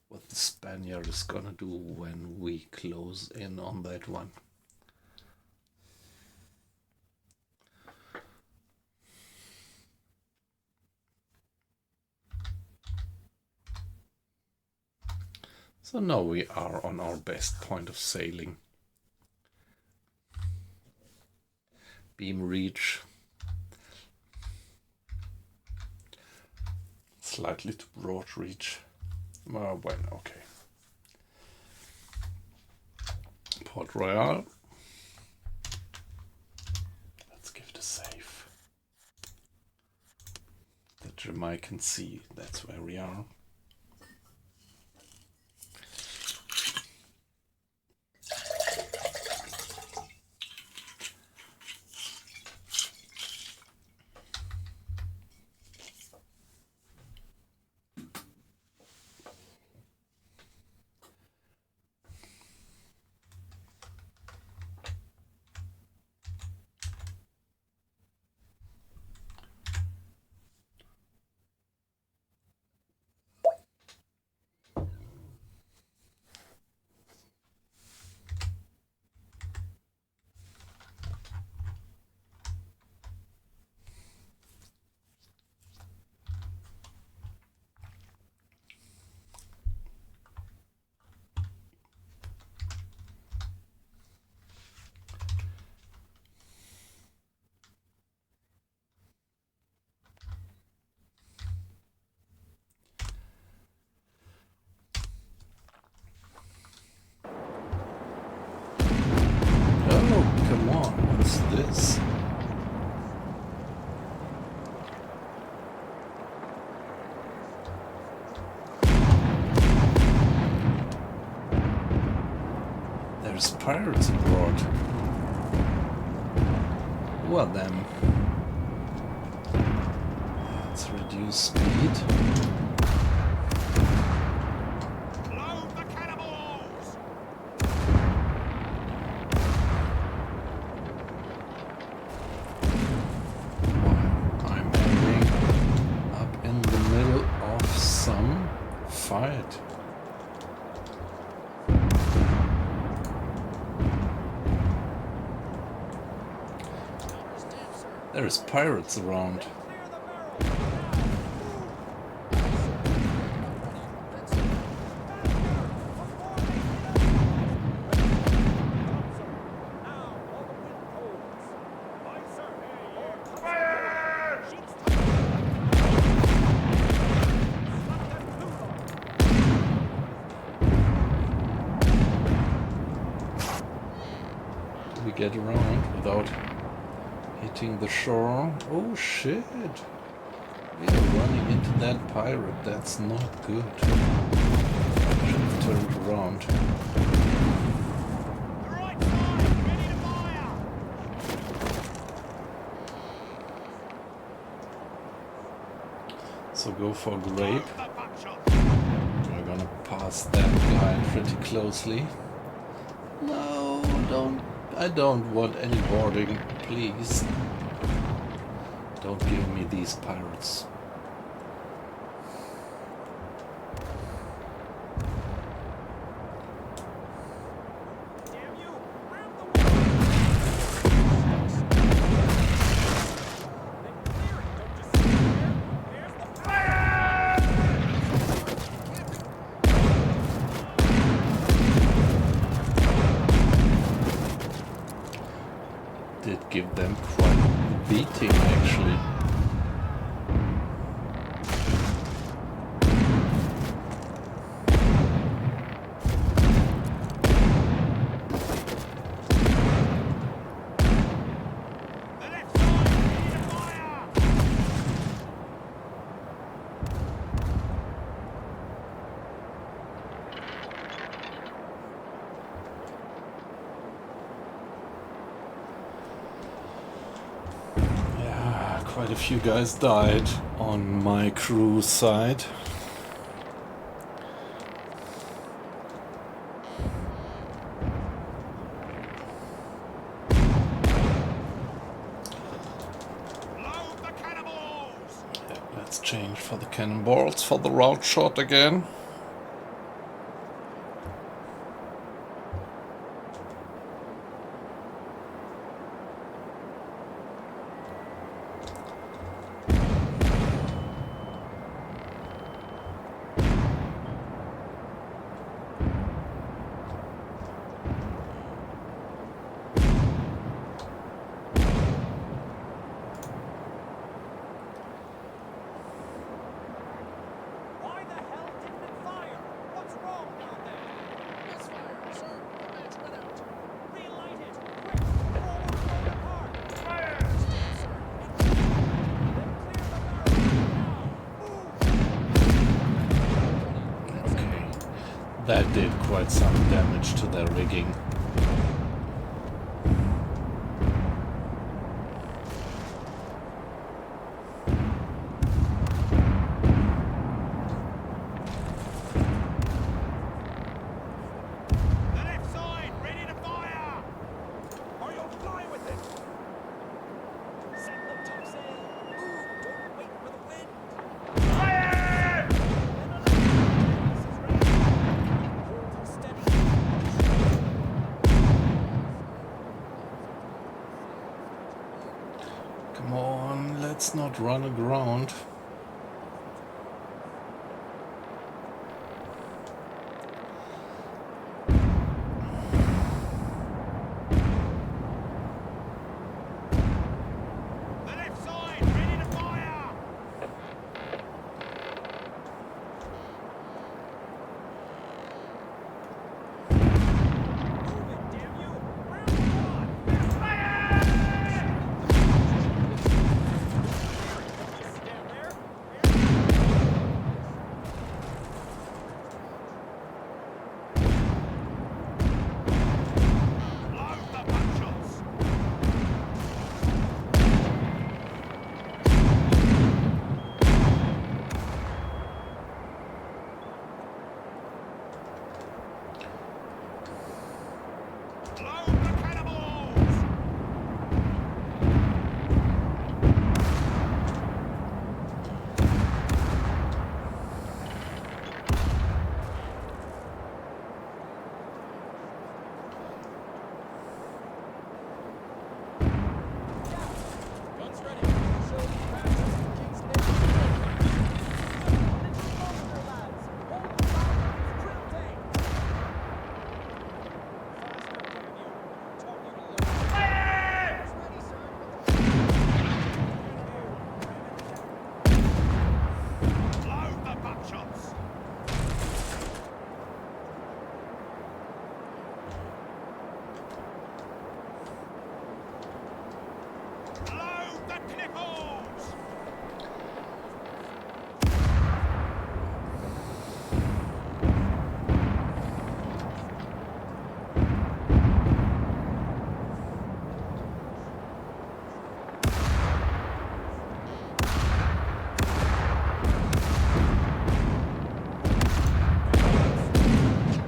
what the Spaniard is gonna do when we close in on that one. So now we are on our best point of sailing. Beam reach. Slightly to broad reach. Well, okay. Port Royal. Let's give it a save. The Jamaican Sea, that's where we are. Oh, come on, what's this? There's pirates aboard. Who are them? Let's reduce speed. Load the cannibals! I'm aiming up in the middle of some fight. There's pirates around. Do we get around without hitting the shore? Oh shit! We are running into that pirate. That's not good. Should have turned around. The right side, ready to fire! So go for grape. Load the buckshot! We're gonna pass that guy pretty closely. No, don't. I don't want any boarding, please. Don't give me these pirates. Damn you! Grab the water! Then clear it! Don't just sit there! There's the fire! Did give them quite a beating, actually. The left side, ready to fire! Yeah, quite a few guys died on my crew side. Load the cannibals! Yeah, let's for the cannonballs for the round shot again. Why the hell didn't it fire? What's wrong down there? Misfire, sir. The match went out. Relight it. Quick. Forward, blown apart. Fire! Sir. Then clear the barrel. Now. Move. Okay. That did quite some damage to their rigging. The left side, ready to fire! Are you fly with it? Set the topsail. Move. Don't wait for the wind. Fire! Hold steady. Come on, let's not run aground. The left side, ready to fire! Move it, damn you. Round one. Stand there. Load the buckshots! Load the cannonballs! Guns ready. Show the practice in King's Navy. Little longer, lads. Hold the line. Drill day. Faster, damn you. Taught you to load. Fire! Ready, sir. Load the buckshots! Load the knipples!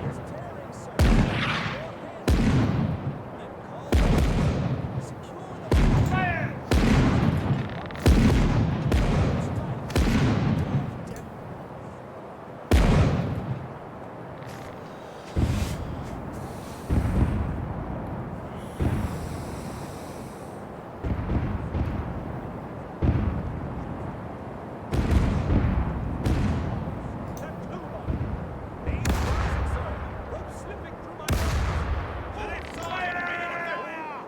Here's tearing, sir. Your hand. Then call. Secure the Fire! The left side, ready to fire!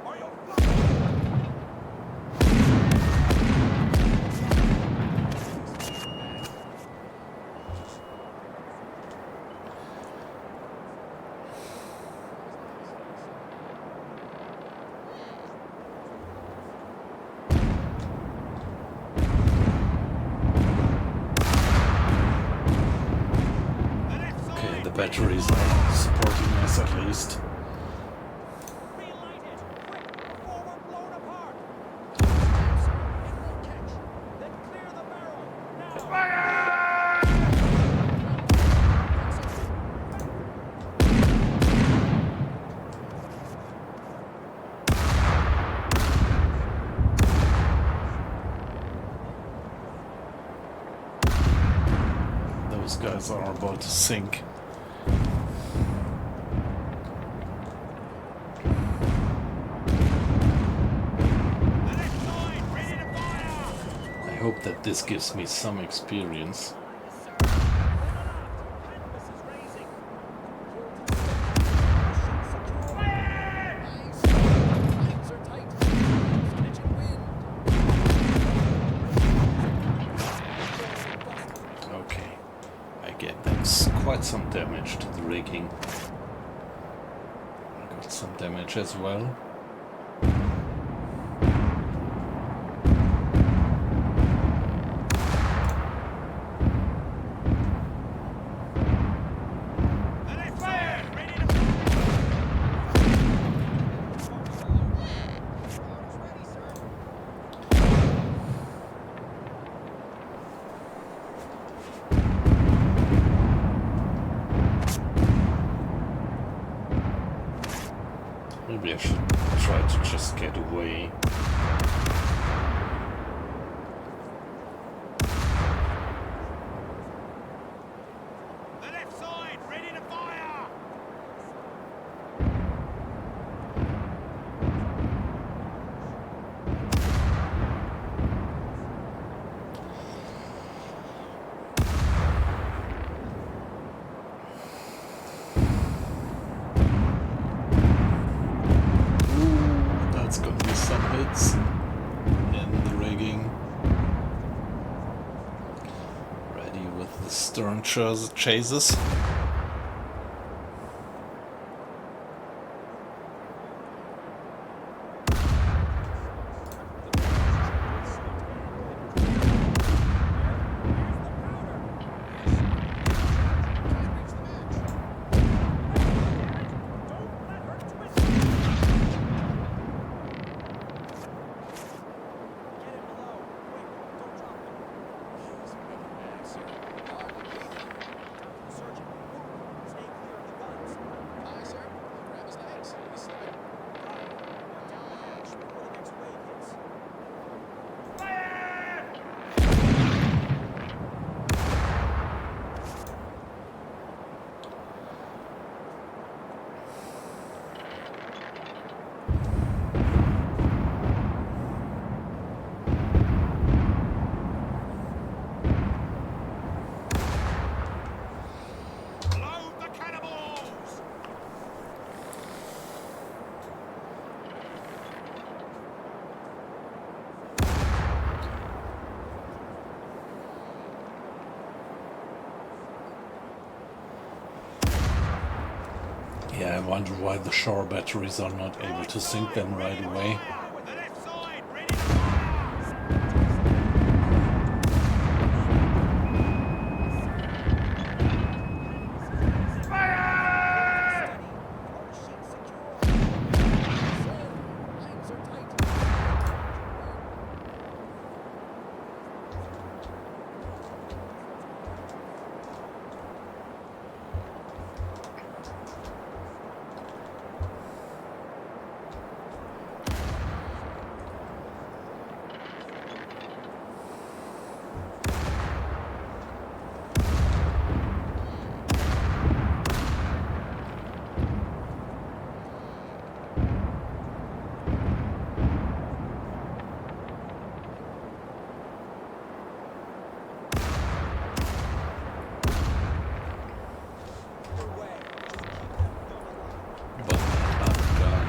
The left Okay, side, the batteries are supporting us at least. Relight it! Quick! Forward blown apart! It won't catch. Then clear the barrel! Now! guys are about to sink. I hope that this gives me some experience. Okay, I get that's quite some damage to the rigging. I got some damage as well. Maybe I should try to just get away. The left side, ready to fire! That's gonna be some hits in the rigging. Ready with the stern chases. Load the cannibals! Yeah, I wonder why the shore batteries are not able to sink them right away. The left side, ready to fire! But not done.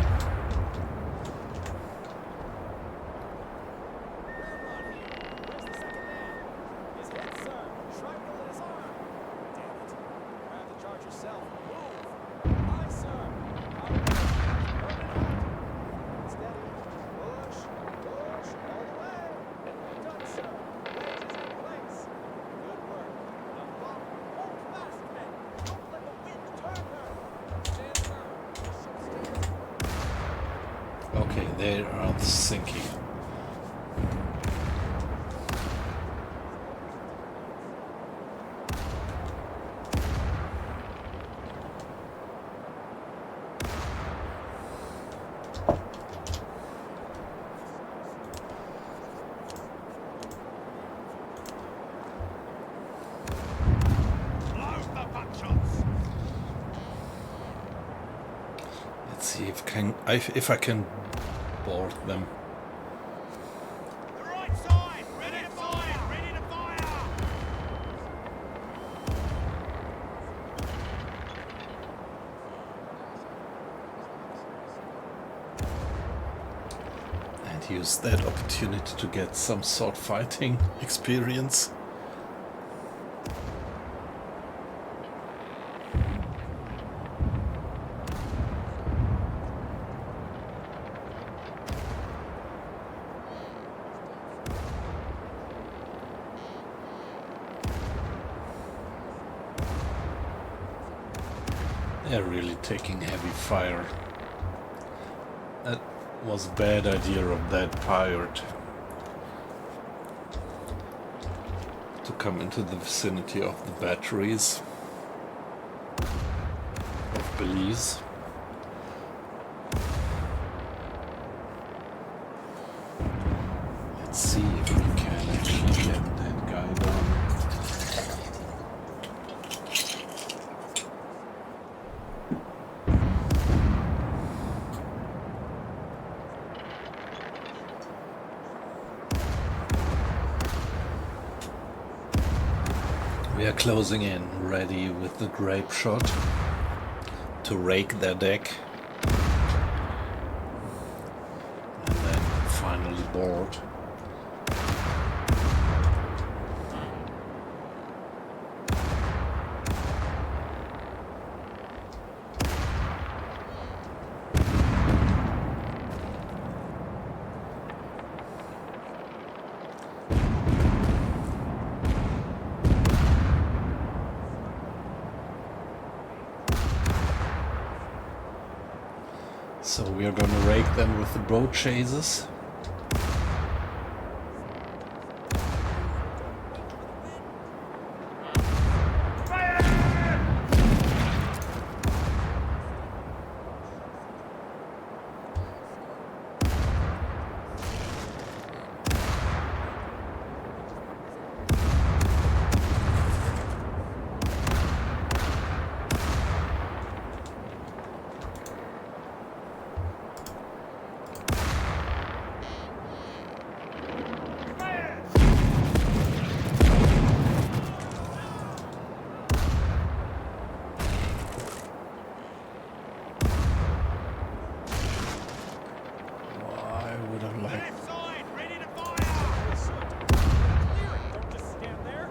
Okay, they are sinking. Load See if I can board them. The right side! Ready to fire! Ready to fire! And use that opportunity to get some sword fighting experience. They're really taking heavy fire. That was a bad idea of that pirate to come into the vicinity of the batteries of Belize. Let's see if we can actually get that guy down. We are closing in, ready with the grape shot to rake their deck and then finally board. So we are going to rake them with the boat chases. Left side! Ready to fire! Don't just stand there.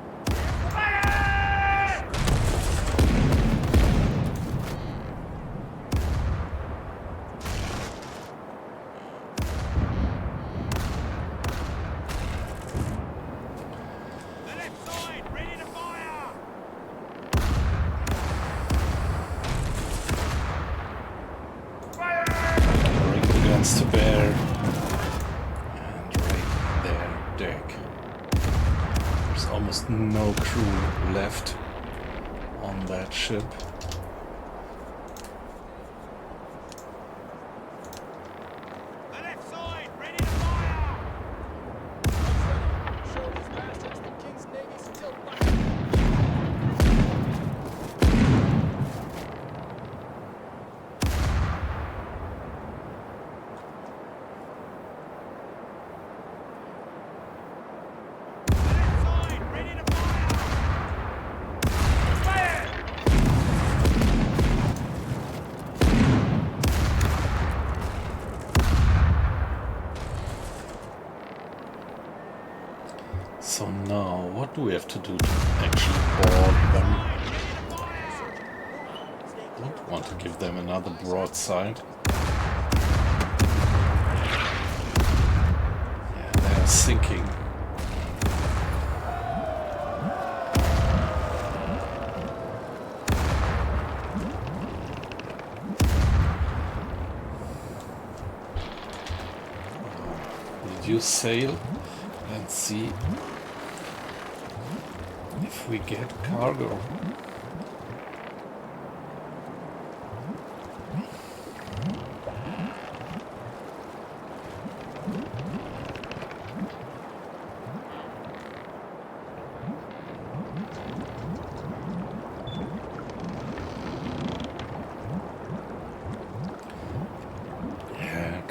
The left side! Ready to fire! Bring the guns to bear and rake their deck. There's almost no crew left on that ship. The left side! Ready to fire! Show these bastards the King's Navy still fighting. The left side! Ready to fire! So now, what do we have to do to actually board them? Don't want to give them another broadside. Yeah, they are sinking. Reduce sail and see if we get cargo.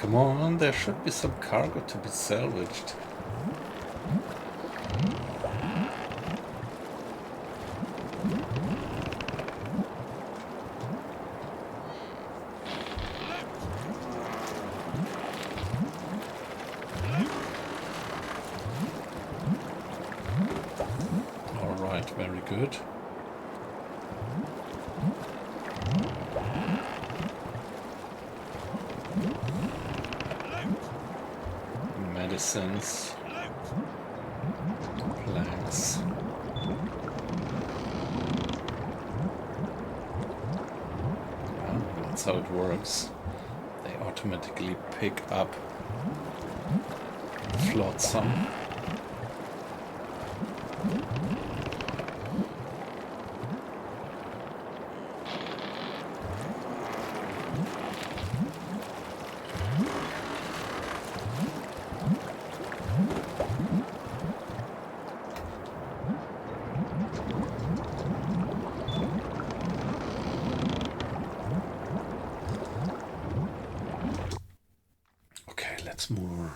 Come on, there should be some cargo to be salvaged. Alright, very good. Medicines, planks. Well, that's how it works. They automatically pick up the flotsam. Let's move.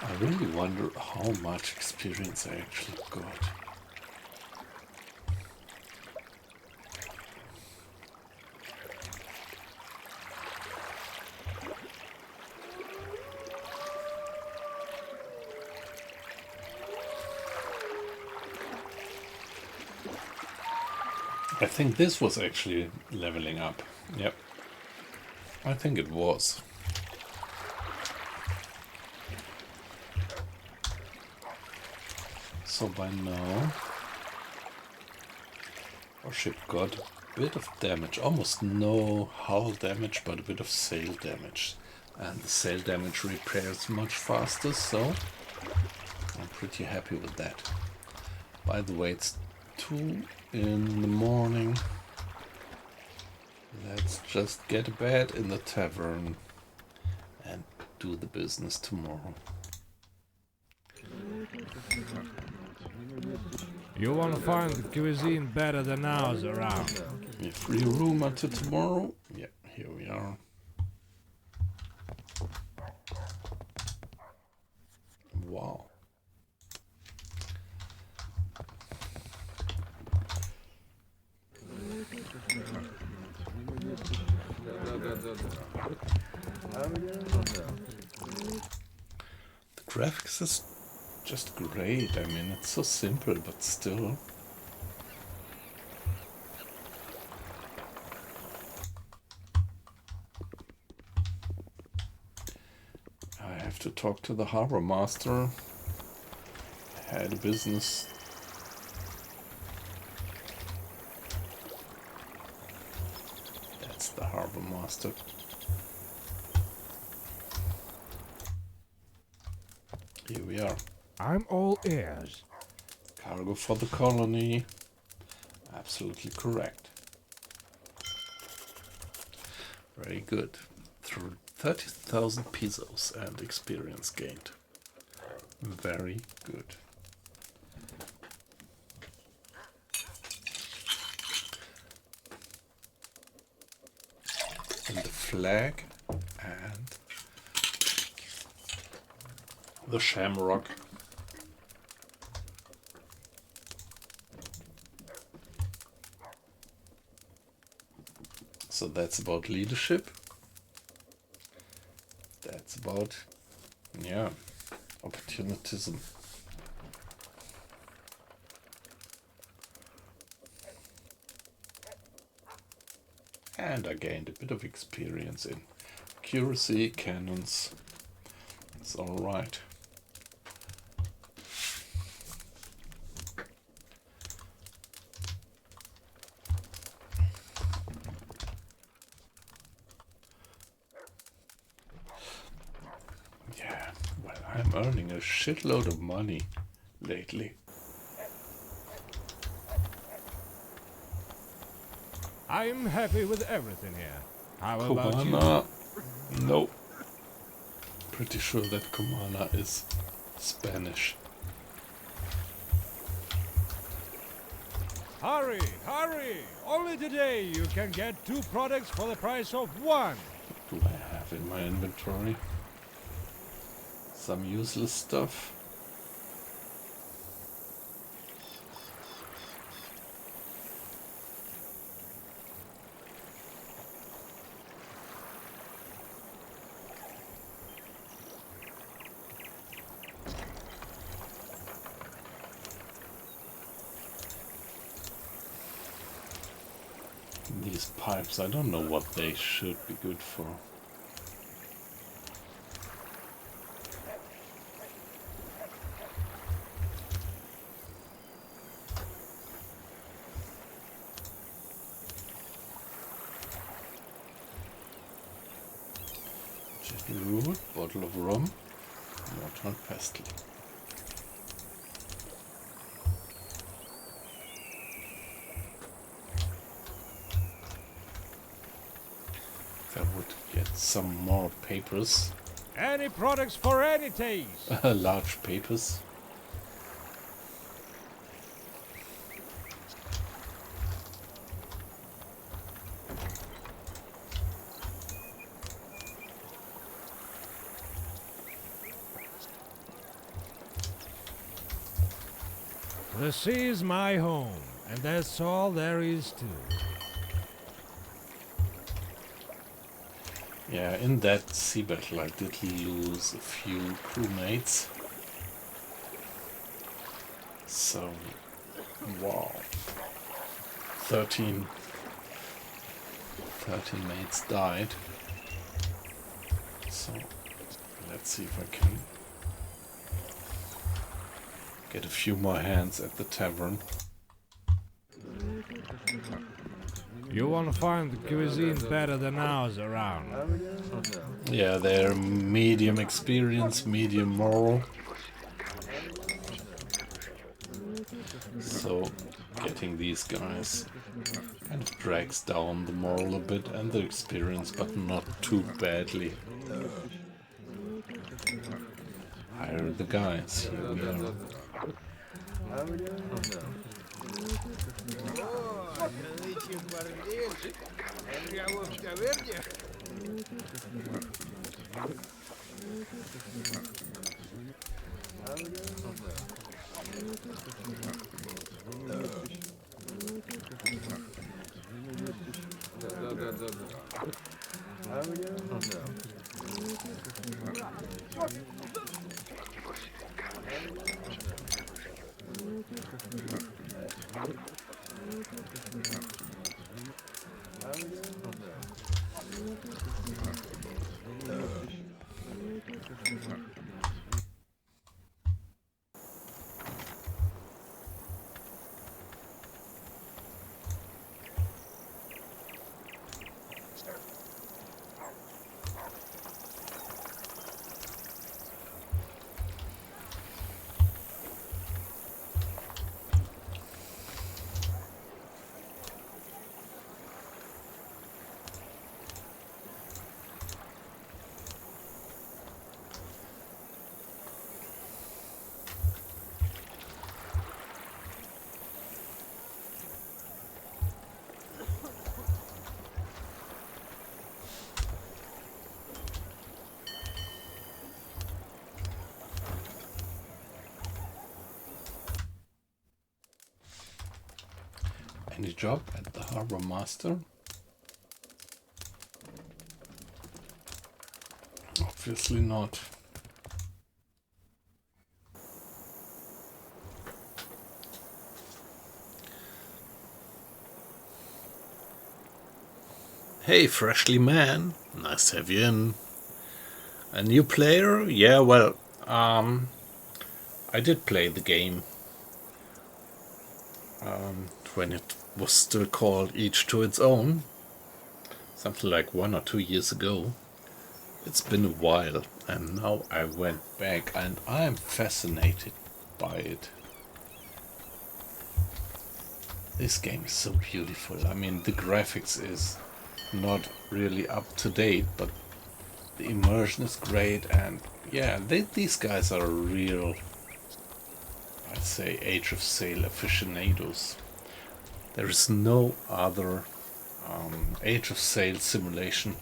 I really wonder how much experience I actually got. I think this was actually leveling up. Yep. I think it was. So by now our ship got a bit of damage. Almost no hull damage, but a bit of sail damage. And the sail damage repairs much faster, so I'm pretty happy with that. By the way, it's 2 in the morning. Let's just get a bed in the tavern and do the business tomorrow. You won't find the cuisine better than ours around. A free room until tomorrow? Yeah, here we are. Wow. The graphics is just great. I mean, it's so simple, but still. I have to talk to the harbor master. I had a business. That's the harbor master. Here we are. I'm all ears. Cargo for the colony. Absolutely correct. Very good. Through 30,000 pesos and experience gained. Very good. And the flag and the shamrock. So that's about leadership. That's about, yeah, opportunism. And I gained a bit of experience in accuracy, cannons. It's all right. Yeah, well, I'm earning a shitload of money lately. I'm happy with everything here. How about you? Kumana? Nope. Pretty sure that Kumana is Spanish. Hurry, hurry! Only today you can get 2 products for the price of 1. What do I have in my inventory? Some useless stuff. These pipes, I don't know what they should be good for. Root, bottle of rum, water and pestle. If I would get some more papers, Any products for any taste. large papers. The sea is my home, and that's all there is to it. Yeah, in that sea battle I did lose a few crewmates. So, wow. 13 mates died. So, let's see if I can get a few more hands at the tavern. You won't find the cuisine better than ours around. Yeah, they're medium experience, medium moral. So, getting these guys kind of drags down the moral a bit and the experience, but not too badly. Hire the guys. Here we are. Any job at the harbor master? Obviously not. Hey, Freshly Man. Nice to have you in. A new player? Yeah, well, I did play the game when it was still called Each to Its Own. Something like 1 or 2 years ago. It's been a while, and now I went back and I'm fascinated by it. This game is so beautiful. I mean, the graphics is not really up to date, but the immersion is great, and yeah, these guys are real, I'd say, Age of Sail aficionados. There is no other Age of Sail simulation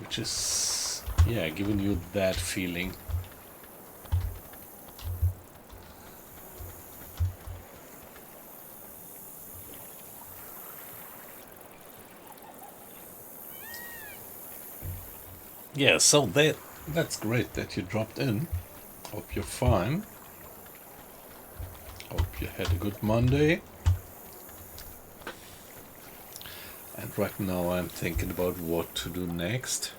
which is, yeah, giving you that feeling. Yeah, so that's great that you dropped in. Hope you're fine. Hope you had a good Monday. And right now I'm thinking about what to do next.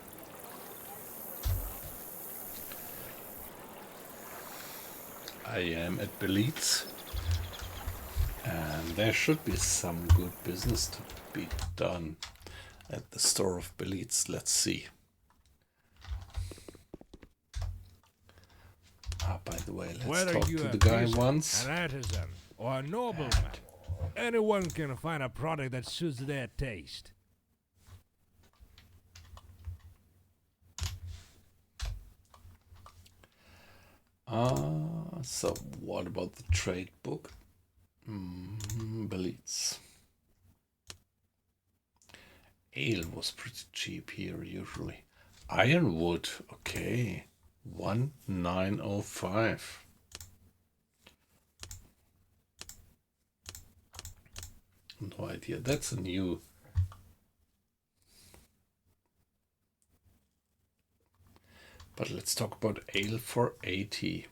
I am at Belize, and there should be some good business to be done at the store of Belize. Let's see. Ah, by the way, let's Whether talk you to a the guy peasant, once. an artisan, or a nobleman, anyone can find a product that suits their taste. So what about the trade book? Belize. Ale was pretty cheap here usually. Ironwood, okay. 1905. No idea. That's a new. But let's talk about ale for 80.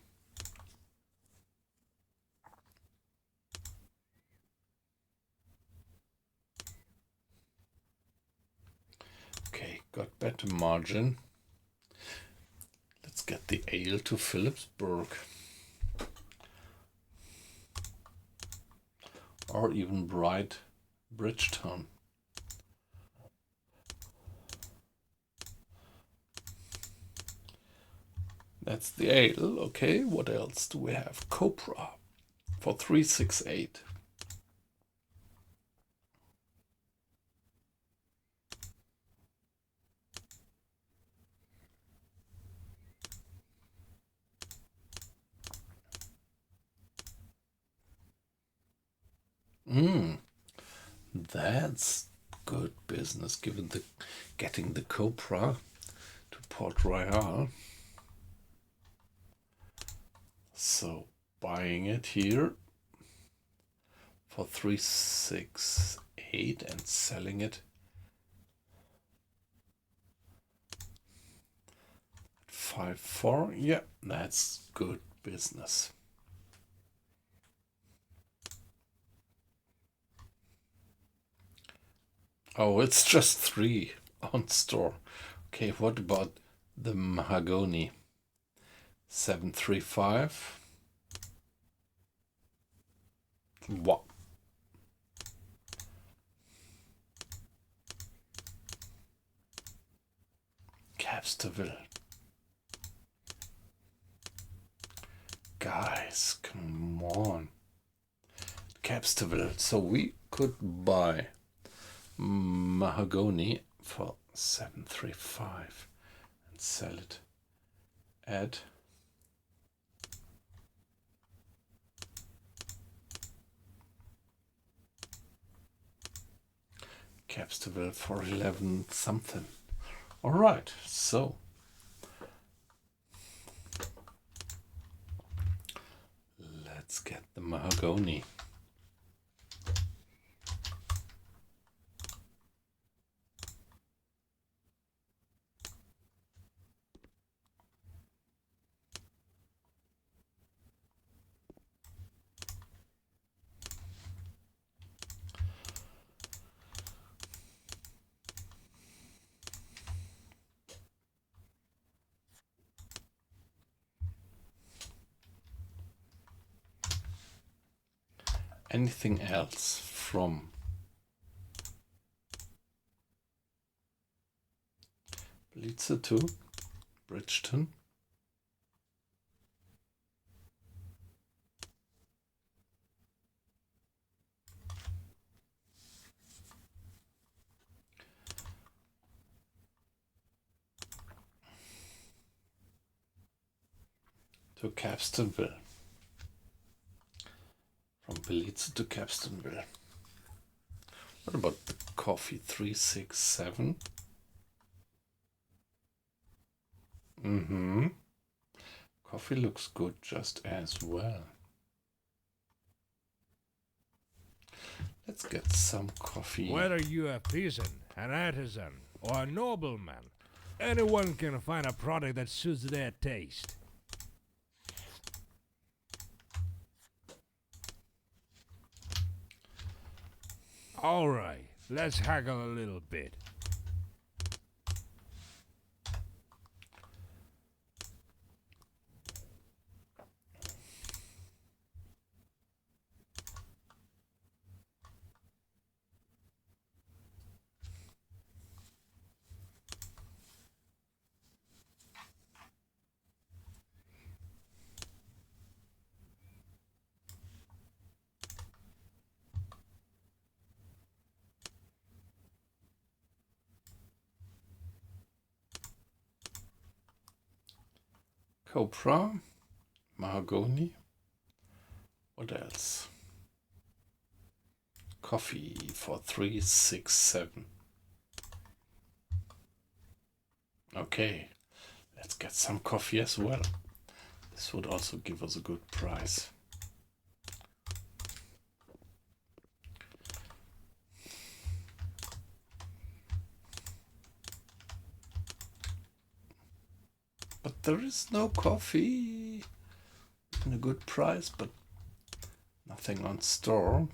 Okay, got better margin. Let's get the ale to Philipsburg. Or even Bright Bridgetown. That's the ale. Okay, what else do we have? Copra for 368. That's good business given the getting the Copra to Port Royal. So buying it here for 368 and selling it 54. Yeah, that's good business. Oh, it's just 3 on store. Okay, what about the mahogany? 735. What? Capsterville. Guys, come on. Capsterville. So we could buy mahogany for 735 and sell it at Capsterville for 11 something. All right, so let's get the mahogany. Anything else from Belize to Bridgeton? To Capstonville. From Belize to Capstonville. What about the coffee 367? Coffee looks good just as well. Let's get some coffee. Whether you're a peasant, an artisan, or a nobleman, anyone can find a product that suits their taste. Alright, let's haggle a little bit. Copra, mahogany. What else? Coffee for 367. Okay, let's get some coffee as well. This would also give us a good price. But there is no coffee in a good price, but nothing on store.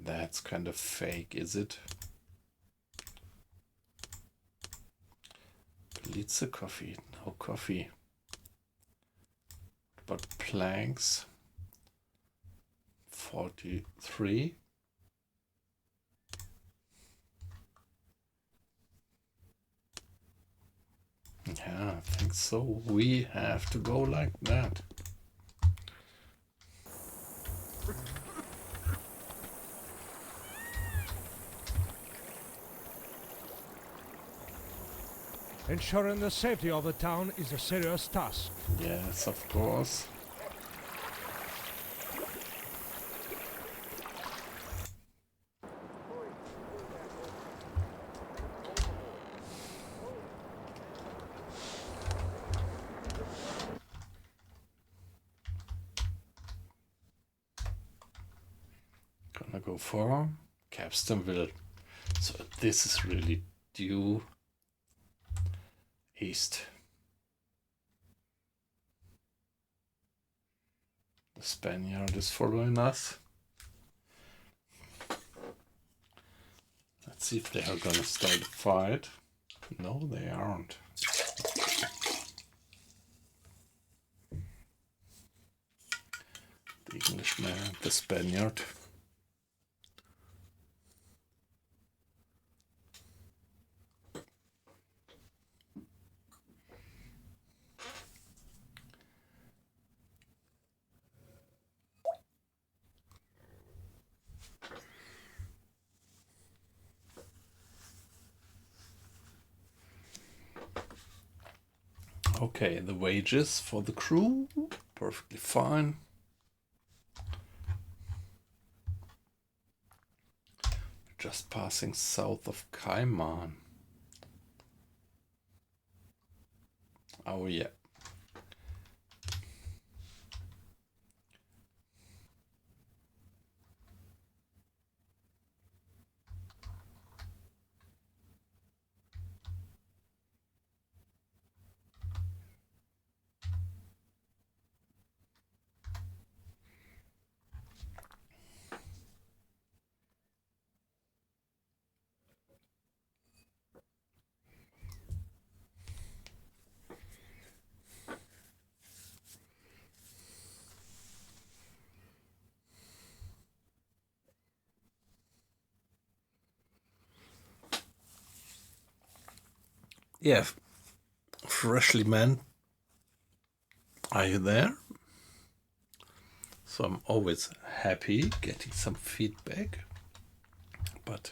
That's kind of fake, is it? Pizza coffee, no coffee. But planks, 43. Yeah, I think so. We have to go like that. Ensuring the safety of the town is a serious task. Yes, of course. Gonna go for Capstonville. So this is really due east. The Spaniard is following us. Let's see if they are gonna start a fight. No, they aren't. The Englishman and the Spaniard. Okay, the wages for the crew, perfectly fine. Just passing south of Cayman. Oh yeah. Yeah, freshly man, are you there? So I'm always happy getting some feedback, but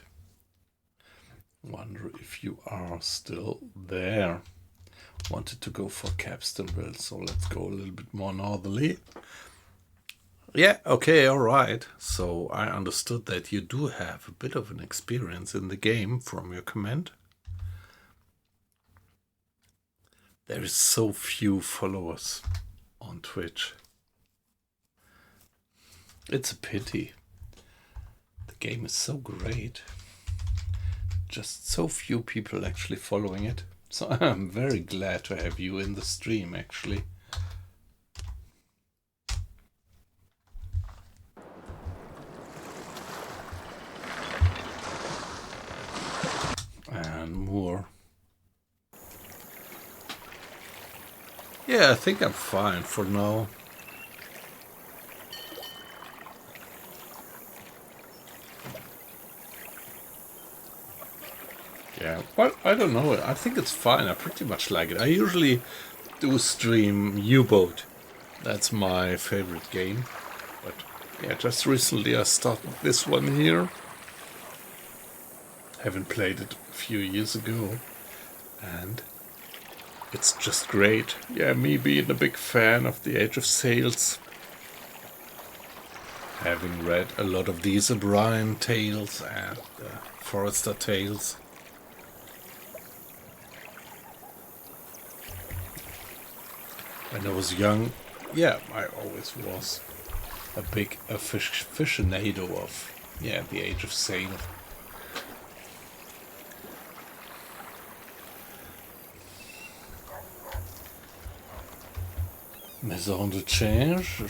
wonder if you are still there. Wanted to go for Capstonville, so let's go a little bit more northerly. Yeah, okay, alright. So I understood that you do have a bit of an experience in the game from your comment. There is so few followers on Twitch. It's a pity. The game is so great. Just so few people actually following it. So I'm very glad to have you in the stream actually. And more. Yeah, I think I'm fine for now. Yeah, well, I don't know. I think it's fine. I pretty much like it. I usually do stream U-Boat. That's my favorite game. But yeah, just recently I started this one here. Haven't played it a few years ago. And it's just great. Yeah, me being a big fan of the Age of Sails. Having read a lot of these O'Brien tales and Forrester tales. When I was young, yeah, I always was a big aficionado of, yeah, the Age of Sail. Maison de change,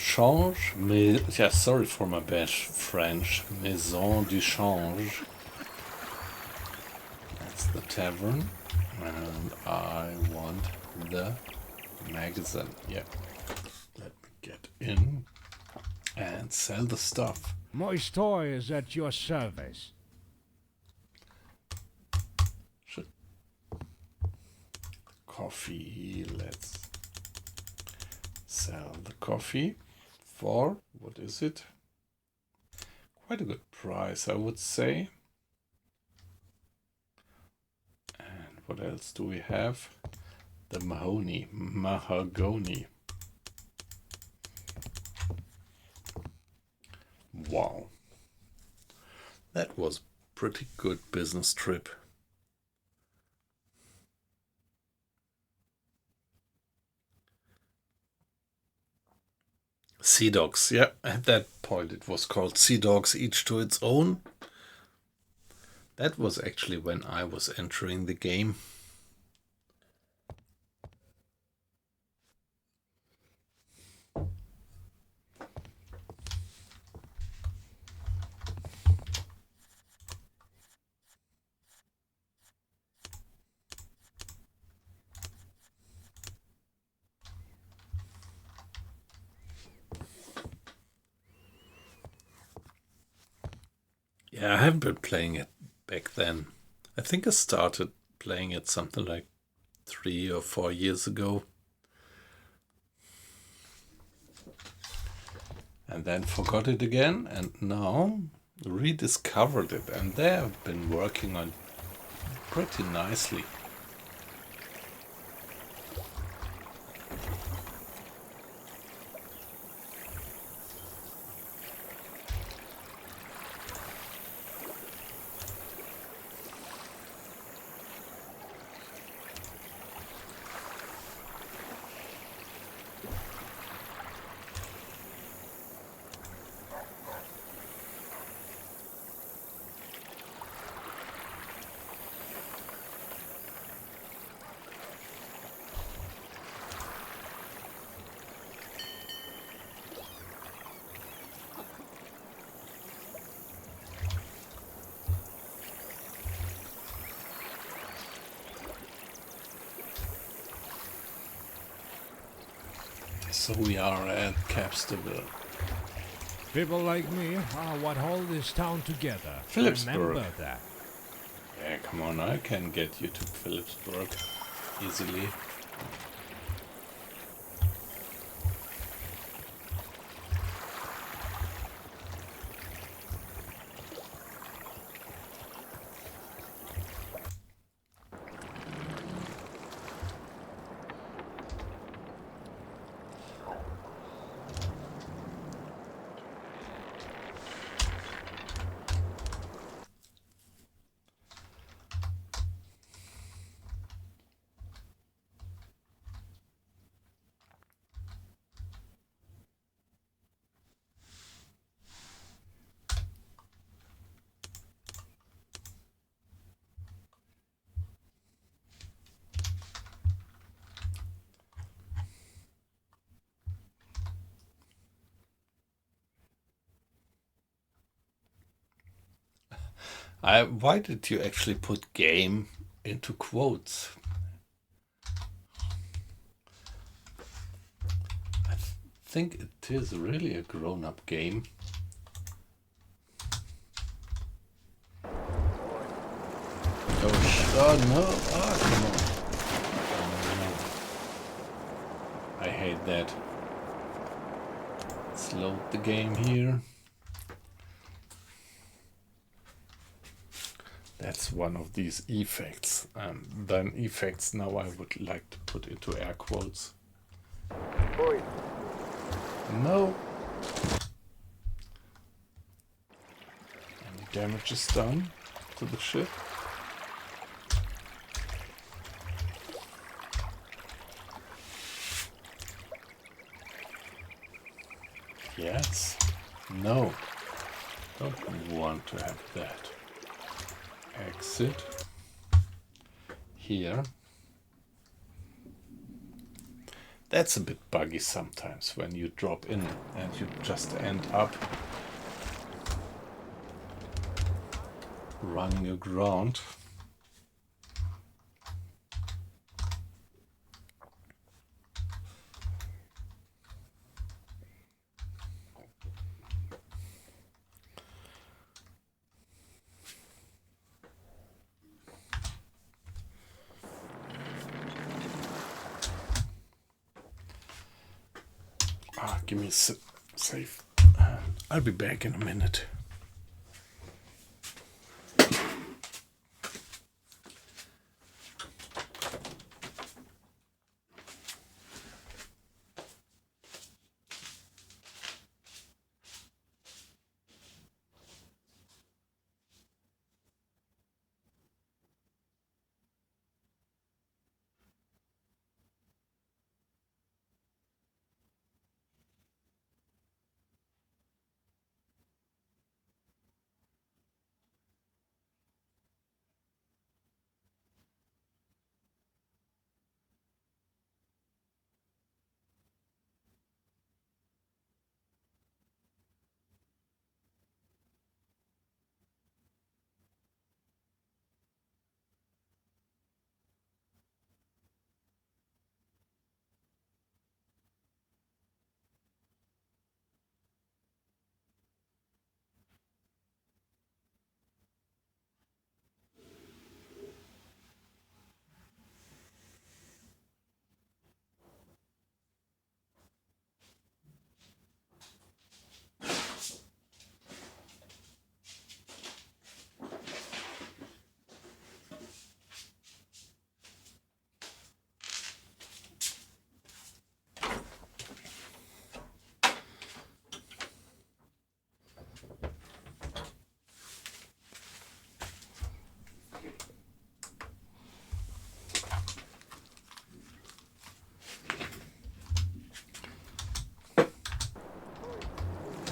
yeah, sorry for my bad French. Maison du change. That's the tavern, and I want the magazine. Yeah, let me get in and sell the stuff. My store is at your service. Coffee, let's sell the coffee for, what is it? Quite a good price, I would say. And what else do we have? The mahogany. Wow. That was a pretty good business trip. Sea Dogs, yeah, at that point it was called Sea Dogs, each to its own. That was actually when I was entering the game. Yeah, I haven't been playing it back then. I think I started playing it something like 3 or 4 years ago. And then forgot it again, and now rediscovered it, and they have been working on pretty nicely. So we are at Capstable. People like me are what hold this town together. Phillipsburg. Remember that. Yeah, come on, I can get you to Phillipsburg easily. Why did you actually put game into quotes? I think it is really a grown-up game. Oh no! Oh, come on! Oh, no. I hate that. Let's load the game here. That's one of these effects. And then effects now I would like to put into air quotes. No. Any damage is done to the ship. Yes. No. Don't want to have that. Exit. Here. That's a bit buggy sometimes when you drop in and you just end up running aground. Give me a save. I'll be back in a minute.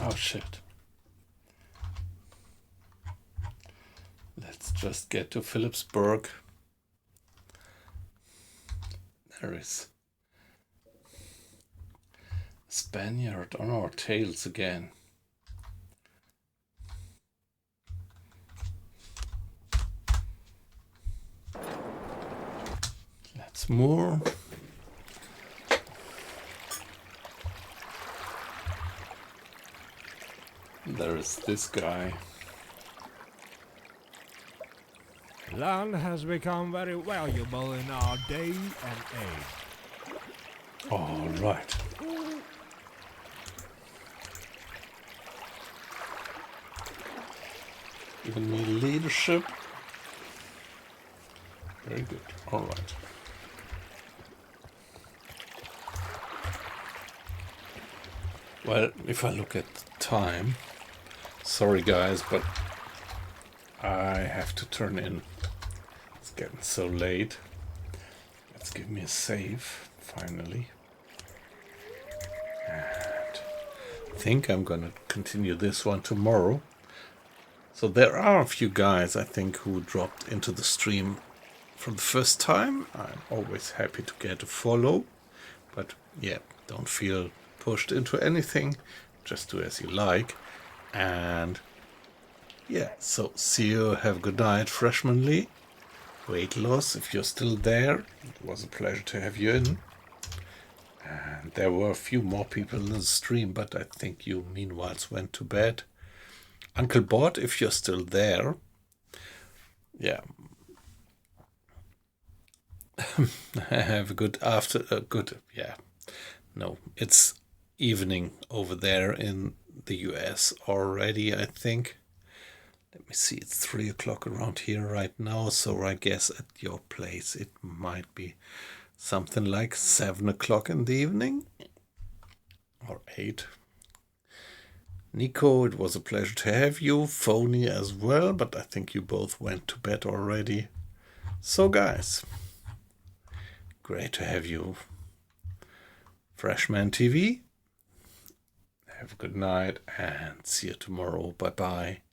Oh shit. Let's just get to Phillipsburg. There is a Spaniard on our tails again. Let's moor. There is this guy. Land has become very valuable in our day and age. All right. Giving me leadership. Very good. All right. Well, if I look at the time, sorry guys, but I have to turn in. It's getting so late. Let's give me a save, finally. And I think I'm gonna continue this one tomorrow. So there are a few guys, I think, who dropped into the stream for the first time. I'm always happy to get a follow. But yeah, don't feel pushed into anything. Just do as you like. And Yeah, so see you, have a good night, Freshman Lee. Weight loss, if you're still there, it was a pleasure to have you in. And there were a few more people in the stream, but I think you meanwhile went to bed. Uncle Bot, if you're still there, yeah. Have a good no, it's evening over there in the US already, I think. Let me see, it's 3 o'clock around here right now, so I guess at your place it might be something like 7 o'clock in the evening, or 8. Nico, it was a pleasure to have you. Phony as well, but I think you both went to bed already. So guys, great to have you. Freshman TV, have a good night and see you tomorrow. Bye bye.